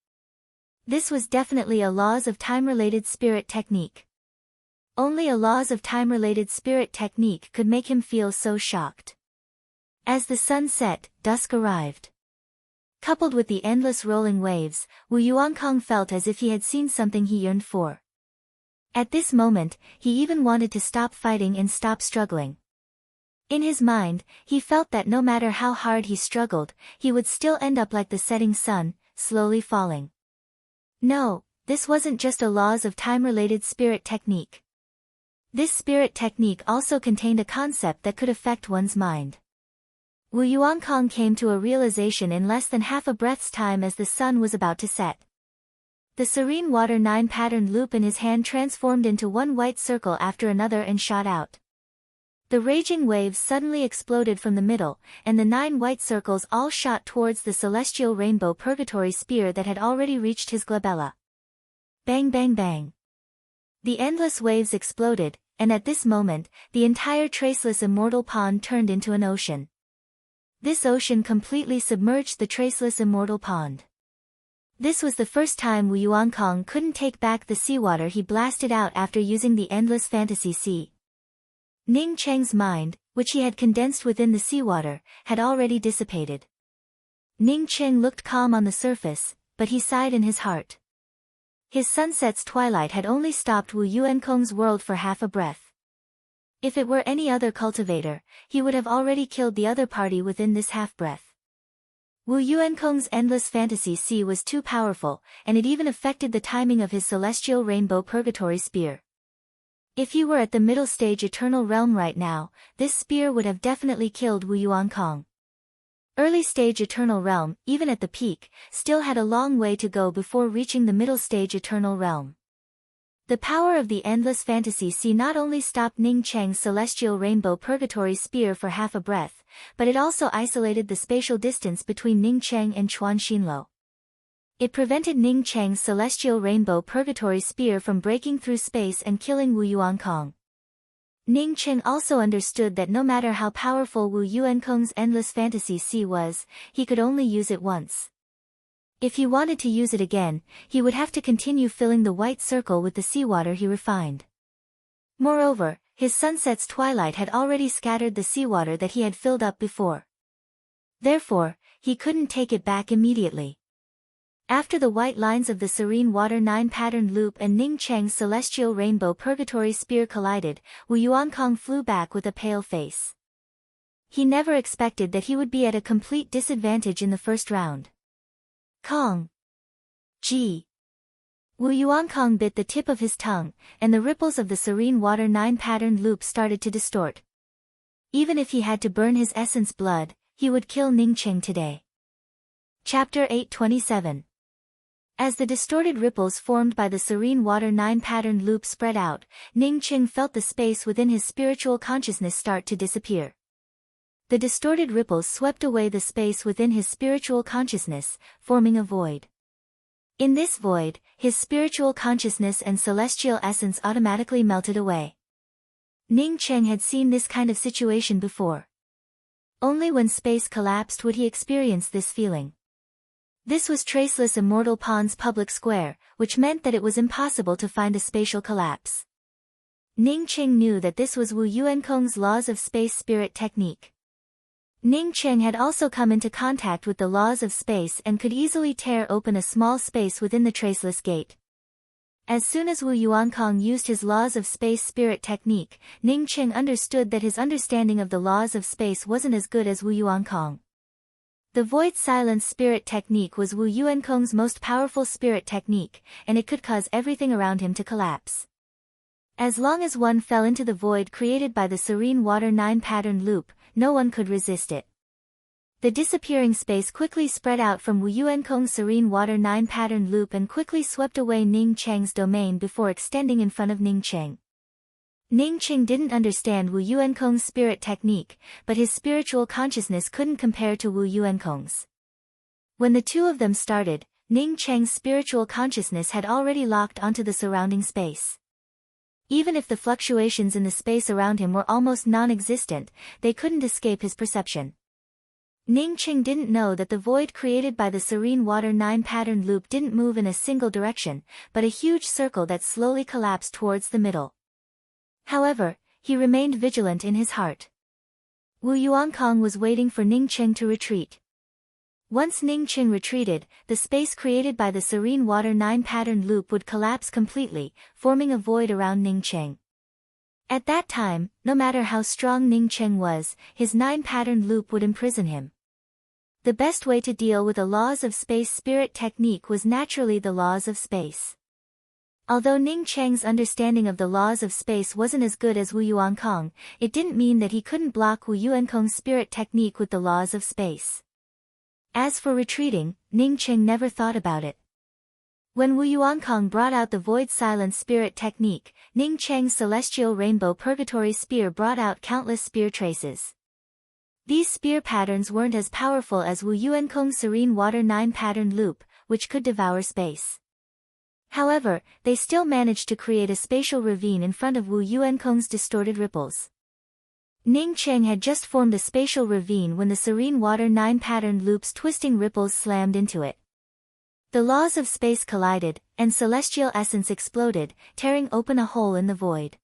This was definitely a laws of time-related spirit technique. Only a laws of time-related spirit technique could make him feel so shocked. As the sun set, dusk arrived. Coupled with the endless rolling waves, Wu Yuankong felt as if he had seen something he yearned for. At this moment, he even wanted to stop fighting and stop struggling. In his mind, he felt that no matter how hard he struggled, he would still end up like the setting sun, slowly falling. No, this wasn't just a laws of time-related spirit technique. This spirit technique also contained a concept that could affect one's mind. Wu Yuankong came to a realization in less than half a breath's time as the sun was about to set. The serene water 9-patterned loop in his hand transformed into one white circle after another and shot out. The raging waves suddenly exploded from the middle, and the 9 white circles all shot towards the celestial rainbow purgatory spear that had already reached his glabella. Bang bang bang. The endless waves exploded, and at this moment, the entire traceless immortal pond turned into an ocean. This ocean completely submerged the traceless immortal pond. This was the first time Wu Yuankong couldn't take back the seawater he blasted out after using the endless fantasy sea. Ning Qing's mind, which he had condensed within the seawater, had already dissipated. Ning Qing looked calm on the surface, but he sighed in his heart. His sunset's twilight had only stopped Wu Yuankong's world for half a breath. If it were any other cultivator, he would have already killed the other party within this half-breath. Wu Yuankong's endless fantasy sea was too powerful, and it even affected the timing of his celestial rainbow purgatory spear. If he were at the middle stage eternal realm right now, this spear would have definitely killed Wu Yuankong. Early stage eternal realm, even at the peak, still had a long way to go before reaching the middle stage eternal realm. The power of the endless fantasy sea not only stopped Ning Qing's celestial rainbow purgatory spear for half a breath, but it also isolated the spatial distance between Ning Qing and Chuan Xinluo. It prevented Ning Cheng's celestial rainbow purgatory spear from breaking through space and killing Wu Yuankong. Ning Cheng also understood that no matter how powerful Wu Yuankong's endless fantasy sea was, he could only use it once. If he wanted to use it again, he would have to continue filling the white circle with the seawater he refined. Moreover, his sunset's twilight had already scattered the seawater that he had filled up before. Therefore, he couldn't take it back immediately. After the white lines of the serene water 9-patterned loop and Ning Cheng's celestial rainbow purgatory spear collided, Wu Yuankong flew back with a pale face. He never expected that he would be at a complete disadvantage in the first round. Kong! Gee! Wu Yuankong bit the tip of his tongue, and the ripples of the serene water 9-patterned loop started to distort. Even if he had to burn his essence blood, he would kill Ning Cheng today. Chapter 827. As the distorted ripples formed by the serene water 9-patterned loop spread out, Ning Cheng felt the space within his spiritual consciousness start to disappear. The distorted ripples swept away the space within his spiritual consciousness, forming a void. In this void, his spiritual consciousness and celestial essence automatically melted away. Ning Cheng had seen this kind of situation before. Only when space collapsed would he experience this feeling. This was Traceless Immortal Pond's public square, which meant that it was impossible to find a spatial collapse. Ning Cheng knew that this was Wu Yuankong's laws of space spirit technique. Ning Cheng had also come into contact with the laws of space and could easily tear open a small space within the Traceless Gate. As soon as Wu Yuankong used his laws of space spirit technique, Ning Cheng understood that his understanding of the laws of space wasn't as good as Wu Yuankong. The Void Silence spirit technique was Wu Yuankong's most powerful spirit technique, and it could cause everything around him to collapse. As long as one fell into the void created by the serene water 9-patterned loop, no one could resist it. The disappearing space quickly spread out from Wu Yuankong's serene water 9-patterned loop and quickly swept away Ning Cheng's domain before extending in front of Ning Cheng. Ning Cheng didn't understand Wu Yuankong's spirit technique, but his spiritual consciousness couldn't compare to Wu Yuankong's. When the two of them started, Ning Cheng's spiritual consciousness had already locked onto the surrounding space. Even if the fluctuations in the space around him were almost non-existent, they couldn't escape his perception. Ning Cheng didn't know that the void created by the serene water 9-patterned loop didn't move in a single direction, but a huge circle that slowly collapsed towards the middle. However, he remained vigilant in his heart. Wu Yuankong was waiting for Ning Cheng to retreat. Once Ning Cheng retreated, the space created by the serene water 9-patterned loop would collapse completely, forming a void around Ning Cheng. At that time, no matter how strong Ning Cheng was, his 9-patterned loop would imprison him. The best way to deal with the laws of space spirit technique was naturally the laws of space. Although Ning Cheng's understanding of the laws of space wasn't as good as Wu Yuankong, it didn't mean that he couldn't block Wu Yuankong's spirit technique with the laws of space. As for retreating, Ning Cheng never thought about it. When Wu Yuankong brought out the Void Silence spirit technique, Ning Cheng's celestial rainbow purgatory spear brought out countless spear traces. These spear patterns weren't as powerful as Wu Yuankong's serene water 9-patterned loop, which could devour space. However, they still managed to create a spatial ravine in front of Wu Yuankong's distorted ripples. Ning Cheng had just formed a spatial ravine when the serene water 9-patterned loop's twisting ripples slammed into it. The laws of space collided, and celestial essence exploded, tearing open a hole in the void.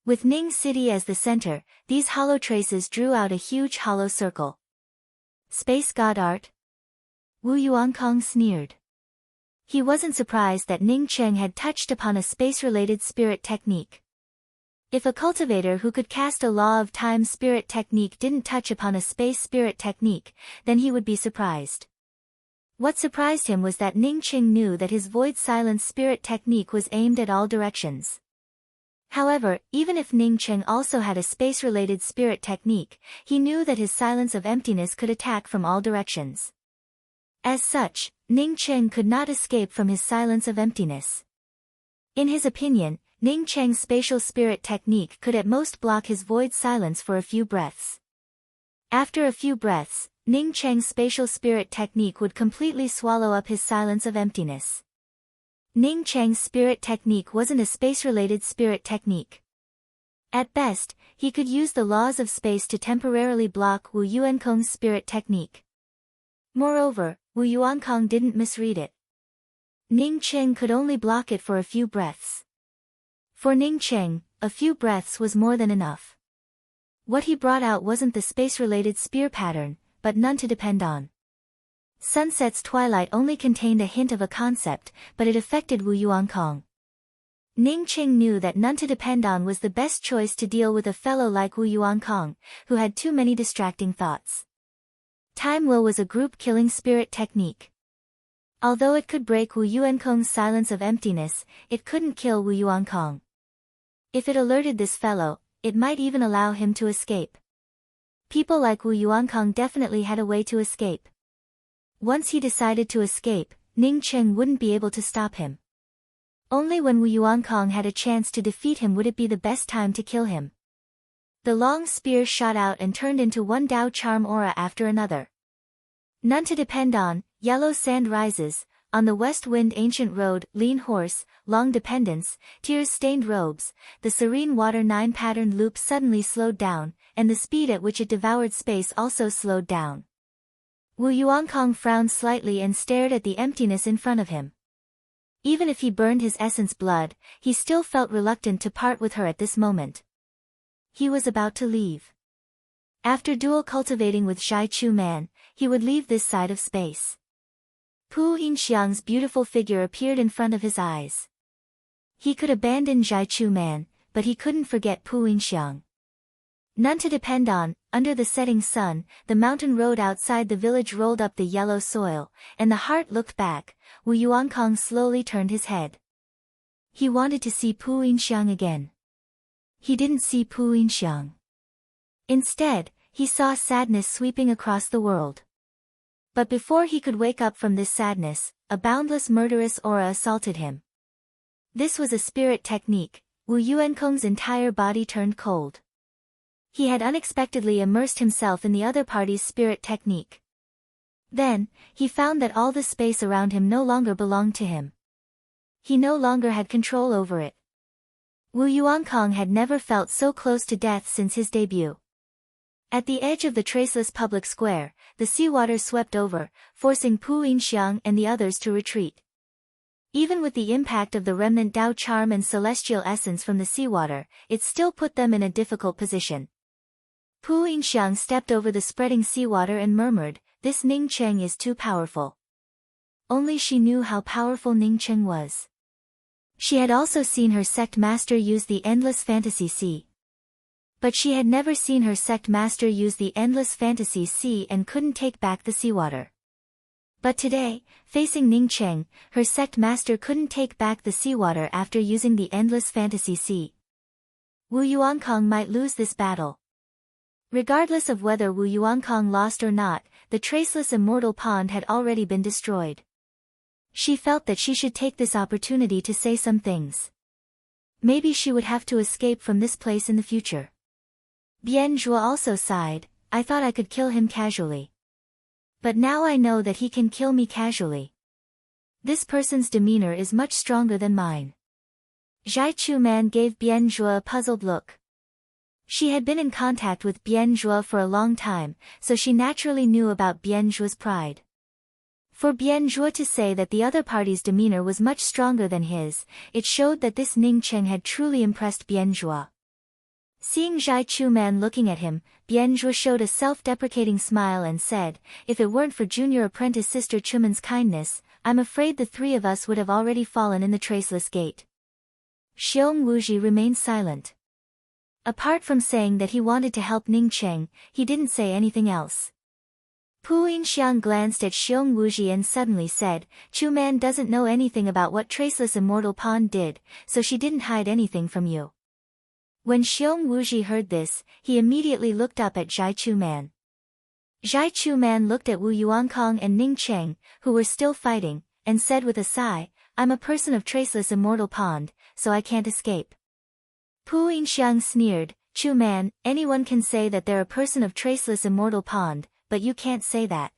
With Ning City as the center, these hollow traces drew out a huge hollow circle. Space God art? Wu Yuankong sneered. He wasn't surprised that Ning Cheng had touched upon a space-related spirit technique. If a cultivator who could cast a law of time spirit technique didn't touch upon a space spirit technique, then he would be surprised. What surprised him was that Ning Cheng knew that his Void Silence spirit technique was aimed at all directions. However, even if Ning Cheng also had a space-related spirit technique, he knew that his Silence of Emptiness could attack from all directions. As such, Ning Cheng could not escape from his Silence of Emptiness. In his opinion, Ning Cheng's spatial spirit technique could at most block his void silence for a few breaths. After a few breaths, Ning Cheng's spatial spirit technique would completely swallow up his silence of emptiness. Ning Cheng's spirit technique wasn't a space-related spirit technique. At best, he could use the laws of space to temporarily block Wu Yuankong's spirit technique. Moreover, Wu Yuankong didn't misread it. Ning Cheng could only block it for a few breaths. For Ning Cheng, a few breaths was more than enough. What he brought out wasn't the space-related spear pattern, but none to depend on. Sunset's twilight only contained a hint of a concept, but it affected Wu Yuankong. Ning Cheng knew that none to depend on was the best choice to deal with a fellow like Wu Yuankong, who had too many distracting thoughts. Time Will was a group-killing spirit technique. Although it could break Wu Yuankong's silence of emptiness, it couldn't kill Wu Yuankong. If it alerted this fellow, it might even allow him to escape. People like Wu Yuankong definitely had a way to escape. Once he decided to escape, Ning Cheng wouldn't be able to stop him. Only when Wu Yuankong had a chance to defeat him would it be the best time to kill him. The long spear shot out and turned into one Dao charm aura after another. None to depend on, yellow sand rises, on the west wind ancient road, lean horse, long dependence, tears-stained robes, the serene water 9-patterned loop suddenly slowed down, and the speed at which it devoured space also slowed down. Wu Yuankong frowned slightly and stared at the emptiness in front of him. Even if he burned his essence blood, he still felt reluctant to part with her at this moment. He was about to leave. After dual cultivating with Zhai Chu Man, he would leave this side of space. Pu Yinxiang's beautiful figure appeared in front of his eyes. He could abandon Zhai Chu Man, but he couldn't forget Pu Yinxiang. None to depend on, under the setting sun, the mountain road outside the village rolled up the yellow soil, and the heart looked back. Wu Yuankong slowly turned his head. He wanted to see Pu Yinxiang again. He didn't see Pu Yinxiang. Instead, he saw sadness sweeping across the world. But before he could wake up from this sadness, a boundless murderous aura assaulted him. This was a spirit technique. Wu Yuankong's entire body turned cold. He had unexpectedly immersed himself in the other party's spirit technique. Then, he found that all the space around him no longer belonged to him. He no longer had control over it. Wu Yuankong had never felt so close to death since his debut. At the edge of the traceless public square, the seawater swept over, forcing Pu Yinxiang and the others to retreat. Even with the impact of the remnant Dao charm and celestial essence from the seawater, it still put them in a difficult position. Pu Yinxiang stepped over the spreading seawater and murmured, "This Ning Cheng is too powerful." Only she knew how powerful Ning Cheng was. She had also seen her sect master use the endless fantasy sea. But she had never seen her sect master use the endless fantasy sea and couldn't take back the seawater. But today, facing Ning Cheng, her sect master couldn't take back the seawater after using the endless fantasy sea. Wu Yuankong might lose this battle. Regardless of whether Wu Yuankong lost or not, the traceless immortal pond had already been destroyed. She felt that she should take this opportunity to say some things. Maybe she would have to escape from this place in the future. Bian Zhuo also sighed, "I thought I could kill him casually. But now I know that he can kill me casually. This person's demeanor is much stronger than mine." Zhai Chu Man gave Bian Zhuo a puzzled look. She had been in contact with Bian Zhuo for a long time, so she naturally knew about Bian Zhuo's pride. For Bian Zhuo to say that the other party's demeanor was much stronger than his, it showed that this Ning Cheng had truly impressed Bian Zhuo. Seeing Zhai Chu Man looking at him, Bian Zhuo showed a self-deprecating smile and said, "If it weren't for junior apprentice Sister Chuman's kindness, I'm afraid the three of us would have already fallen in the traceless gate." Xiong Wuji remained silent. Apart from saying that he wanted to help Ning Cheng, he didn't say anything else. Pu Yinxiang glanced at Xiong Wuji and suddenly said, "Chu Man doesn't know anything about what Traceless Immortal Pond did, so she didn't hide anything from you." When Xiong Wuji heard this, he immediately looked up at Zhai Chu Man. Zhai Chu Man looked at Wu Yuankong and Ning Cheng, who were still fighting, and said with a sigh, "I'm a person of Traceless Immortal Pond, so I can't escape." Pu Yinxiang sneered, "Chu Man, anyone can say that they're a person of Traceless Immortal Pond, but you can't say that.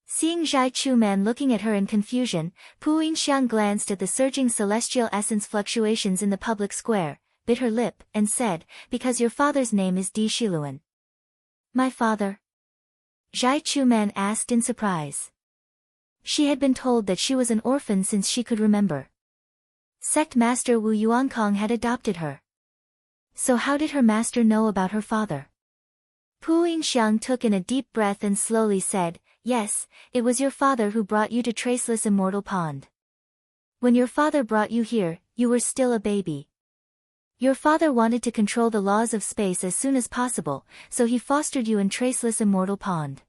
Seeing Zhai Chuman looking at her in confusion, Pu Yinxiang glanced at the surging celestial essence fluctuations in the public square, bit her lip, and said, because your father's name is Di Shiluan. My father? Zhai Chuman asked in surprise. She had been told that she was an orphan since she could remember. Sect Master Wu Yuankong had adopted her. So how did her master know about her father? Pu Yinxiang took in a deep breath and slowly said, yes, it was your father who brought you to Traceless Immortal Pond. When your father brought you here, you were still a baby. Your father wanted to control the laws of space as soon as possible, so he fostered you in Traceless Immortal Pond.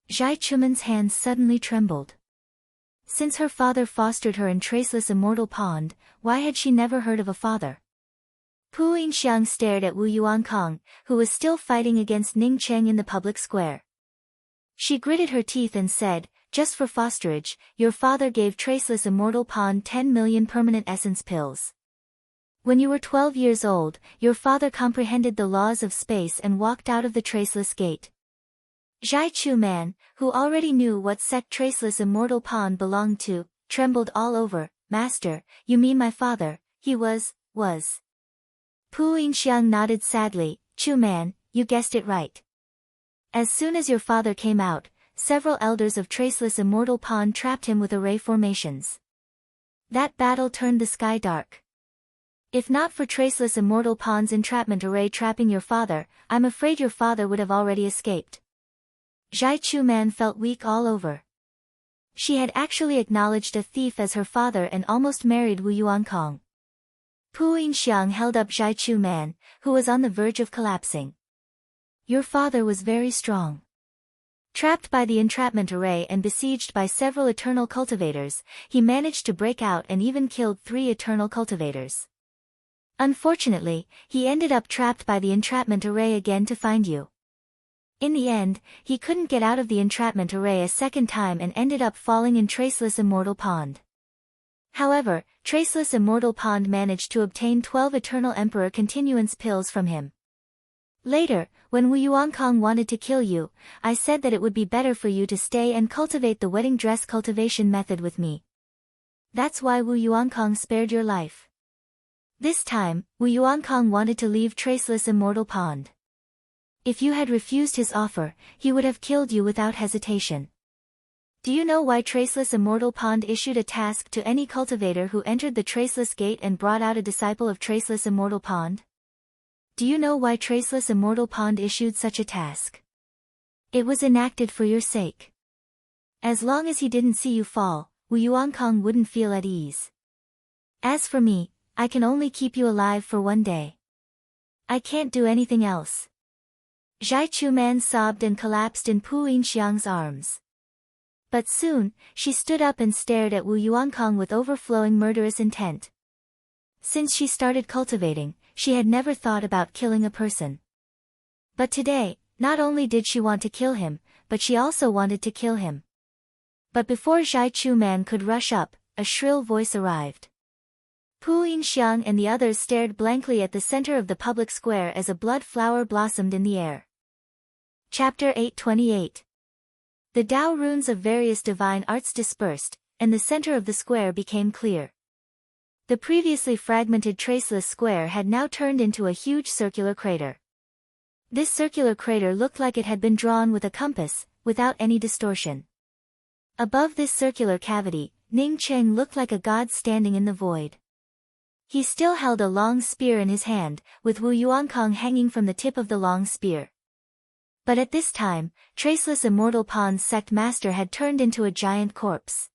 Zhai Chuman's hands suddenly trembled. Since her father fostered her in Traceless Immortal Pond, why had she never heard of a father? Pu Yinxiang stared at Wu Yuankong, who was still fighting against Ning Cheng in the public square. She gritted her teeth and said, just for fosterage, your father gave Traceless Immortal Pond 10 million permanent essence pills. When you were 12 years old, your father comprehended the laws of space and walked out of the Traceless Gate. Zhai Chuman, who already knew what sect Traceless Immortal Pond belonged to, trembled all over. Master, you mean my father, he was. Pu Yinxiang nodded sadly, Chuman, you guessed it right. As soon as your father came out, several elders of Traceless Immortal Pond trapped him with array formations. That battle turned the sky dark. If not for Traceless Immortal Pond's entrapment array trapping your father, I'm afraid your father would have already escaped. Zhai Chuman felt weak all over. She had actually acknowledged a thief as her father and almost married Wu Yuankong. Pu Yinxiang held up Zhai Chuman, who was on the verge of collapsing. Your father was very strong. Trapped by the entrapment array and besieged by several eternal cultivators, he managed to break out and even killed 3 eternal cultivators. Unfortunately, he ended up trapped by the entrapment array again to find you. In the end, he couldn't get out of the entrapment array a second time and ended up falling in Traceless Immortal Pond. However, Traceless Immortal Pond managed to obtain 12 Eternal Emperor Continuance pills from him. Later, when Wu Yuankong wanted to kill you, I said that it would be better for you to stay and cultivate the wedding dress cultivation method with me. That's why Wu Yuankong spared your life. This time, Wu Yuankong wanted to leave Traceless Immortal Pond. If you had refused his offer, he would have killed you without hesitation. Do you know why Traceless Immortal Pond issued a task to any cultivator who entered the Traceless Gate and brought out a disciple of Traceless Immortal Pond? Do you know why Traceless Immortal Pond issued such a task? It was enacted for your sake. As long as he didn't see you fall, Wu Yuankong wouldn't feel at ease. As for me, I can only keep you alive for 1 day. I can't do anything else. Zhai Chuman sobbed and collapsed in Pu Yinxiang's arms. But soon, she stood up and stared at Wu Yuankong with overflowing murderous intent. Since she started cultivating, she had never thought about killing a person. But today, not only did she want to kill him, but she also wanted to kill him. But before Zhai Chuman could rush up, a shrill voice arrived. Pu Yinxiang and the others stared blankly at the center of the public square as a blood flower blossomed in the air. Chapter 828. The Tao runes of various divine arts dispersed, and the center of the square became clear. The previously fragmented traceless square had now turned into a huge circular crater. This circular crater looked like it had been drawn with a compass, without any distortion. Above this circular cavity, Ning Cheng looked like a god standing in the void. He still held a long spear in his hand, with Wu Yuankong hanging from the tip of the long spear. But at this time, Traceless Immortal Pond's sect master had turned into a giant corpse.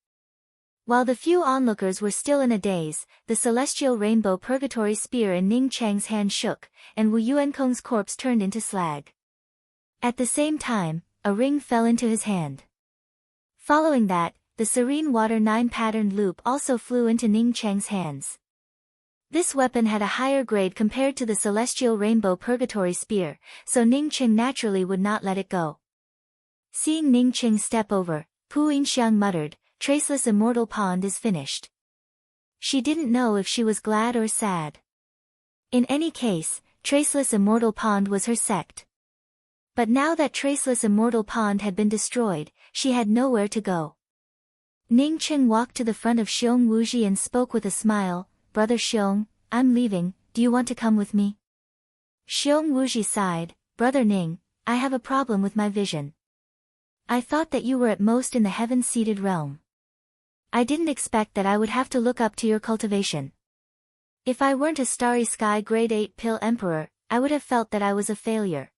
While the few onlookers were still in a daze, the celestial rainbow purgatory spear in Ning Cheng's hand shook, and Wu Yuankong's corpse turned into slag. At the same time, a ring fell into his hand. Following that, the serene water 9-patterned loop also flew into Ning Cheng's hands. This weapon had a higher grade compared to the celestial rainbow purgatory spear, so Ning Cheng naturally would not let it go. Seeing Ning Cheng step over, Pu Yinxiang muttered, "Traceless Immortal Pond is finished." She didn't know if she was glad or sad. In any case, Traceless Immortal Pond was her sect. But now that traceless immortal pond had been destroyed, she had nowhere to go. Ning Cheng walked to the front of Xiong Wuji and spoke with a smile, "Brother Xiong, I'm leaving, do you want to come with me?" Xiong Wuji sighed, "Brother Ning, I have a problem with my vision. I thought that you were at most in the heaven-seated realm. I didn't expect that I would have to look up to your cultivation. If I weren't a Starry Sky Grade 8 Pill Emperor, I would have felt that I was a failure."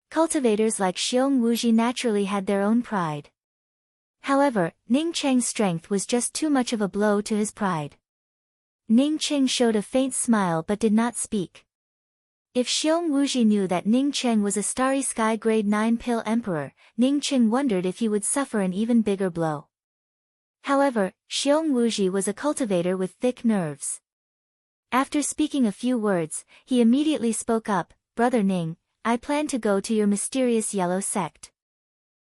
Cultivators like Xiong Wuji naturally had their own pride. However, Ning Cheng's strength was just too much of a blow to his pride. Ning Cheng showed a faint smile but did not speak. If Xiong Wuji knew that Ning Cheng was a Starry Sky Grade 9 Pill Emperor, Ning Cheng wondered if he would suffer an even bigger blow. However, Xiong Wuji was a cultivator with thick nerves. After speaking a few words, he immediately spoke up, "Brother Ning, I plan to go to your mysterious yellow sect.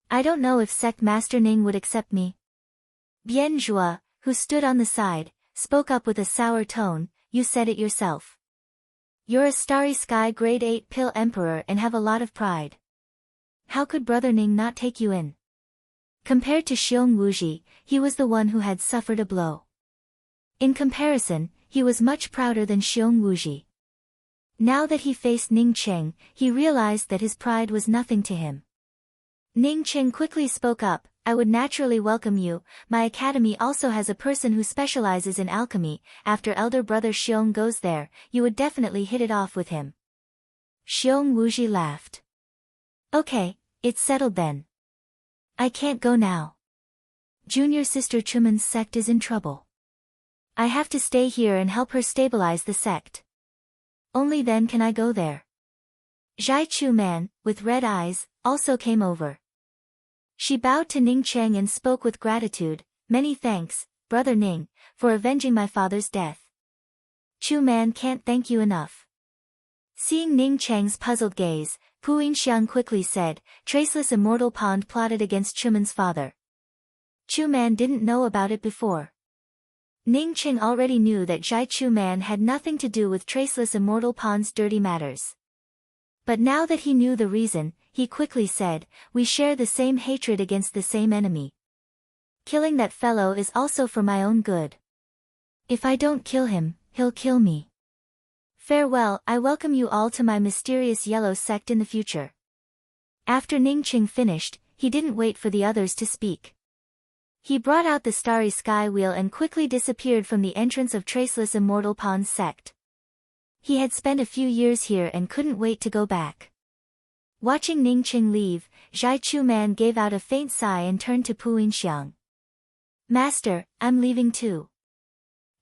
I don't know if Sect Master Ning would accept me." Bian Zhua, who stood on the side, spoke up with a sour tone, "You said it yourself. You're a Starry Sky Grade 8 Pill Emperor and have a lot of pride. How could Brother Ning not take you in?" Compared to Xiong Wuji, he was the one who had suffered a blow. In comparison, he was much prouder than Xiong Wuji. Now that he faced Ning Cheng, he realized that his pride was nothing to him. Ning Cheng quickly spoke up, "I would naturally welcome you. My academy also has a person who specializes in alchemy. After elder brother Xiong goes there, you would definitely hit it off with him." Xiong Wuji laughed. "Okay, it's settled then. I can't go now. Junior sister Chuman's sect is in trouble. I have to stay here and help her stabilize the sect. Only then can I go there." Zhai Chu Man, with red eyes, also came over. She bowed to Ning Cheng and spoke with gratitude, "Many thanks, Brother Ning, for avenging my father's death. Chu Man can't thank you enough." Seeing Ning Cheng's puzzled gaze, Pu Yinxiang quickly said, "Traceless immortal pond plotted against Chuman's father. Chu Man didn't know about it before." Ning Cheng already knew that Zhai Chu Man had nothing to do with Traceless immortal pond's dirty matters. But now that he knew the reason, he quickly said, "We share the same hatred against the same enemy. Killing that fellow is also for my own good. If I don't kill him, he'll kill me. Farewell, I welcome you all to my mysterious yellow sect in the future." After Ning Cheng finished, he didn't wait for the others to speak. He brought out the Starry Sky Wheel and quickly disappeared from the entrance of Traceless Immortal Pond's sect. He had spent a few years here and couldn't wait to go back. Watching Ning Cheng leave, Zhai Chu Man gave out a faint sigh and turned to Pu Yinxiang. "Master, I'm leaving too."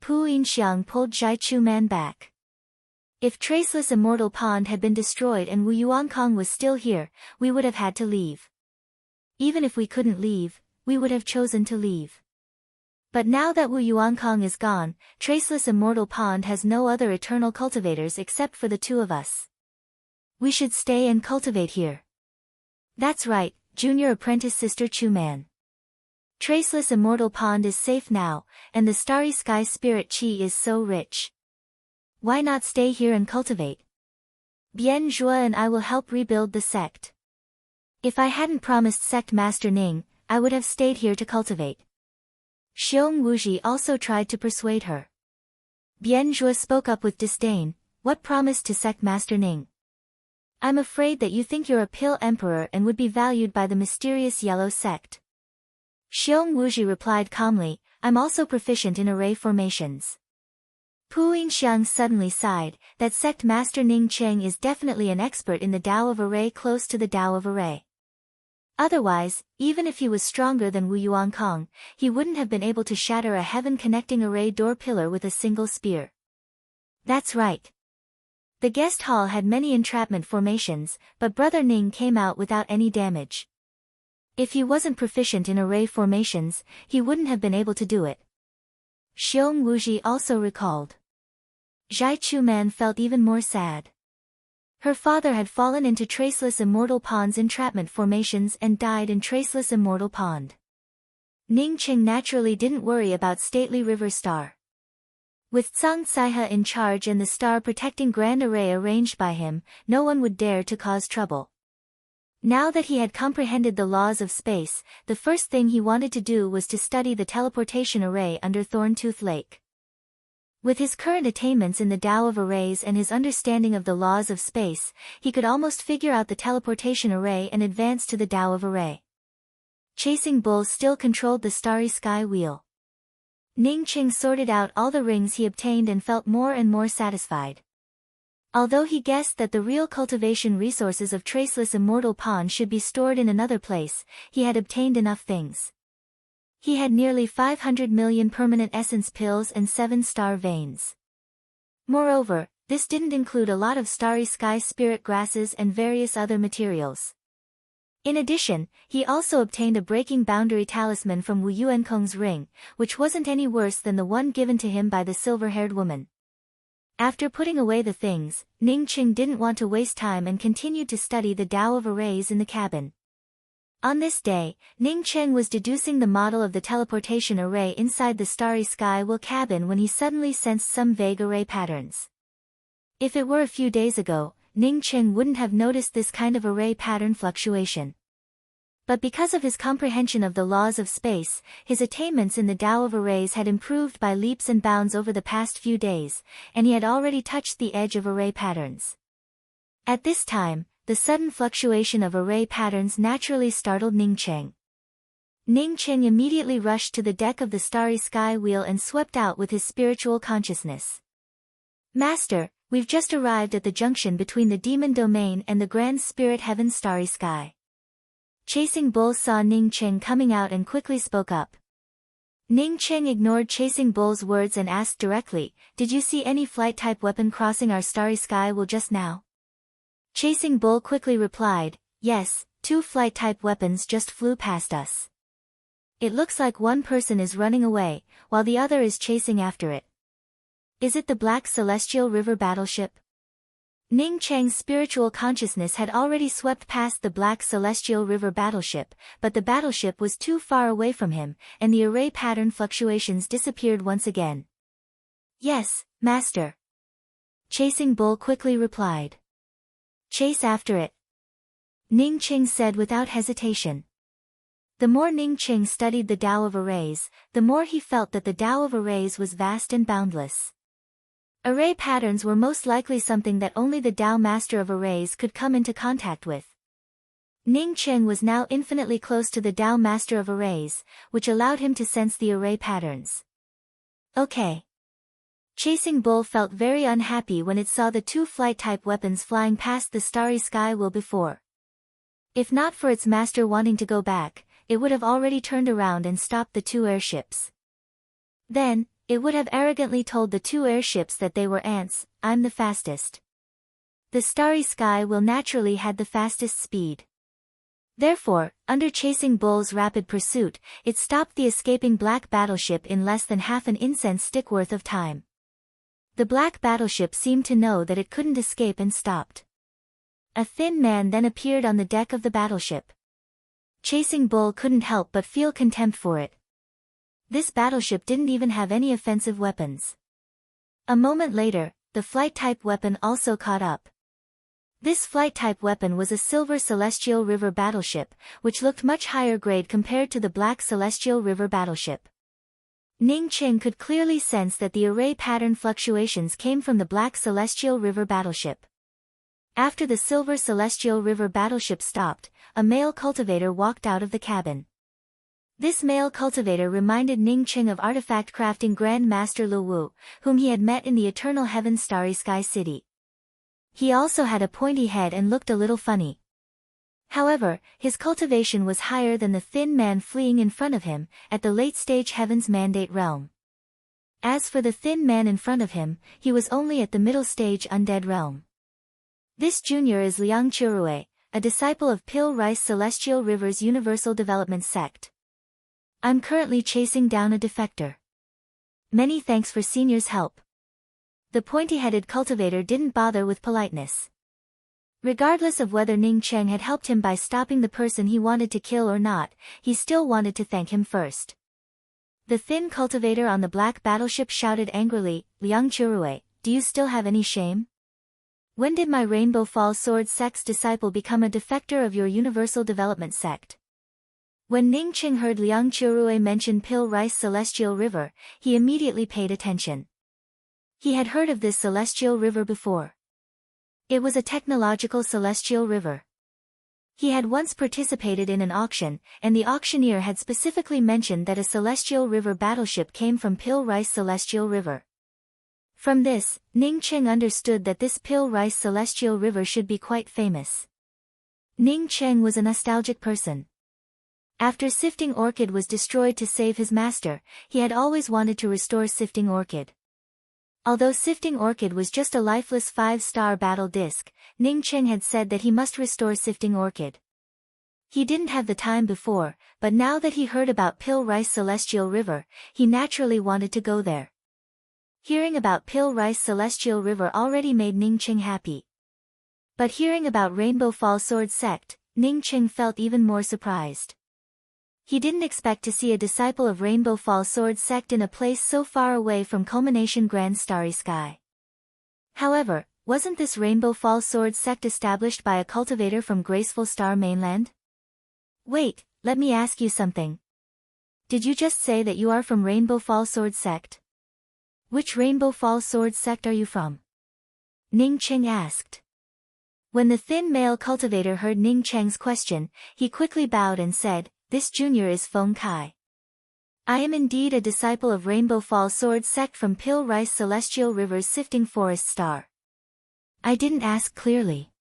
Pu Yinxiang pulled Zhai Chu Man back. "If Traceless Immortal Pond had been destroyed and Wu Yuankong was still here, we would have had to leave. Even if we couldn't leave, we would have chosen to leave. But now that Wu Yuankong is gone, Traceless Immortal Pond has no other eternal cultivators except for the two of us. We should stay and cultivate here." "That's right, Junior Apprentice Sister Chu Man. Traceless Immortal Pond is safe now, and the Starry Sky Spirit Chi is so rich. Why not stay here and cultivate? Bian Zhua and I will help rebuild the sect. If I hadn't promised Sect Master Ning, I would have stayed here to cultivate." Xiong Wuji also tried to persuade her. Bian Zhua spoke up with disdain, "What promise to Sect Master Ning? I'm afraid that you think you're a pill emperor and would be valued by the mysterious yellow sect." Xiong Wuji replied calmly, "I'm also proficient in array formations." Pu Yinxiang suddenly sighed, that Sect Master Ning Cheng is definitely an expert in the Tao of array close to the Tao of array. Otherwise, even if he was stronger than Wu Yuankong, he wouldn't have been able to shatter a heaven-connecting array door pillar with a single spear. That's right. The guest hall had many entrapment formations, but Brother Ning came out without any damage. If he wasn't proficient in array formations, he wouldn't have been able to do it. Xiong Wuji also recalled. Zhai Chu Man felt even more sad. Her father had fallen into Traceless Immortal Pond's entrapment formations and died in Traceless Immortal Pond. Ning Cheng naturally didn't worry about stately River Star. With Tsang Saiha in charge and the star protecting Grand Array arranged by him, no one would dare to cause trouble. Now that he had comprehended the laws of space, the first thing he wanted to do was to study the teleportation array under Thorntooth Lake. With his current attainments in the Tao of Arrays and his understanding of the laws of space, he could almost figure out the teleportation array and advance to the Tao of Array. Chasing Bull still controlled the starry sky wheel. Ning Qing sorted out all the rings he obtained and felt more and more satisfied. Although he guessed that the real cultivation resources of Traceless Immortal Pond should be stored in another place, he had obtained enough things. He had nearly 500 million permanent essence pills and 7 star veins. Moreover, this didn't include a lot of starry sky spirit grasses and various other materials. In addition, he also obtained a breaking boundary talisman from Wu Yuankong's ring, which wasn't any worse than the one given to him by the silver-haired woman. After putting away the things, Ning Qing didn't want to waste time and continued to study the Tao of Arrays in the cabin. On this day, Ning Qing was deducing the model of the teleportation array inside the starry sky wheel cabin when he suddenly sensed some vague array patterns. If it were a few days ago, Ning Qing wouldn't have noticed this kind of array pattern fluctuation. But because of his comprehension of the laws of space, his attainments in the Tao of Arrays had improved by leaps and bounds over the past few days, and he had already touched the edge of array patterns. At this time, the sudden fluctuation of array patterns naturally startled Ning Qing. Ning Qing immediately rushed to the deck of the starry sky wheel and swept out with his spiritual consciousness. "Master, we've just arrived at the junction between the demon domain and the grand spirit heaven's starry sky." Chasing Bull saw Ning Qing coming out and quickly spoke up. Ning Qing ignored Chasing Bull's words and asked directly, "Did you see any flight-type weapon crossing our starry sky wheel just now?" Chasing Bull quickly replied, "Yes, 2 flight-type weapons just flew past us. It looks like one person is running away, while the other is chasing after it. Is it the Black Celestial River battleship?" Ning Cheng's spiritual consciousness had already swept past the Black Celestial River battleship, but the battleship was too far away from him, and the array pattern fluctuations disappeared once again. "Yes, Master." Chasing Bull quickly replied. "Chase after it," Ning Qing said without hesitation. The more Ning Qing studied the Tao of Arrays, the more he felt that the Tao of Arrays was vast and boundless. Array patterns were most likely something that only the Tao Master of Arrays could come into contact with. Ning Qing was now infinitely close to the Tao Master of Arrays, which allowed him to sense the array patterns. "Okay." Chasing Bull felt very unhappy when it saw the 2 flight-type weapons flying past the starry sky wheel before. If not for its master wanting to go back, it would have already turned around and stopped the 2 airships. Then, it would have arrogantly told the 2 airships that they were ants, "I'm the fastest." The starry sky wheel naturally had the fastest speed. Therefore, under Chasing Bull's rapid pursuit, it stopped the escaping black battleship in less than half an incense stick worth of time. The black battleship seemed to know that it couldn't escape and stopped. A thin man then appeared on the deck of the battleship. Chasing Bull couldn't help but feel contempt for it. This battleship didn't even have any offensive weapons. A moment later, the flight-type weapon also caught up. This flight-type weapon was a Silver Celestial River battleship, which looked much higher grade compared to the Black Celestial River battleship. Ning Qing could clearly sense that the array pattern fluctuations came from the Black Celestial River battleship. After the Silver Celestial River battleship stopped, a male cultivator walked out of the cabin. This male cultivator reminded Ning Qing of artifact crafting Grand Master Lu Wu, whom he had met in the Eternal Heaven's Starry Sky City. He also had a pointy head and looked a little funny. However, his cultivation was higher than the thin man fleeing in front of him, at the late-stage Heaven's Mandate realm. As for the thin man in front of him, he was only at the middle-stage Undead realm. This junior is Liang Chirue, a disciple of Pil Rice Celestial River's Universal Development Sect. I'm currently chasing down a defector. Many thanks for senior's help. The pointy-headed cultivator didn't bother with politeness. Regardless of whether Ning Qing had helped him by stopping the person he wanted to kill or not, he still wanted to thank him first. The thin cultivator on the black battleship shouted angrily, "Liang Chirue, do you still have any shame? When did my Rainbow Fall Sword sect's disciple become a defector of your Universal Development sect? When Ning Qing heard Liang Qiurui mention Pil Rice Celestial River, he immediately paid attention. He had heard of this celestial river before. It was a technological celestial river. He had once participated in an auction, and the auctioneer had specifically mentioned that a celestial river battleship came from Pil Rice Celestial River. From this, Ning Qing understood that this Pil Rice Celestial River should be quite famous. Ning Qing was a nostalgic person. After Sifting Orchid was destroyed to save his master, he had always wanted to restore Sifting Orchid. Although Sifting Orchid was just a lifeless 5-star battle disc, Ning Qing had said that he must restore Sifting Orchid. He didn't have the time before, but now that he heard about Pil Rice Celestial River, he naturally wanted to go there. Hearing about Pil Rice Celestial River already made Ning Qing happy. But hearing about Rainbow Fall Sword sect, Ning Qing felt even more surprised. He didn't expect to see a disciple of Rainbow Fall Sword sect in a place so far away from Culmination Grand Starry Sky. However, wasn't this Rainbow Fall Sword sect established by a cultivator from Graceful Star Mainland? Wait, let me ask you something. Did you just say that you are from Rainbow Fall Sword sect? Which Rainbow Fall Sword sect are you from? Ning Qing asked. When the thin male cultivator heard Ning Cheng's question, he quickly bowed and said, "This junior is Feng Kai. I am indeed a disciple of Rainbow Fall Sword sect from Pil Rice Celestial River's Sifting Forest Star." I didn't ask clearly.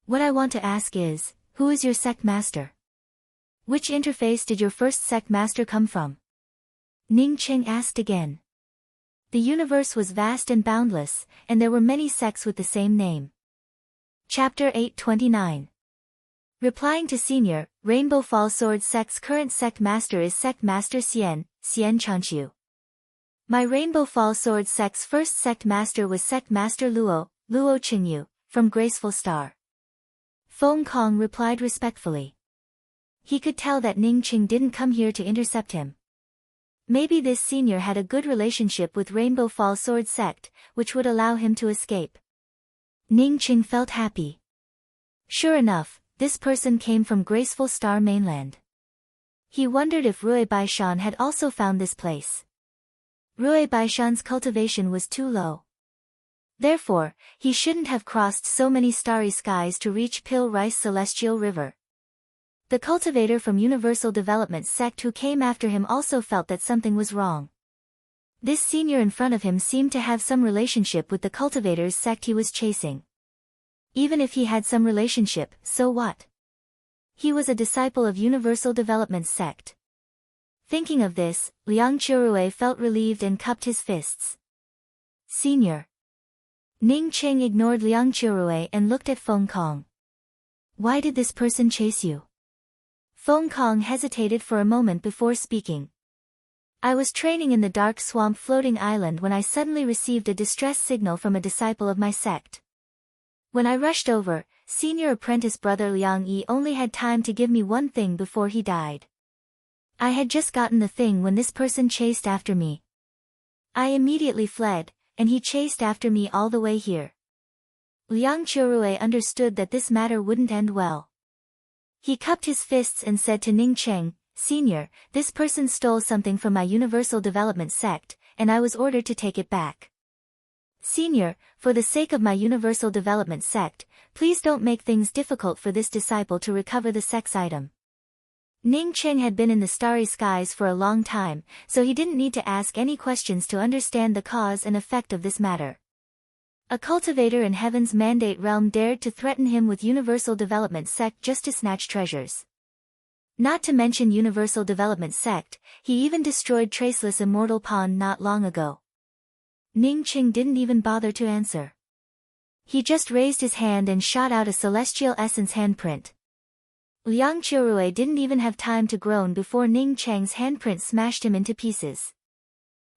What I want to ask is, who is your sect master? Which interface did your first sect master come from? Ning Qing asked again. The universe was vast and boundless, and there were many sects with the same name. Chapter 829. Replying to Senior, Rainbow Fall Sword sect's current sect master is Sect Master Xian Chanqiu. My Rainbow Fall Sword sect's first sect master was Sect Master Luo Qingyu, from Graceful Star. Feng Kong replied respectfully. He could tell that Ning Qing didn't come here to intercept him. Maybe this senior had a good relationship with Rainbow Fall Sword sect, which would allow him to escape. Ning Qing felt happy. Sure enough, this person came from Graceful Star Mainland. He wondered if Rui Baishan had also found this place. Rui Baishan's cultivation was too low. Therefore, he shouldn't have crossed so many starry skies to reach Pil Rice Celestial River. The cultivator from Universal Development sect who came after him also felt that something was wrong. This senior in front of him seemed to have some relationship with the cultivator's sect he was chasing. Even if he had some relationship, so what? He was a disciple of Universal Development sect. Thinking of this, Liang Qiurui felt relieved and cupped his fists. Senior. Ning Qing ignored Liang Qiurui and looked at Feng Kong. Why did this person chase you? Feng Kong hesitated for a moment before speaking. I was training in the dark swamp floating island when I suddenly received a distress signal from a disciple of my sect. When I rushed over, senior apprentice brother Liang Yi only had time to give me one thing before he died. I had just gotten the thing when this person chased after me. I immediately fled, and he chased after me all the way here. Liang Qiurui understood that this matter wouldn't end well. He cupped his fists and said to Ning Qing, Senior, this person stole something from my Universal Development sect, and I was ordered to take it back. Senior, for the sake of my Universal Development sect, please don't make things difficult for this disciple to recover the sect's item. Ning Qing had been in the starry skies for a long time, so he didn't need to ask any questions to understand the cause and effect of this matter. A cultivator in Heaven's Mandate Realm dared to threaten him with Universal Development sect just to snatch treasures. Not to mention Universal Development sect, he even destroyed Traceless Immortal Pond not long ago. Ning Qing didn't even bother to answer. He just raised his hand and shot out a celestial essence handprint. Liang Qiurui didn't even have time to groan before Ning Cheng's handprint smashed him into pieces.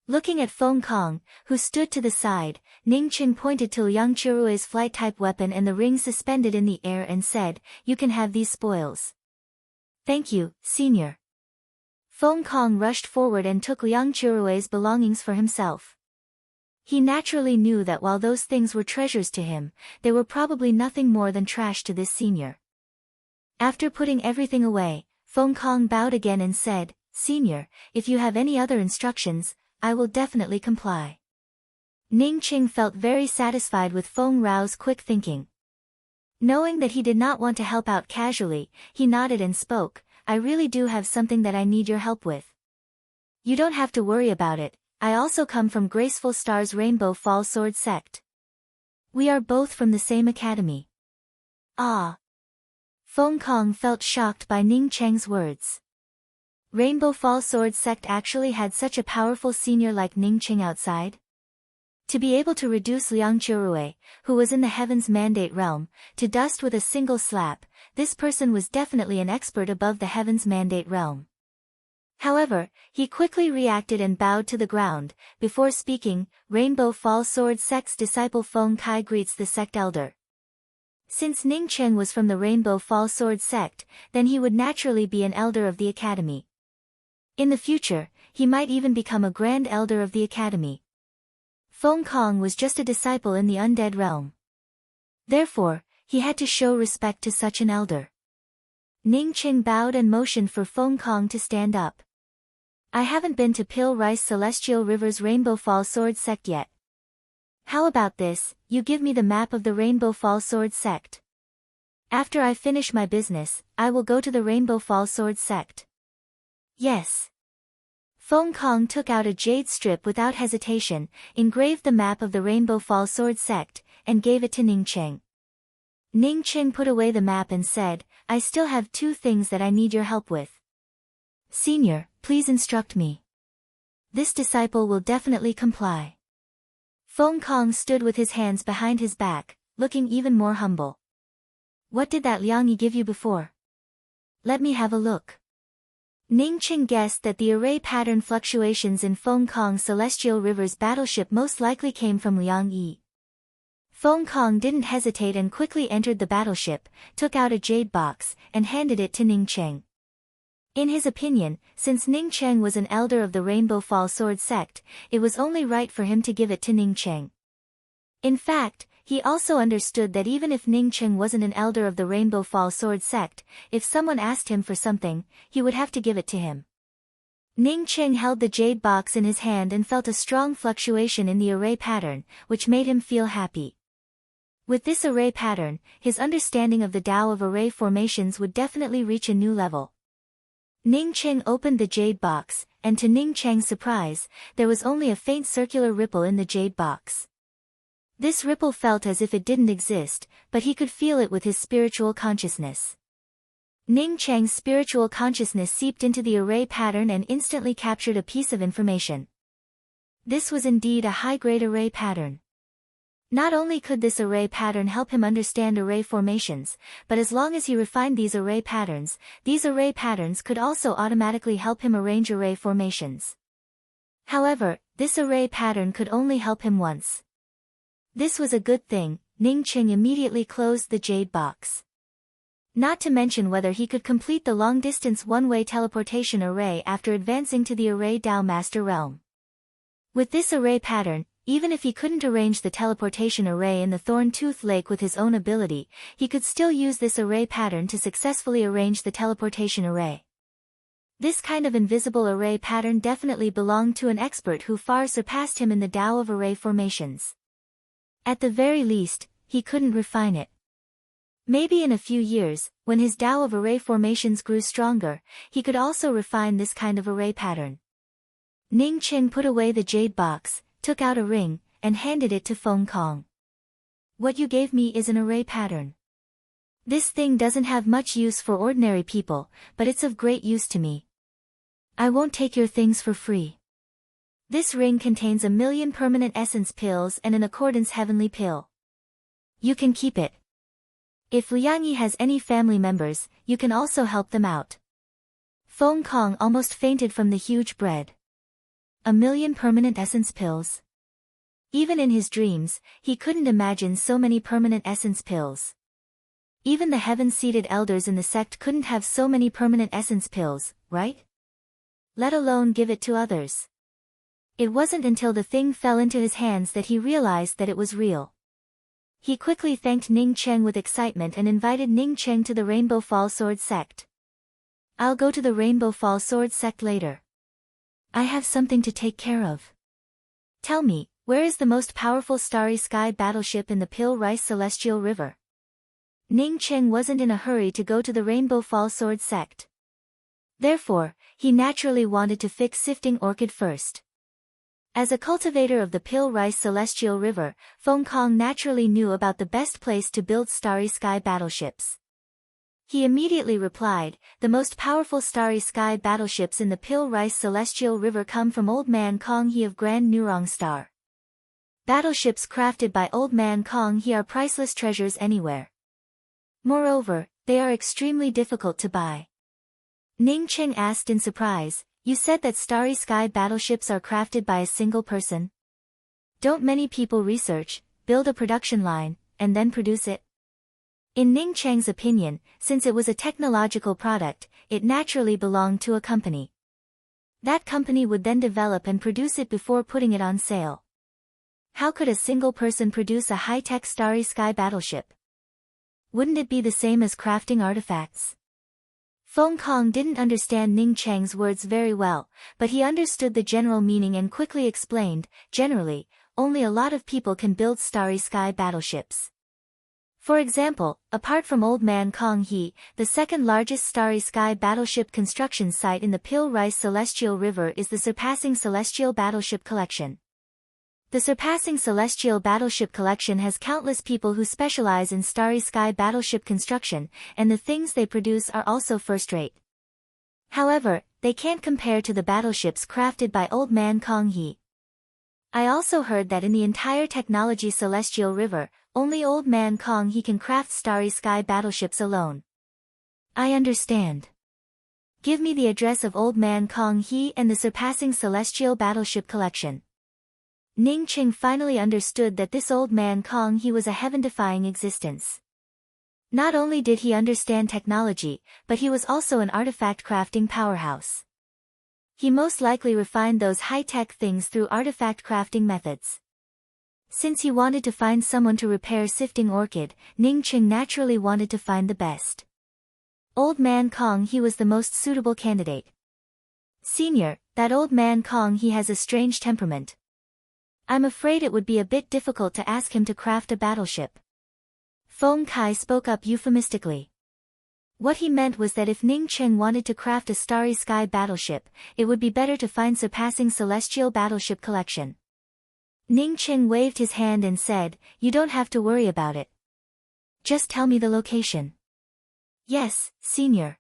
Looking at Feng Kong, who stood to the side, Ning Qing pointed to Liang Qiurui's flight-type weapon and the ring suspended in the air and said, You can have these spoils. Thank you, Senior. Feng Kong rushed forward and took Liang Qiurui's belongings for himself. He naturally knew that while those things were treasures to him, they were probably nothing more than trash to this senior. After putting everything away, Feng Kong bowed again and said, "Senior, if you have any other instructions, I will definitely comply." Ning Qing felt very satisfied with Feng Rao's quick thinking. Knowing that he did not want to help out casually, he nodded and spoke, "I really do have something that I need your help with." "You don't have to worry about it, I also come from Graceful Star's Rainbow Fall Sword sect. We are both from the same academy." "Ah." Feng Kong felt shocked by Ning Cheng's words. Rainbow Fall Sword sect actually had such a powerful senior like Ning Cheng outside? To be able to reduce Liang Chirue, who was in the Heaven's Mandate realm, to dust with a single slap, this person was definitely an expert above the Heaven's Mandate realm. However, he quickly reacted and bowed to the ground. Before speaking, Rainbow Fall Sword sect's disciple Feng Kai greets the sect elder. Since Ning Cheng was from the Rainbow Fall Sword sect, then he would naturally be an elder of the academy. In the future, he might even become a grand elder of the academy. Feng Kong was just a disciple in the undead realm. Therefore, he had to show respect to such an elder. Ning Cheng bowed and motioned for Feng Kong to stand up. "I haven't been to Pil Rice Celestial River's Rainbow Fall Sword sect yet. How about this, you give me the map of the Rainbow Fall Sword sect. After I finish my business, I will go to the Rainbow Fall Sword sect." "Yes." Feng Kong took out a jade strip without hesitation, engraved the map of the Rainbow Fall Sword sect, and gave it to Ning Cheng. Ning Cheng put away the map and said, "I still have 2 things that I need your help with. Senior, please instruct me." "This disciple will definitely comply." Feng Kong stood with his hands behind his back, looking even more humble. "What did that Liang Yi give you before? Let me have a look." Ning Cheng guessed that the array pattern fluctuations in Feng Kong's Celestial River's battleship most likely came from Liang Yi. Feng Kong didn't hesitate and quickly entered the battleship, took out a jade box, and handed it to Ning Cheng. In his opinion, since Ning Cheng was an elder of the Rainbow Fall Sword sect, it was only right for him to give it to Ning Cheng. In fact, he also understood that even if Ning Cheng wasn't an elder of the Rainbow Fall Sword sect, if someone asked him for something, he would have to give it to him. Ning Cheng held the jade box in his hand and felt a strong fluctuation in the array pattern, which made him feel happy. With this array pattern, his understanding of the Tao of array formations would definitely reach a new level. Ning Cheng opened the jade box, and to Ning Cheng's surprise, there was only a faint circular ripple in the jade box. This ripple felt as if it didn't exist, but he could feel it with his spiritual consciousness. Ning Cheng's spiritual consciousness seeped into the array pattern and instantly captured a piece of information. This was indeed a high-grade array pattern. Not only could this array pattern help him understand array formations, but as long as he refined these array patterns could also automatically help him arrange array formations. However, this array pattern could only help him once. This was a good thing. Ning Cheng immediately closed the jade box. Not to mention whether he could complete the long-distance one-way teleportation array after advancing to the array Tao Master realm. With this array pattern, even if he couldn't arrange the teleportation array in the Thorn-Tooth Lake with his own ability, he could still use this array pattern to successfully arrange the teleportation array. This kind of invisible array pattern definitely belonged to an expert who far surpassed him in the Tao of array formations. At the very least, he couldn't refine it. Maybe in a few years, when his Tao of array formations grew stronger, he could also refine this kind of array pattern. Ning Cheng put away the jade box, took out a ring, and handed it to Feng Kong. "What you gave me is an array pattern. This thing doesn't have much use for ordinary people, but it's of great use to me. I won't take your things for free. This ring contains 1,000,000 permanent essence pills and an accordance heavenly pill. You can keep it. If Liang Yi has any family members, you can also help them out." Feng Kong almost fainted from the huge bread. 1,000,000 permanent essence pills. Even in his dreams, he couldn't imagine so many permanent essence pills. Even the heaven-seated elders in the sect couldn't have so many permanent essence pills, right? Let alone give it to others. It wasn't until the thing fell into his hands that he realized that it was real. He quickly thanked Ning Cheng with excitement and invited Ning Cheng to the Rainbow Fall Sword sect. "I'll go to the Rainbow Fall Sword sect later. I have something to take care of. Tell me, where is the most powerful Starry Sky battleship in the Pil Rice Celestial River?" Ning Cheng wasn't in a hurry to go to the Rainbow Fall Sword sect. Therefore, he naturally wanted to fix Sifting Orchid first. As a cultivator of the Pil Rice Celestial River, Feng Kong naturally knew about the best place to build Starry Sky battleships. He immediately replied, "The most powerful Starry Sky battleships in the Pil Rice Celestial River come from Old Man Kong He of Grand Nurong Star. Battleships crafted by Old Man Kong He are priceless treasures anywhere. Moreover, they are extremely difficult to buy." Ning Cheng asked in surprise, "You said that Starry Sky battleships are crafted by a single person? Don't many people research, build a production line, and then produce it?" In Ning Cheng's opinion, since it was a technological product, it naturally belonged to a company. That company would then develop and produce it before putting it on sale. How could a single person produce a high-tech Starry Sky battleship? Wouldn't it be the same as crafting artifacts? Feng Kong didn't understand Ning Cheng's words very well, but he understood the general meaning and quickly explained, "Generally, only a lot of people can build Starry Sky battleships. For example, apart from Old Man Kong He, the second largest Starry Sky battleship construction site in the Pil Rice Celestial River is the Surpassing Celestial Battleship Collection. The Surpassing Celestial Battleship Collection has countless people who specialize in Starry Sky battleship construction, and the things they produce are also first-rate. However, they can't compare to the battleships crafted by Old Man Kong He. I also heard that in the entire Technology Celestial River, only Old Man Kong He can craft Starry Sky battleships alone." "I understand. Give me the address of Old Man Kong He and the Surpassing Celestial Battleship Collection." Ning Cheng finally understood that this Old Man Kong He was a heaven-defying existence. Not only did he understand technology, but he was also an artifact crafting powerhouse. He most likely refined those high-tech things through artifact crafting methods. Since he wanted to find someone to repair Sifting Orchid, Ning Cheng naturally wanted to find the best. Old Man Kong He was the most suitable candidate. "Senior, that Old Man Kong He has a strange temperament. I'm afraid it would be a bit difficult to ask him to craft a battleship." Feng Kai spoke up euphemistically. What he meant was that if Ning Cheng wanted to craft a Starry Sky battleship, it would be better to find Surpassing Celestial Battleship Collection. Ning Cheng waved his hand and said, "You don't have to worry about it. Just tell me the location." "Yes, senior."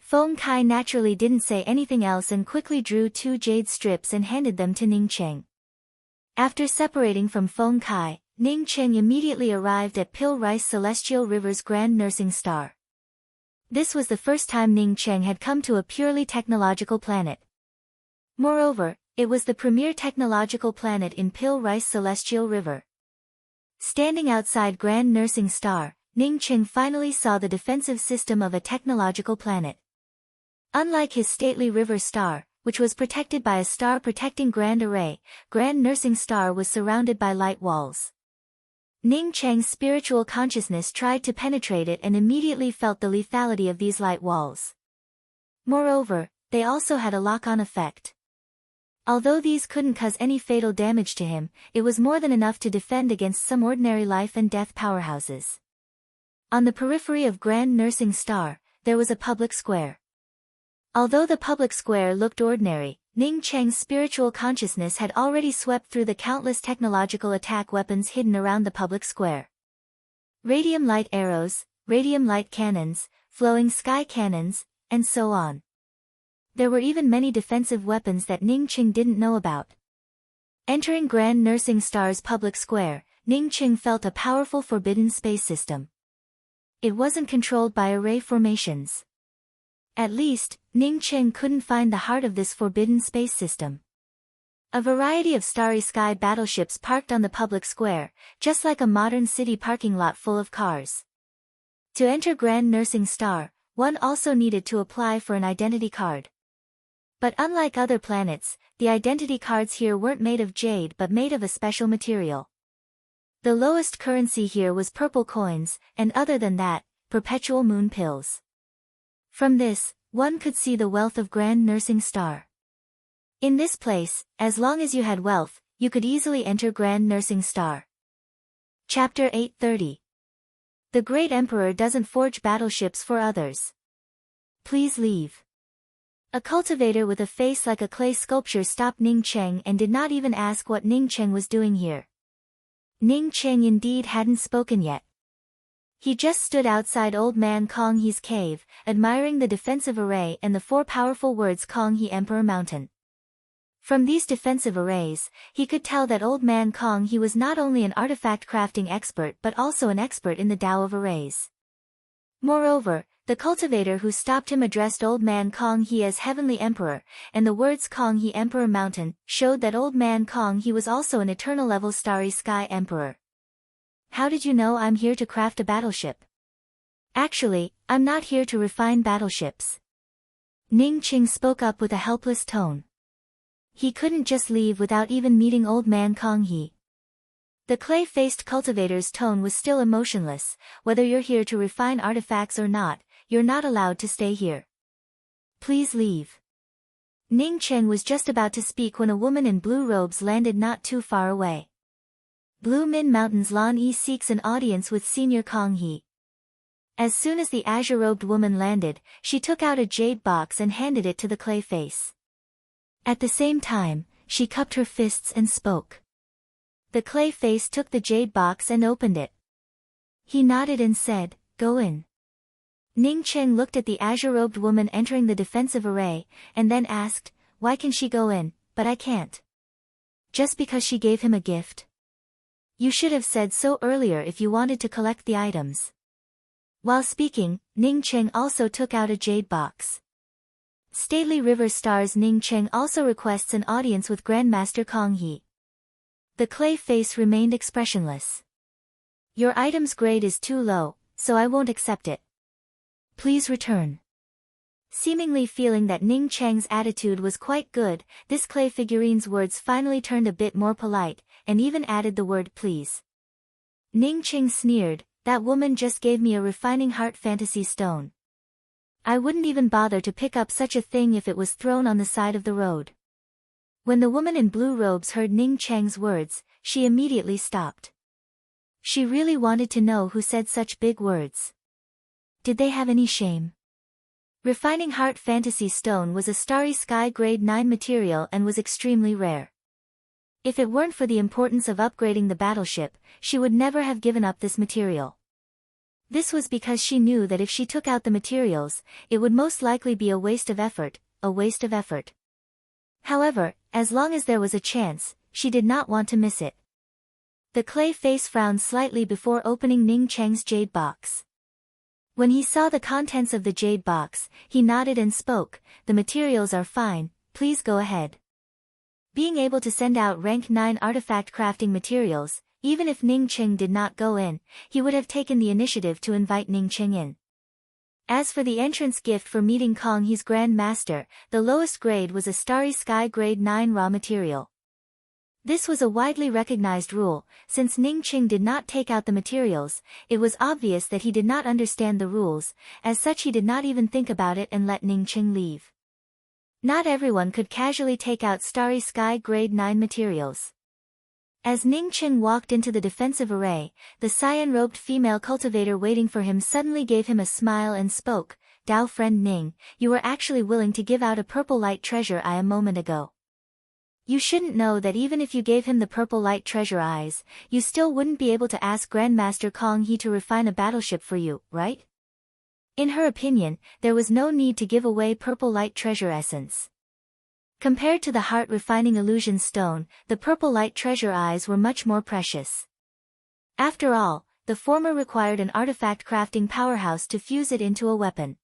Feng Kai naturally didn't say anything else and quickly drew 2 jade strips and handed them to Ning Cheng. After separating from Feng Kai, Ning Cheng immediately arrived at Pil Rice Celestial River's Grand Nursing Star. This was the first time Ning Cheng had come to a purely technological planet. Moreover, it was the premier technological planet in Pil Rice Celestial River. Standing outside Grand Nursing Star, Ning Cheng finally saw the defensive system of a technological planet. Unlike his stately river star, which was protected by a star-protecting Grand Array, Grand Nursing Star was surrounded by light walls. Ning Cheng's spiritual consciousness tried to penetrate it and immediately felt the lethality of these light walls. Moreover, they also had a lock-on effect. Although these couldn't cause any fatal damage to him, it was more than enough to defend against some ordinary life and death powerhouses. On the periphery of Grand Nursing Star, there was a public square. Although the public square looked ordinary, Ning Cheng's spiritual consciousness had already swept through the countless technological attack weapons hidden around the public square. Radium light arrows, radium light cannons, flowing sky cannons, and so on. There were even many defensive weapons that Ning Cheng didn't know about. Entering Grand Nursing Star's public square, Ning Cheng felt a powerful forbidden space system. It wasn't controlled by array formations. At least, Ning Cheng couldn't find the heart of this forbidden space system. A variety of Starry Sky battleships parked on the public square, just like a modern city parking lot full of cars. To enter Grand Nursing Star, one also needed to apply for an identity card. But unlike other planets, the identity cards here weren't made of jade but made of a special material. The lowest currency here was purple coins, and other than that, perpetual moon pills. From this, one could see the wealth of Grand Nursing Star. In this place, as long as you had wealth, you could easily enter Grand Nursing Star. Chapter 830. The Great Emperor doesn't forge battleships for others. Please leave. A cultivator with a face like a clay sculpture stopped Ning Cheng and did not even ask what Ning Cheng was doing here. Ning Cheng indeed hadn't spoken yet. He just stood outside Old Man Kong He's cave, admiring the defensive array and the 4 powerful words Kong He Emperor Mountain. From these defensive arrays, he could tell that Old Man Kong He was not only an artifact crafting expert but also an expert in the Tao of arrays. Moreover, the cultivator who stopped him addressed Old Man Kong He as Heavenly Emperor, and the words Kong He Emperor Mountain showed that Old Man Kong He was also an eternal level Starry Sky Emperor. How did you know I'm here to craft a battleship? Actually, I'm not here to refine battleships. Ning Cheng spoke up with a helpless tone. He couldn't just leave without even meeting Old Man Kong He. The clay-faced cultivator's tone was still emotionless. Whether you're here to refine artifacts or not, you're not allowed to stay here. Please leave. Ning Cheng was just about to speak when a woman in blue robes landed not too far away. Blue Min Mountain's Lan Yi seeks an audience with Senior Kong He. As soon as the azure-robed woman landed, she took out a jade box and handed it to the clay face. At the same time, she cupped her fists and spoke. The clay face took the jade box and opened it. He nodded and said, "Go in." Ning Cheng looked at the azure-robed woman entering the defensive array, and then asked, "Why can she go in, but I can't?" Just because she gave him a gift? You should have said so earlier if you wanted to collect the items. While speaking, Ning Cheng also took out a jade box. Stately River Stars Ning Cheng also requests an audience with Grandmaster Kong He. The clay face remained expressionless. Your item's grade is too low, so I won't accept it. Please return. Seemingly feeling that Ning Cheng's attitude was quite good, this clay figurine's words finally turned a bit more polite, and even added the word please. Ning Cheng sneered, "That woman just gave me a refining heart fantasy stone. I wouldn't even bother to pick up such a thing if it was thrown on the side of the road." When the woman in blue robes heard Ning Cheng's words, she immediately stopped. She really wanted to know who said such big words. Did they have any shame? Refining Heart Fantasy Stone was a Starry Sky Grade 9 material and was extremely rare. If it weren't for the importance of upgrading the battleship, she would never have given up this material. This was because she knew that if she took out the materials, it would most likely be a waste of effort. However, as long as there was a chance, she did not want to miss it. The clay face frowned slightly before opening Ning Cheng's jade box. When he saw the contents of the jade box, he nodded and spoke, "The materials are fine, please go ahead." Being able to send out rank 9 artifact crafting materials, even if Ning Cheng did not go in, he would have taken the initiative to invite Ning Cheng in. As for the entrance gift for meeting Kong He's Grand Master, the lowest grade was a Starry Sky Grade 9 raw material. This was a widely recognized rule. Since Ning Cheng did not take out the materials, it was obvious that he did not understand the rules. As such, he did not even think about it and let Ning Cheng leave. Not everyone could casually take out Starry Sky Grade 9 materials. As Ning Cheng walked into the defensive array, the cyan-robed female cultivator waiting for him suddenly gave him a smile and spoke, "Dao friend Ning, you were actually willing to give out a purple light treasure eye a moment ago. You shouldn't know that even if you gave him the purple light treasure eyes, you still wouldn't be able to ask Grandmaster Kong He to refine a battleship for you, right?" In her opinion, there was no need to give away purple light treasure essence. Compared to the heart-refining illusion stone, the purple light treasure eyes were much more precious. After all, the former required an artifact crafting powerhouse to fuse it into a weapon.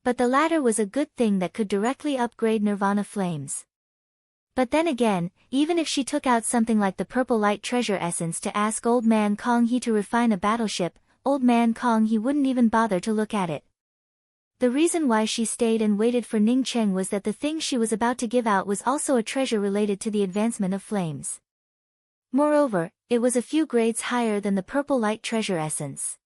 But the latter was a good thing that could directly upgrade Nirvana flames. But then again, even if she took out something like the purple light treasure essence to ask Old Man Kong He to refine a battleship, Old Man Kong He wouldn't even bother to look at it. The reason why she stayed and waited for Ning Cheng was that the thing she was about to give out was also a treasure related to the advancement of flames. Moreover, it was a few grades higher than the purple light treasure essence.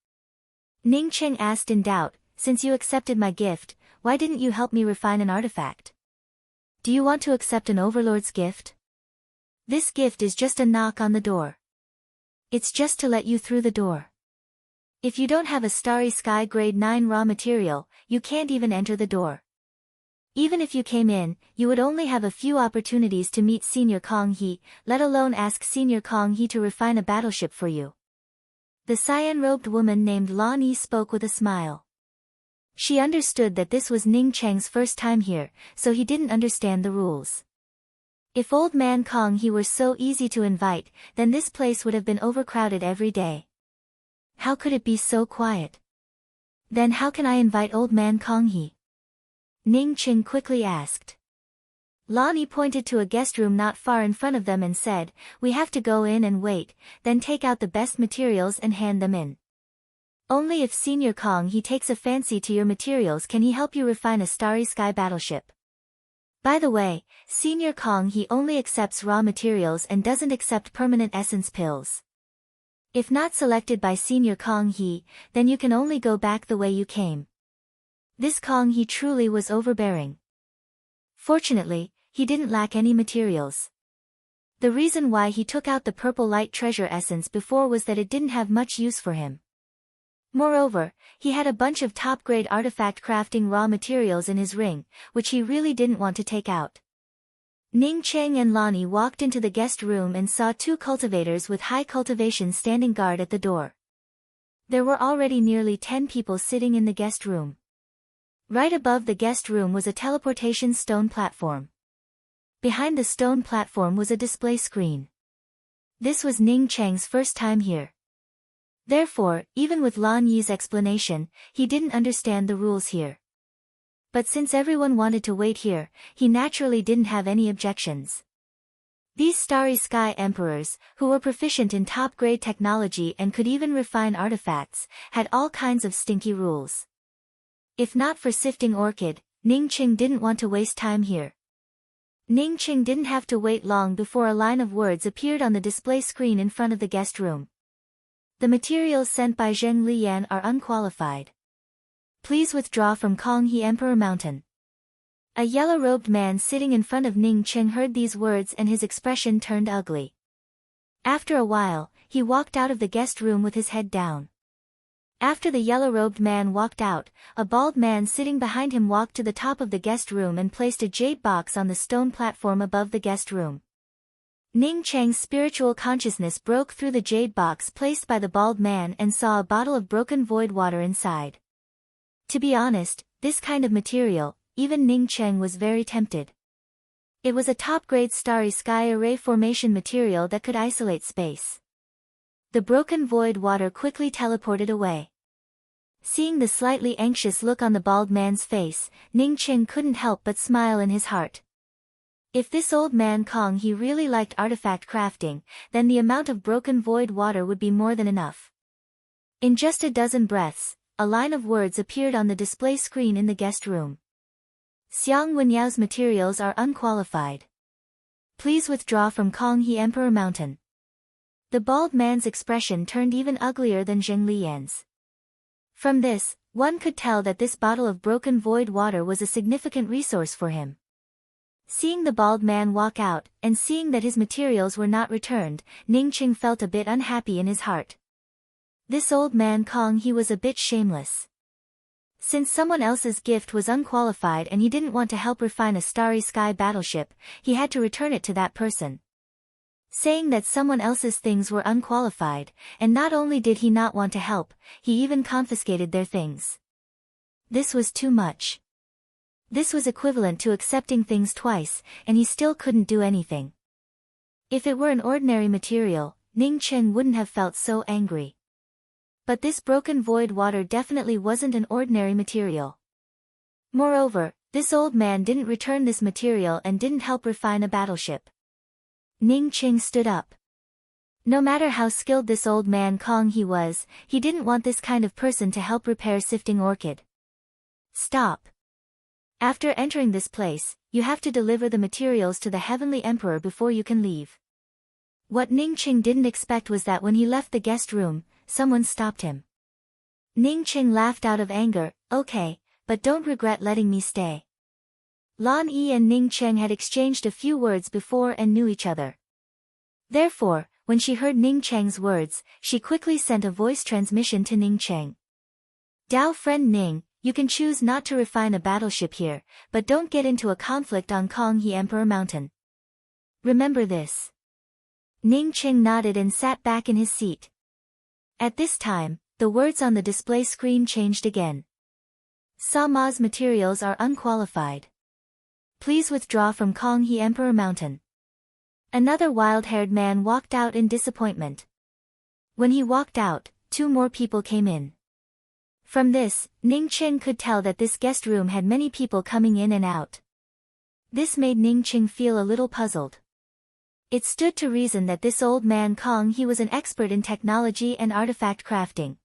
Ning Cheng asked in doubt, "Since you accepted my gift, why didn't you help me refine an artifact? Do you want to accept an overlord's gift? This gift is just a knock on the door. It's just to let you through the door. If you don't have a starry sky grade 9 raw material, you can't even enter the door. Even if you came in, you would only have a few opportunities to meet Senior Kong He, let alone ask Senior Kong He to refine a battleship for you." The cyan-robed woman named Lan Yi spoke with a smile. She understood that this was Ning Cheng's first time here, so he didn't understand the rules. If Old Man Kong He were so easy to invite, then this place would have been overcrowded every day. How could it be so quiet? Then how can I invite Old Man Kong He? Ning Cheng quickly asked. Lan Yi pointed to a guest room not far in front of them and said, "We have to go in and wait, then take out the best materials and hand them in. Only if Senior Kong He takes a fancy to your materials can he help you refine a starry sky battleship. By the way, Senior Kong He only accepts raw materials and doesn't accept permanent essence pills. If not selected by Senior Kong He, then you can only go back the way you came." This Kong He truly was overbearing. Fortunately, he didn't lack any materials. The reason why he took out the purple light treasure essence before was that it didn't have much use for him. Moreover, he had a bunch of top-grade artifact crafting raw materials in his ring, which he really didn't want to take out. Ning Cheng and Lan Yi walked into the guest room and saw two cultivators with high cultivation standing guard at the door. There were already nearly 10 people sitting in the guest room. Right above the guest room was a teleportation stone platform. Behind the stone platform was a display screen. This was Ning Cheng's first time here. Therefore, even with Lan Yi's explanation, he didn't understand the rules here. But since everyone wanted to wait here, he naturally didn't have any objections. These Starry Sky Emperors, who were proficient in top-grade technology and could even refine artifacts, had all kinds of stinky rules. If not for sifting orchid, Ning Cheng didn't want to waste time here. Ning Cheng didn't have to wait long before a line of words appeared on the display screen in front of the guest room. The materials sent by Zheng Liyan are unqualified. Please withdraw from Kong He Emperor Mountain. A yellow-robed man sitting in front of Ning Cheng heard these words and his expression turned ugly. After a while, he walked out of the guest room with his head down. After the yellow-robed man walked out, a bald man sitting behind him walked to the top of the guest room and placed a jade box on the stone platform above the guest room. Ning Cheng's spiritual consciousness broke through the jade box placed by the bald man and saw a bottle of broken void water inside. To be honest, this kind of material, even Ning Cheng was very tempted. It was a top-grade starry sky array formation material that could isolate space. The broken void water quickly teleported away. Seeing the slightly anxious look on the bald man's face, Ning Cheng couldn't help but smile in his heart. If this old man Kong He really liked artifact crafting, then the amount of broken void water would be more than enough. In just a dozen breaths, a line of words appeared on the display screen in the guest room. Xiang Wenyao's materials are unqualified. Please withdraw from Kong He Emperor Mountain. The bald man's expression turned even uglier than Zheng Liyan's. From this, one could tell that this bottle of broken void water was a significant resource for him. Seeing the bald man walk out, and seeing that his materials were not returned, Ning Cheng felt a bit unhappy in his heart. This old man Kong He was a bit shameless. Since someone else's gift was unqualified and he didn't want to help refine a starry sky battleship, he had to return it to that person. Saying that someone else's things were unqualified, and not only did he not want to help, he even confiscated their things. This was too much. This was equivalent to accepting things twice, and he still couldn't do anything. If it were an ordinary material, Ning Cheng wouldn't have felt so angry. But this broken void water definitely wasn't an ordinary material. Moreover, this old man didn't return this material and didn't help refine a battleship. Ning Cheng stood up. No matter how skilled this old man Kong He was, he didn't want this kind of person to help repair sifting orchid. Stop. After entering this place, you have to deliver the materials to the Heavenly Emperor before you can leave. What Ning Qing didn't expect was that when he left the guest room, someone stopped him. Ning Qing laughed out of anger, okay, but don't regret letting me stay. Lan Yi and Ning Qing had exchanged a few words before and knew each other. Therefore, when she heard Ning Cheng's words, she quickly sent a voice transmission to Ning Cheng. Dao friend Ning, you can choose not to refine a battleship here, but don't get into a conflict on Kong He Emperor Mountain. Remember this. Ning Cheng nodded and sat back in his seat. At this time, the words on the display screen changed again. Sama's materials are unqualified. Please withdraw from Kong He Emperor Mountain. Another wild-haired man walked out in disappointment. When he walked out, 2 more people came in. From this, Ning Qing could tell that this guest room had many people coming in and out. This made Ning Qing feel a little puzzled. It stood to reason that this old man Kong He was an expert in technology and artifact crafting.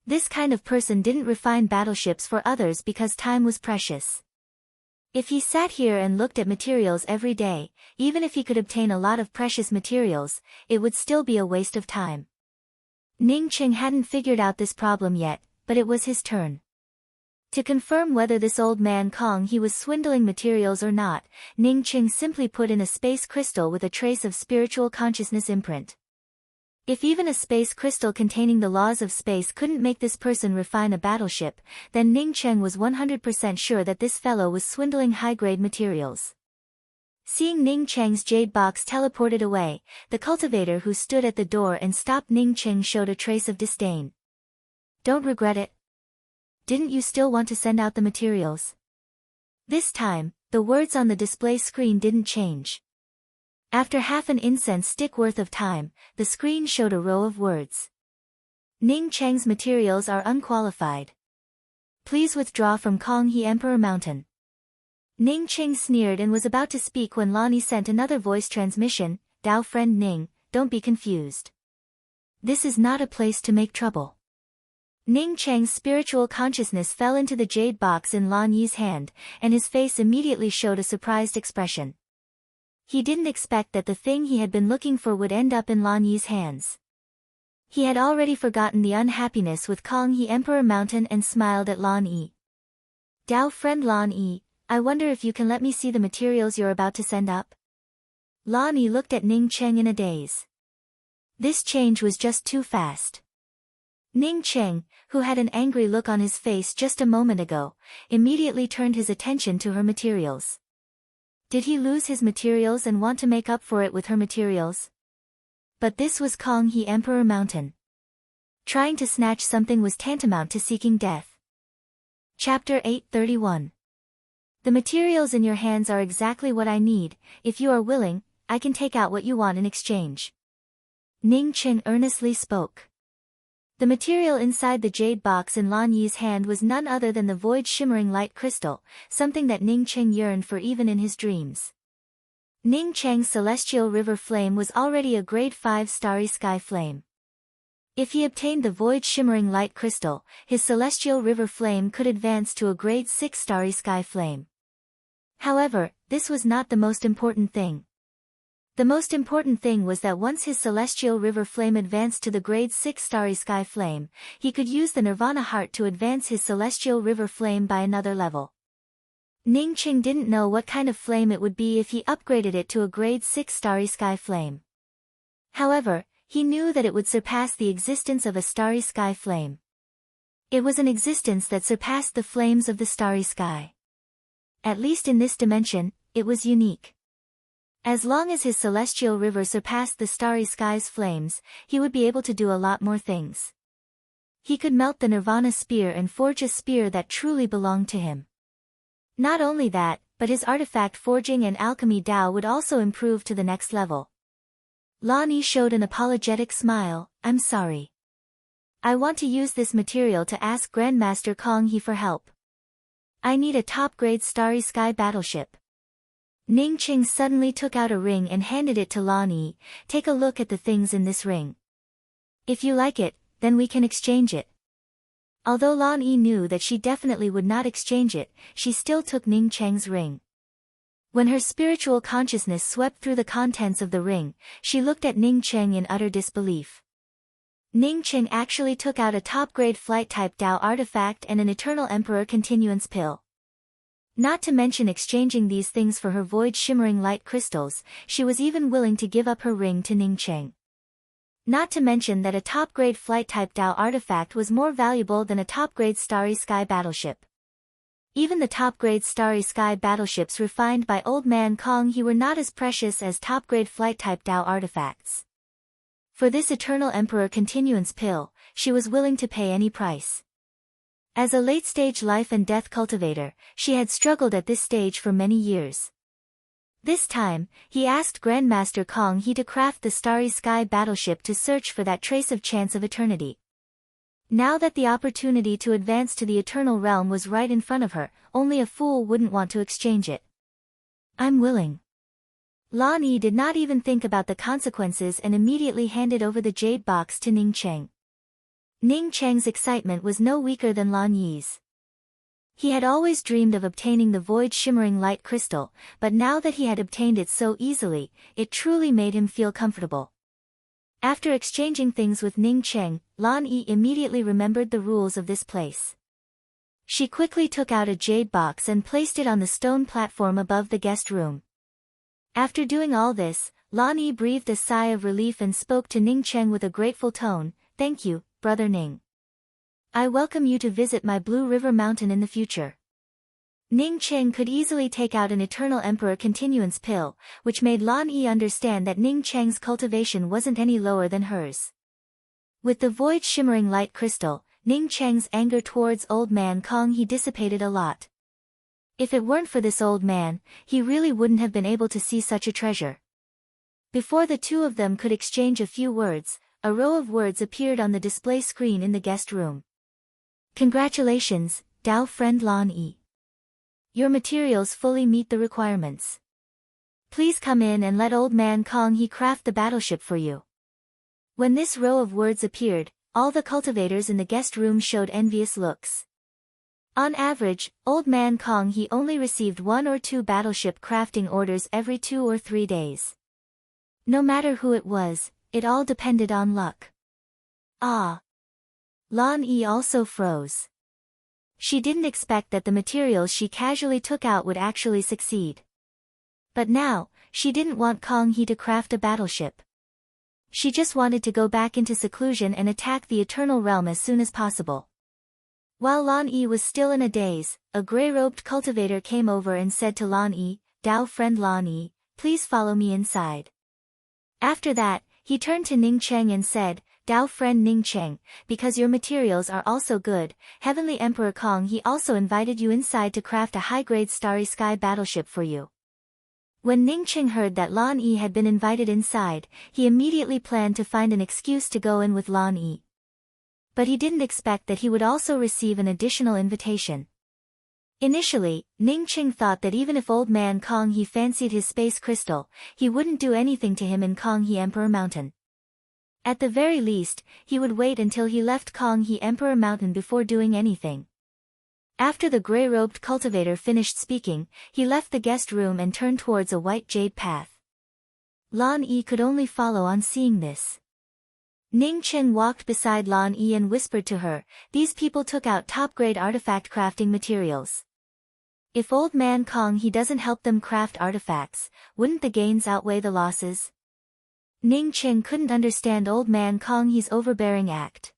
This kind of person didn't refine battleships for others because time was precious. If he sat here and looked at materials every day, even if he could obtain a lot of precious materials, it would still be a waste of time. Ning Qing hadn't figured out this problem yet, but it was his turn. To confirm whether this old man Kong He was swindling materials or not, Ning Qing simply put in a space crystal with a trace of spiritual consciousness imprint. If even a space crystal containing the laws of space couldn't make this person refine a battleship, then Ning Cheng was 100% sure that this fellow was swindling high-grade materials. Seeing Ning Cheng's jade box teleported away, the cultivator who stood at the door and stopped Ning Cheng showed a trace of disdain. Don't regret it. Didn't you still want to send out the materials? This time, the words on the display screen didn't change. After half an incense stick worth of time, the screen showed a row of words. Ning Cheng's materials are unqualified. Please withdraw from Kong He Emperor Mountain. Ning Cheng sneered and was about to speak when Lani sent another voice transmission, Dao friend Ning, don't be confused. This is not a place to make trouble. Ning Cheng's spiritual consciousness fell into the jade box in Lan Yi's hand, and his face immediately showed a surprised expression. He didn't expect that the thing he had been looking for would end up in Lan Yi's hands. He had already forgotten the unhappiness with Kong He Emperor Mountain and smiled at Lan Yi. Dao friend Lan Yi, I wonder if you can let me see the materials you're about to send up? Lan Yi looked at Ning Cheng in a daze. This change was just too fast. Ning Cheng, who had an angry look on his face just a moment ago, immediately turned his attention to her materials. Did he lose his materials and want to make up for it with her materials? But this was Kong He Emperor Mountain. Trying to snatch something was tantamount to seeking death. Chapter 831. The materials in your hands are exactly what I need. If you are willing, I can take out what you want in exchange. Ning Cheng earnestly spoke. The material inside the jade box in Lan Yi's hand was none other than the void shimmering light crystal, something that Ning Cheng yearned for even in his dreams. Ning Cheng's celestial river flame was already a grade 5 starry sky flame. If he obtained the void shimmering light crystal, his celestial river flame could advance to a grade 6 starry sky flame. However, this was not the most important thing. The most important thing was that once his celestial river flame advanced to the grade 6 starry sky flame, he could use the Nirvana heart to advance his celestial river flame by another level. Ning Cheng didn't know what kind of flame it would be if he upgraded it to a grade 6 starry sky flame. However, he knew that it would surpass the existence of a starry sky flame. It was an existence that surpassed the flames of the starry sky. At least in this dimension, it was unique. As long as his celestial river surpassed the starry sky's flames, he would be able to do a lot more things. He could melt the Nirvana spear and forge a spear that truly belonged to him. Not only that, but his artifact forging and alchemy Dao would also improve to the next level. Lan Yi showed an apologetic smile, I'm sorry. I want to use this material to ask Grandmaster Kong He for help. I need a top-grade starry sky battleship. Ning Cheng suddenly took out a ring and handed it to Lan Yi. Take a look at the things in this ring. If you like it, then we can exchange it. Although Lan Yi knew that she definitely would not exchange it, she still took Ning Cheng's ring. When her spiritual consciousness swept through the contents of the ring, she looked at Ning Cheng in utter disbelief. Ning Cheng actually took out a top-grade flight-type Dao artifact and an Eternal Emperor continuance pill. Not to mention exchanging these things for her void shimmering light crystals, she was even willing to give up her ring to Ning Cheng. Not to mention that a top-grade flight-type Dao artifact was more valuable than a top-grade Starry Sky battleship. Even the top-grade Starry Sky battleships refined by Old Man Kong He were not as precious as top-grade flight-type Dao artifacts. For this Eternal Emperor continuance pill, she was willing to pay any price. As a late-stage life and death cultivator, she had struggled at this stage for many years. This time, he asked Grandmaster Kong He to craft the Starry Sky battleship to search for that trace of chance of eternity. Now that the opportunity to advance to the Eternal Realm was right in front of her, only a fool wouldn't want to exchange it. I'm willing. Lan Yi did not even think about the consequences and immediately handed over the jade box to Ning Cheng. Ning Cheng's excitement was no weaker than Lan Yi's. He had always dreamed of obtaining the void shimmering light crystal, but now that he had obtained it so easily, it truly made him feel comfortable. After exchanging things with Ning Cheng, Lan Yi immediately remembered the rules of this place. She quickly took out a jade box and placed it on the stone platform above the guest room. After doing all this, Lan Yi breathed a sigh of relief and spoke to Ning Cheng with a grateful tone, "Thank you, Brother Ning. I welcome you to visit my Blue River Mountain in the future." Ning Cheng could easily take out an Eternal Emperor continuance pill, which made Lan Yi understand that Ning Cheng's cultivation wasn't any lower than hers. With the void shimmering light crystal, Ning Cheng's anger towards Old Man Kong He dissipated a lot. If it weren't for this old man, he really wouldn't have been able to see such a treasure. Before the two of them could exchange a few words, a row of words appeared on the display screen in the guest room. Congratulations, Dao friend Lan Yi. Your materials fully meet the requirements. Please come in and let Old Man Kong He craft the battleship for you. When this row of words appeared, all the cultivators in the guest room showed envious looks. On average, Old Man Kong He only received 1 or 2 battleship crafting orders every 2 or 3 days. No matter who it was, it all depended on luck. Ah! Lan Yi also froze. She didn't expect that the materials she casually took out would actually succeed. But now, she didn't want Kong He to craft a battleship. She just wanted to go back into seclusion and attack the Eternal Realm as soon as possible. While Lan Yi was still in a daze, a grey-robed cultivator came over and said to Lan Yi, "Dao friend Lan Yi, please follow me inside." After that, he turned to Ning Cheng and said, "Dao friend Ning Cheng, because your materials are also good, Heavenly Emperor Kong He also invited you inside to craft a high-grade Starry Sky battleship for you." When Ning Cheng heard that Lan Yi had been invited inside, he immediately planned to find an excuse to go in with Lan Yi. But he didn't expect that he would also receive an additional invitation. Initially, Ning Cheng thought that even if Old Man Kong He fancied his space crystal, he wouldn't do anything to him in Kong He Emperor Mountain. At the very least, he would wait until he left Kong He Emperor Mountain before doing anything. After the grey-robed cultivator finished speaking, he left the guest room and turned towards a white jade path. Lan Yi could only follow on seeing this. Ning Cheng walked beside Lan Yi and whispered to her, "These people took out top-grade artifact crafting materials. If Old Man Kong He doesn't help them craft artifacts, wouldn't the gains outweigh the losses?" Ning Cheng couldn't understand Old Man Kong He's overbearing act.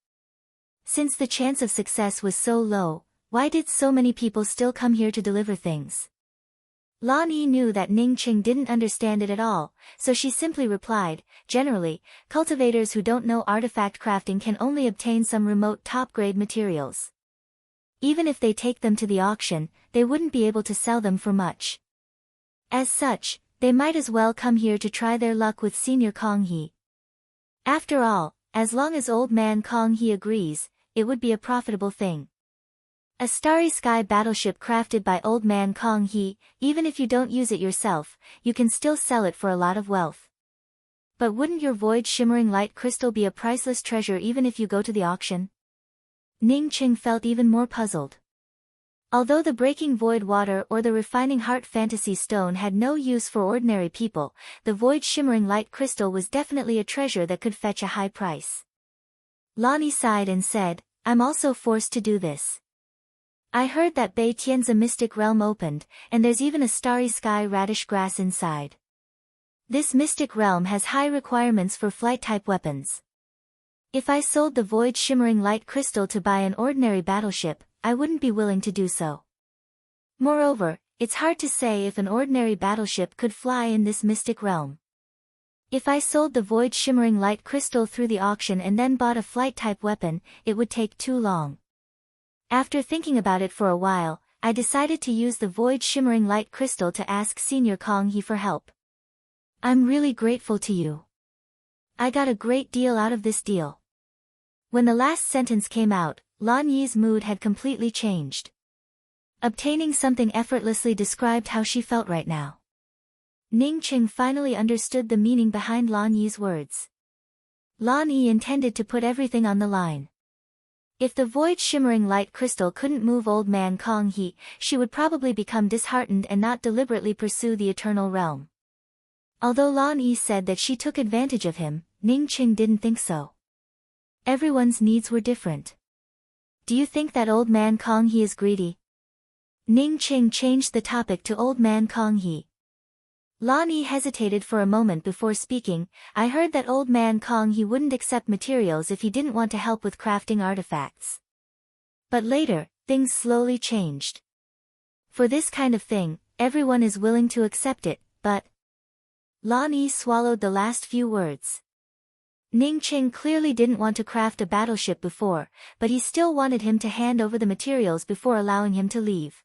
Since the chance of success was so low, why did so many people still come here to deliver things? Lan Yi knew that Ning Cheng didn't understand it at all, so she simply replied, "Generally, cultivators who don't know artifact crafting can only obtain some remote top-grade materials. Even if they take them to the auction, they wouldn't be able to sell them for much. As such, they might as well come here to try their luck with Senior Kong He. After all, as long as Old Man Kong He agrees, it would be a profitable thing. A Starry Sky battleship crafted by Old Man Kong He, even if you don't use it yourself, you can still sell it for a lot of wealth. But wouldn't your void shimmering light crystal be a priceless treasure even if you go to the auction?" Ning Qing felt even more puzzled. Although the breaking void water or the refining heart fantasy stone had no use for ordinary people, the void shimmering light crystal was definitely a treasure that could fetch a high price. Lani sighed and said, I'm also forced to do this. I heard that Bei Tian's mystic realm opened, and there's even a starry sky radish grass inside. This mystic realm has high requirements for flight-type weapons. If I sold the void shimmering light crystal to buy an ordinary battleship, I wouldn't be willing to do so. Moreover, it's hard to say if an ordinary battleship could fly in this mystic realm. If I sold the void shimmering light crystal through the auction and then bought a flight-type weapon, it would take too long. After thinking about it for a while, I decided to use the void shimmering light crystal to ask Senior Kong He for help. I'm really grateful to you. I got a great deal out of this deal. When the last sentence came out, Lan Yi's mood had completely changed. Obtaining something effortlessly described how she felt right now. Ning Qing finally understood the meaning behind Lan Yi's words. Lan Yi intended to put everything on the line. If the void shimmering light crystal couldn't move old man Kong He, she would probably become disheartened and not deliberately pursue the eternal realm. Although Lan Yi said that she took advantage of him, Ning Qing didn't think so. Everyone's needs were different. Do you think that old man Kong He is greedy? Ning Qing changed the topic to old man Kong He. Lan Yi hesitated for a moment before speaking. I heard that old man Kong He wouldn't accept materials if he didn't want to help with crafting artifacts. But later, things slowly changed. For this kind of thing, everyone is willing to accept it, but... Lan Yi swallowed the last few words. Ning Qing clearly didn't want to craft a battleship before, but he still wanted him to hand over the materials before allowing him to leave.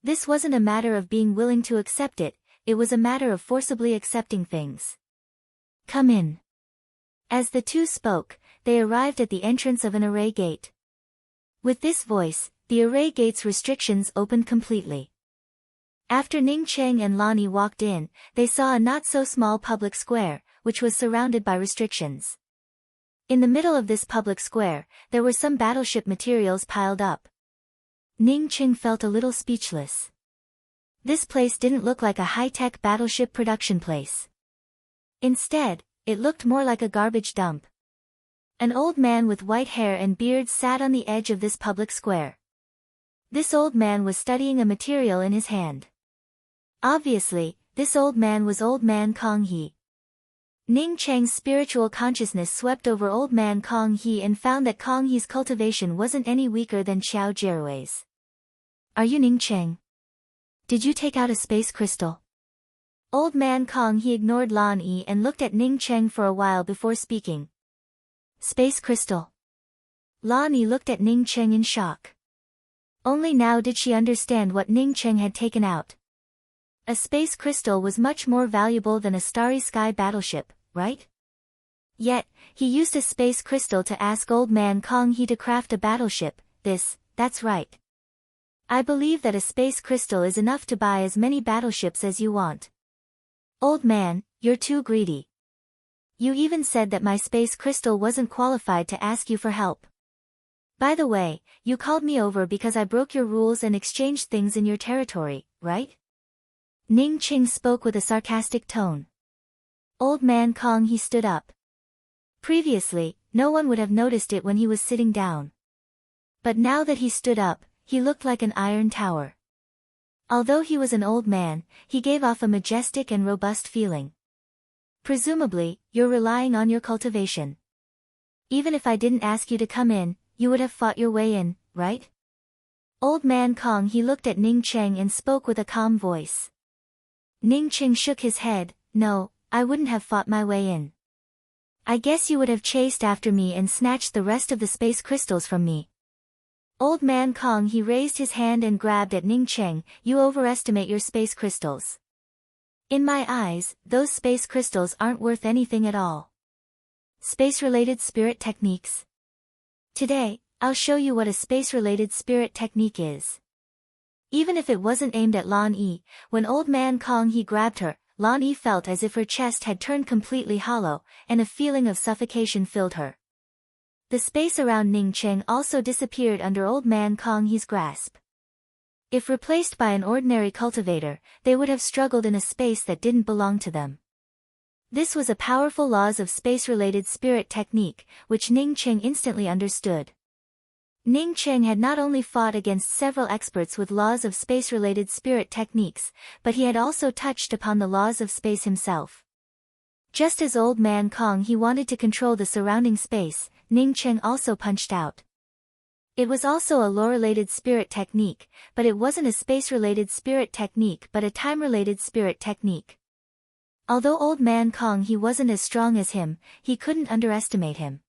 This wasn't a matter of being willing to accept it, it was a matter of forcibly accepting things. Come in. As the two spoke, they arrived at the entrance of an array gate. With this voice, the array gate's restrictions opened completely. After Ning Qing and Lan Yi walked in, they saw a not-so-small public square, which was surrounded by restrictions. In the middle of this public square, there were some battleship materials piled up. Ning Qing felt a little speechless. This place didn't look like a high-tech battleship production place. Instead, it looked more like a garbage dump. An old man with white hair and beard sat on the edge of this public square. This old man was studying a material in his hand. Obviously, this old man was old man Kong He. Ning Cheng's spiritual consciousness swept over old man Kong He and found that Kong He's cultivation wasn't any weaker than Xiao Jirui's. Are you Ning Cheng? Did you take out a space crystal? Old man Kong He ignored Lan Yi and looked at Ning Cheng for a while before speaking. Space crystal. Lan Yi looked at Ning Cheng in shock. Only now did she understand what Ning Cheng had taken out. A space crystal was much more valuable than a starry sky battleship, right? Yet, he used a space crystal to ask old man Kong He to craft a battleship. That's right. I believe that a space crystal is enough to buy as many battleships as you want. Old man, you're too greedy. You even said that my space crystal wasn't qualified to ask you for help. By the way, you called me over because I broke your rules and exchanged things in your territory, right? Ning Qing spoke with a sarcastic tone. Old man Kong He stood up. Previously, no one would have noticed it when he was sitting down. But now that he stood up, he looked like an iron tower. Although he was an old man, he gave off a majestic and robust feeling. Presumably, you're relying on your cultivation. Even if I didn't ask you to come in, you would have fought your way in, right? Old man Kong He looked at Ning Cheng and spoke with a calm voice. Ning Cheng shook his head. No, I wouldn't have fought my way in. I guess you would have chased after me and snatched the rest of the space crystals from me. Old man Kong He raised his hand and grabbed at Ning Cheng. You overestimate your space crystals. In my eyes, those space crystals aren't worth anything at all. Space-related spirit techniques. Today, I'll show you what a space-related spirit technique is. Even if it wasn't aimed at Lan Yi, when old man Kong He grabbed her, Lan Yi felt as if her chest had turned completely hollow, and a feeling of suffocation filled her. The space around Ning Cheng also disappeared under Old Man Kong He's grasp. If replaced by an ordinary cultivator, they would have struggled in a space that didn't belong to them. This was a powerful laws of space-related spirit technique, which Ning Cheng instantly understood. Ning Cheng had not only fought against several experts with laws of space-related spirit techniques, but he had also touched upon the laws of space himself. Just as Old Man Kong he wanted to control the surrounding space, Ning Cheng also punched out. It was also a lore-related spirit technique, but it wasn't a space-related spirit technique but a time-related spirit technique. Although Old Man Kong he wasn't as strong as him, he couldn't underestimate him.